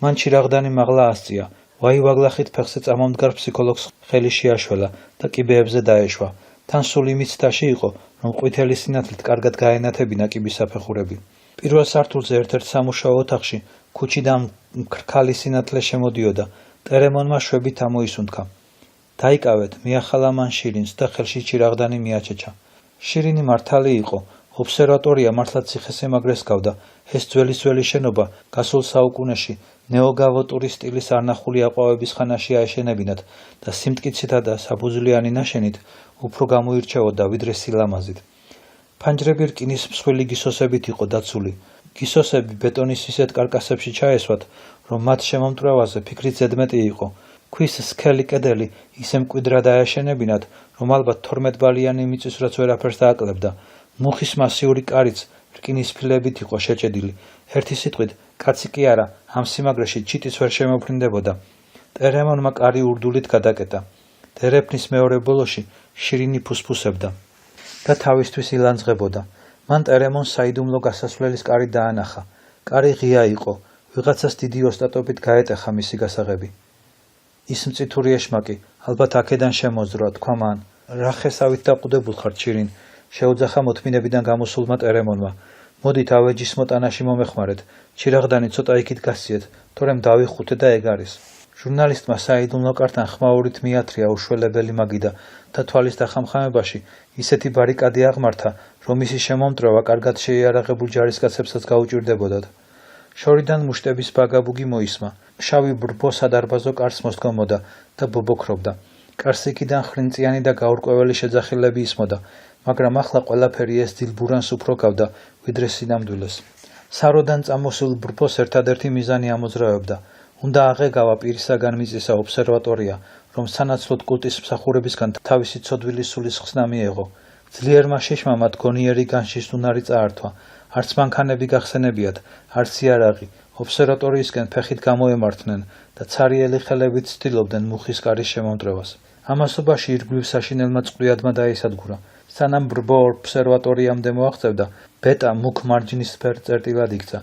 Speaker 1: მან ჩირაღდანი მაღლა ასწია. ვაივაგლახით ფეხზე წამომდგარ ფსიქოლოგს ხელი შეაშველა და კიბეებზე დაეშვა. თან სულ იმით ცდაში იყო, რომ ყვითელი სინათლით კარგად გაენათებინა კიბის საფეხურები. პირველ სართულზე ერთ-ერთ სამუშაო ოთახში ქუჩიდან მქრქალი სინათლე შემოდიოდა. ტერემონმა შვებით ამოისუნთქა. დაიკავეთ, მიახალა მან შირინს და ხელში ჩირაღდანი მიაჩეჩა. შირინი მართალი იყო. ობსერვატორია მართლაც ციხესიმაგრეს გავდა. ეს ძველი შენობა გასულ საუკუნეში ნეოგავოტური სტილის არნახული აყვავების ხანაში აეშენებინათ და სიმტკიცითა და საფუძვლიანი ნაშენით უფრო გამოირჩეოდა ვიდრე სილამაზით. ფანჯრები რკინის მსხვილი გისოსებით იყო დაცული. გისოსები ბეტონის ისეთ კარკასებში ჩაესვათ, რომ მათ შემომტვრევაზე ფიქრით ზედმეტი იყო. ქვის სქელი კედელი ისე მკვიდრად აეშენებინათ, რომ ალბათ 12 ბალიანი მიწის რაც ვერაფერს დააკლებდა. მუხის მასიური კარიც რკინის ფილებით იყო შეჭედილი. ერთი სიტყვით, კაცი კი არა, ამ სიმაგრეში ჩიტის ვერ შემოფრინდებოდა. ტერემონმა კარი ურდულით გადაკეტა. დერეფნის მეორე ბოლოში შირინი ფუსფუსებდა და თავისთვის ილანძღებოდა. მან ტერემონს საიდუმლო გასასვლელის კარი დაანახა. კარი ღია იყო. ვიღაცას დიდი ოსტატობით გაეტეხა მისი გასაღები. ის მწითური ეშმაკი, ალბათ აქედან შემოძრა, თქვა მან. რა ხესავით დაყუდებულ ხართ, შირინ? შეუძახა მოთმინებიდან გამოსულმა ტერემონმა. მოდით ავეჯის მოტანაში მომეხმარეთ. ჩირაღდანი ცოტა იქით გასციეთ, თორემ დავიხუთე და ეგ არის. ჟურნალისტმა საიდუმლო კართან ხმაურით მიათრია უშველებელი მაგიდა და თვალის დახამხამებაში ისეთი ბარიკადი აღმართა, რომ მისი შემომტვრევა კარგად შეიარაღებულ ჯარისკაცებსაც გაუჭირდებოდათ. შორიდან მუშტების ბაგაბუგი მოისმა. შავი ბრბო სადარბაზო კარს მოსდგომოდა და ბობოქრობდა. კარს იქიდან ხრინწიანი და გაურკვეველი შეძახილები ისმოდა, მაგრამ ახლა ყველაფერი ეს დილბურანს უფრო გავდა, ვიდრე სინამდვილეს. საროდან წამოსულ ბრბოს ერთადერთი მიზანი ამოძრავებდა. უნდა აღეგავა პირისაგან მიწისა ობსერვატორია, რომ სანაცვლოდ კულტის მსახურებისგან თავისი ცოდვილი სულის ხსნა მიეღო. ძლიერმა შიშმა მათ გონიერი განშის უნარი წაართვა. არც მანქანები გახსენებიათ, არც იარაღი. ობსერვატორიისკენ ფეხით გამოემართნენ და ცარიელი ხელებით ცდილობდნენ მუხის კარის შემომტვრევას. ამასობაში ირგვლივ საშინელმა წყვრიადმა დაისადგურა. სანამ ბრბო ობსერვატორიამდე მოაღწევდა, ბეტა მუქ მარჯნის ფერ წერტილად იქცა.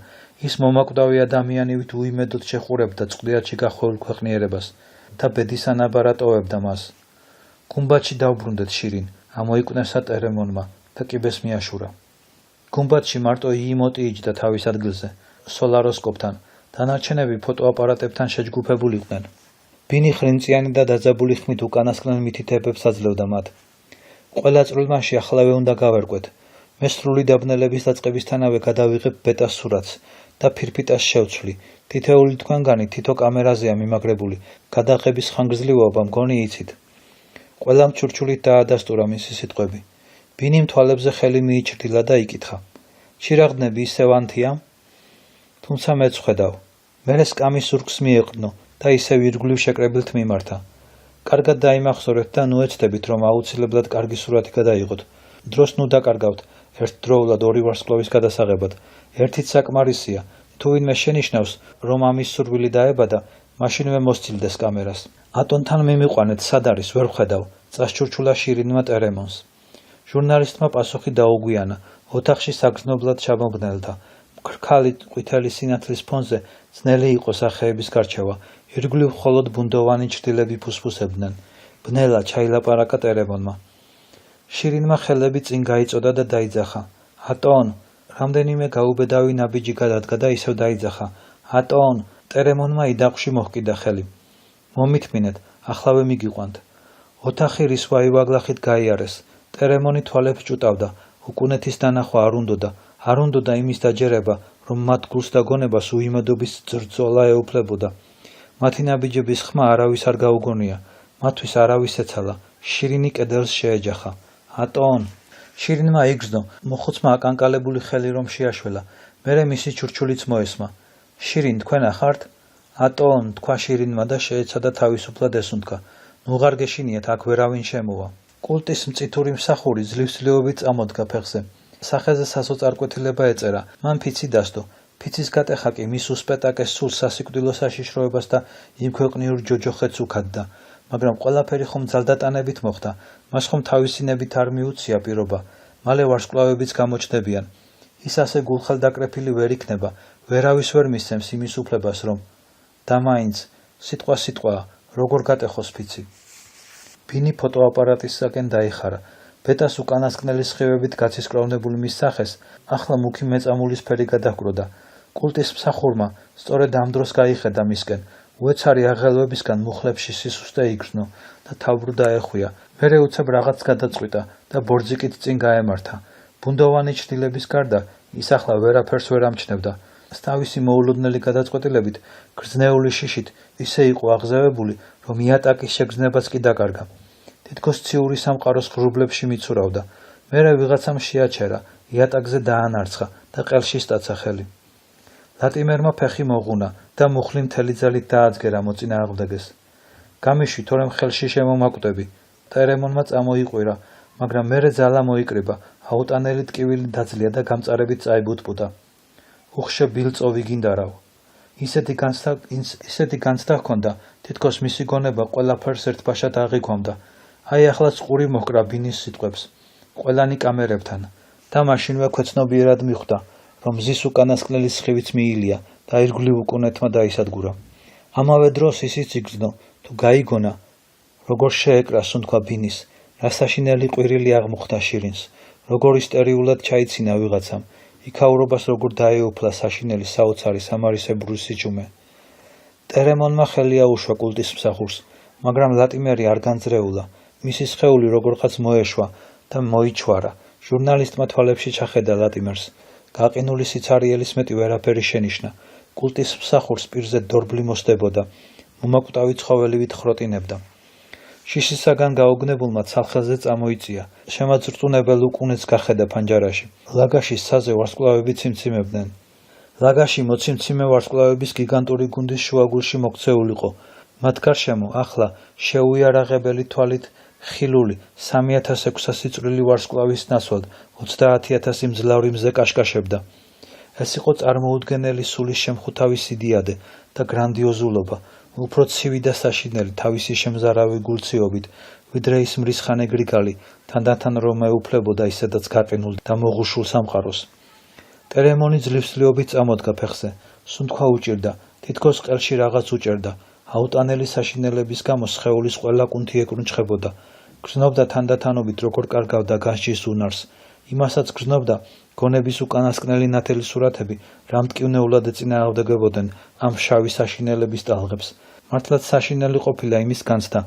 Speaker 1: ის მომაკვდავი ადამიანივით უიმედოდ შეყურებდა წყვლიანში გახვეულ ქვეყნიერებას და ბედის ანაბარად ტოვებდა მას. გუმბათში დავბრუნდეთ, შირინ, ამოიკვნესა ტერემონმა და კიბეს მიაშურა. გუმბათში მარტო იიმოტი იჯდა თავის ადგილზე, სოლაროსკოპთან, დანარჩენები ფოტოაპარატებთან შეჯგუფებულიყვნენ. ბინი ხრინწიანი და დაძაბული ხმით უკანასკნელ მითითებებს აძლევდა მათ. ყველა წვრილმაში ახლავე უნდა გავერკვეთ. მე სრული დაბნელების დაწყებისთანავე გადავიღებ ბეტას სურათს და ფირფიტას შევცვლი. თითეული თქვენგანი თითო კამერაზეა მიმაგრებული. გადაღების ხანგრძლივობა მგონი იცით. ყველამ ჩურჩულით დაადასტურა მისი სიტყვები. ბინიმ თვალებზე ხელი მიიჩრდილა და იკითხა. ჩირაღდნები ისევ ანთია? თუმცა მეც ხედავ. მერე სკამის ზურგს მიეყრდნო და ისევ ირგვლივ შეკრებილთ მიმართა. კარგად დაიმახსოვრეთ და ნუ ეცდებით, რომ აუცილებლად კარგი სურათი გადაიღოთ. დროს ნუ დაკარგავთ, ერთდროულად ორი ვარსკვლავის გადასაღებად. ერთით საკმარისია. თუ ვინმე შენიშნავს, რომ ამის სურვილი დაებადა, მაშინვე მოსცილდეს კამერას. ატონთან მიმიყვანეთ, სად არის, ვერ ვხედავ, წასჩურჩულა შირინმა ტერემონს. ჟურნალისტმა პასუხი დაუგვიანა, ოთახში საგრძნობლად ჩამობნელდა. მქრქალი ყვითელი სინათლის ფონზე ძნელი იყო სახეების გარჩევა. ირგვლივ მხოლოდ ბუნდოვანი ჩრდილები ფუსფუსებდნენ. ბნელა ჩაილაპარაკა ტერემონმა. შირინმა ხელები წინ გაიწოდა და დაიძახა. ატონ, რამდენიმე გაუბედავი ნაბიჯი გადადგა და ისევ დაიძახა. ატონ, ტერემონმა იდაყში მოჰკიდა ხელი. მომითმინეთ, ახლავე მიგიყვანთ. ოთახი რისვა ივაგლახით გაიარეს. ტერემონი თვალებს ჭუტავდა. უკუნეთის დანახვა არ უნდოდა იმის დაჯერება, რომ მათ გულს და გონებას უიმედობის ძრძოლა ეუფლებოდა. მათი ნაბიჯების ხმა არავის არ გაუგონია. მათთვის არავის ეცალა. შირინი კედელს შეეჯახა. ატონ! შირინმა იგრძნო, მოხუცმა აკანკალებული ხელი რომ შეაშველა. მერე მისი ჩურჩულიც მოესმა. შირინ, თქვენ ახართ? ატონ! თქვა შირინმა და შეეცადა თავისუფლად ესუნთქა. ნუ ღარ გეშინიათ, აქ ვერავინ შემოვა. კულტის მწითური მსახური ძლივსძლივობით წამოდგა ფეხზე. სახეზე სასოწარკვეთილება ეწერა. მან ფიცი დასდო. ფიცის გატეხა კი მის უსპეტაკეს სულ სასიკვდილო საშიშროებას და იმქვეყნიურ ჯოჯოხეთს უქადდა. მაგრამ ყველაფერი ხომ ძალდატანებით მოხდა. მას ხომ თავისინებით არ მიუცია პირობა. მალე ვარსკვლავებიც გამოჩნდებიან. ის ასე გულხელდაკრეფილი ვერ იქნება. ვერავის ვერ მისცემს იმის უფლებას, რომ და მაინც სიტყვაა, როგორ გატეხოს ფიცი. ბინი ფოტოაპარატისაკენ დაიხარა. ბეტას უკანასკნელი სხივებით გაცისკროვნებული მის სახეს ახლა მუქი მეწამული სფერი გადაჰკროდა. კულტის მსახურმა სწორედ ამ დროს გაიხედა მისკენ, უეცარი აღელვებისგან მუხლებში სისუსტე იგრძნო და თავბრუ დაეხვია. მერე უცებ რაღაც გადაწყვიტა და ბორძიკით წინ გაემართა. ბუნდოვანი ჩრდილების გარდა ის ახლა ვერაფერს ვერ ამჩნევდა. თავისი მოულოდნელი გადაწყვეტილებით გრძნეული შიშით ისე იყო აღზევებული, რომ იატაკის შეგრძნებაც კი დაკარგა. თითქოს ციური სამყაროს ღრუბლებში მიცურავდა. მერე ვიღაცამ შეაჩერა, იატაკზე დაანარცხა და ყელში სტაცა ხელი. ლატიმერმა ფეხი მოღუნა და მუხლი მთელი ძალით დააძგერა მოწინააღმდეგეს. გამიშვი, თორემ ხელში შემომაკვდები. ტერემონმა წამოიყვირა, მაგრამ მერე ძალა მოიკრიბა, აუტანელი ტკივილი დაძლია და გამწარებით წაიბუტბუდა. უხშე ბილწო ვიგინდარავ. ისეთი განცდა ჰქონდა, თითქოს მისი გონება ყველაფერს ერთბაშად აღიქვამდა. აი ახლაც ყური მოჰკრა ბინის სიტყვებს, ყველანი კამერებთან და მაშინვე ქვეცნობიერად მიხვდა, რომ მზის უკანასკნელი სხივიც მიილია და ირგვლივ უკუნეთმა დაისადგურა. ამავე დროს ისიც იგრძნო, თუ გაიგონა, როგორ შეეკრა სუნთქვა ბინის, რა საშინელი ყვირილი აღმოხდა შირინს, როგორ ისტერიულად ჩაიცინა ვიღაცამ, იქაურობას როგორ დაეუფლა საშინელი საოცარი სამარისებური სიჩუმე. ტერემონმა ხელი აუშვა კულტის მსახურს, მაგრამ ლატიმერი არ განძრეულა, მისი სხეული როგორღაც მოეშვა და მოიჩვარა. ჟურნალისტმა თვალებში ჩახედა ლატიმერს. გაყინული სიცარიელის მეტი ვერაფერი შენიშნა. კულტის მსახურს პირზე დორბლი მოსდებოდა, მომაკვდავი ცხოველივით ხროტინებდა. შიშისაგან გაოგნებულმა ცალხელზე წამოიწია. შემაძრწუნებელ უკუნეთს გახედა ფანჯარაში. ლაგაშის საზე ვარსკვლავები ციმციმებდნენ. ლაგაში მოციმციმე ვარსკვლავების გიგანტური გუნდის შუაგულში მოქცეულიყო. მათ გარშემო ახლა შეუიარაღებელი თვალით ხილული 3600 წვრილი ვარსკვლავის ნაცვლად 30,000 მძლავრი მზე კაშკაშებდა. ეს იყო წარმოუდგენელი სულის შემხუთავი სიდიადე და გრანდიოზულობა, უფრო ცივი და საშინელი თავისი შემზარავი გულციობით, ვიდრე ის მრისხანე გრიგალი, თანდათან რომ ეუფლებოდა ისედაც გაყინულ და მოღუშულ სამყაროს. ტერემონი ძლივსლიობით წამოდგა ფეხზე, სუნთქვა უჭირდა, თითქოს ყელში რაღაც უჭერდა, აუტანელი საშინელების გამო სხეულის ყველა კუნთი ეკრუნჩხებოდა. გრძნობდა თანდათანობით როგორ კარგავდა განსჯის უნარს, იმასაც გრძნობდა გონების უკანასკნელი ნათელი სურათები რამტკივნეულად ეწინააღმდეგებოდნენ ამ შავი საშინელების ტალღებს. მართლაც საშინელი ყოფილა იმის განცდა,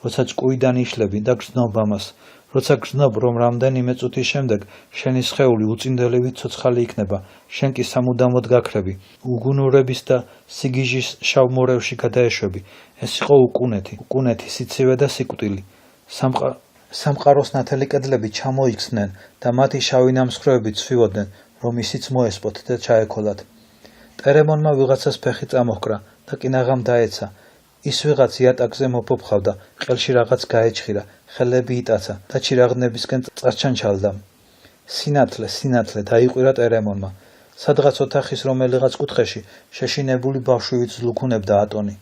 Speaker 1: როცა ჭკუიდან იშლები და გრძნობ ამას, როცა გრძნობ, რომ რამდენიმე წუთის შემდეგ შენი სხეული უწინდელივით ცოცხალი იქნება, შენ კი სამუდამოდ გაქრები, უგუნურების და სიგიჟის შავ მორევში გადაეშვები. ეს იყო უკუნეთი, სიცივე და სიკვდილი. სამყაროს ნათელი კედლები ჩამოიქცნენ და მათი შავი ნამსხვრევები ცვივოდნენ, რომ ისიც მოესპოთ და ჩაექოლათ. ტერემონმა ვიღაცას ფეხი წამოჰკრა და კინაღამ დაეცა. ის ვიღაც იატაკზე მოფოფხავდა, ყელში რაღაც გაეჩხირა, ხელები იტაცა და ჩირაღდნებისკენ წარჩანჩალდა. სინათლე დაიყვირა ტერემონმა. სადღაც ოთახის რომელიღაც კუთხეში შეშინებული ბავშვივით ზლუქუნებდა ატონი.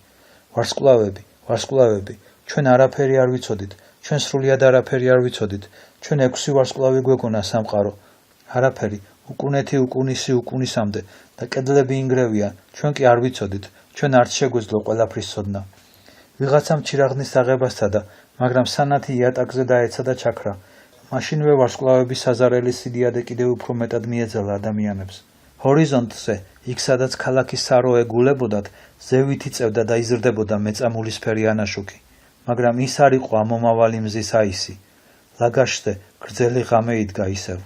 Speaker 1: ვარსკვლავები, ჩვენ არაფერი არ ვიცოდით, ჩვენ სრულიად არაფერი არ ვიცოდით, ჩვენ 6 ვარსკვლავი გვეგონა სამყარო. არაფერი, უკუნეთი უკუნისი უკუნისამდე და კედლები ინგრევიან, ჩვენ კი არ ვიცოდით, ჩვენ არც შეგვეძლო ყველაფრის ცოდნა. ვიღაცამ ჩირაღდნის აღება სცადა, მაგრამ სანათი იატაკზე დაეცა და ჩაქრა. მაშინვე ვარსკვლავების საზარელი სიდიადე კიდევ უფრო მეტად მიეძალა ადამიანებს. ჰორიზონტზე, იქ სადაც ქალაქის სარო ეგულებოდათ, ზევით იწევდა და იზრდებოდა მეწამული სფერი ანაშუქი. მაგრამ ის არ იყო ამომავალი მზის აისი. ლაგაშზე გრძელი ღამე იდგა ისევ.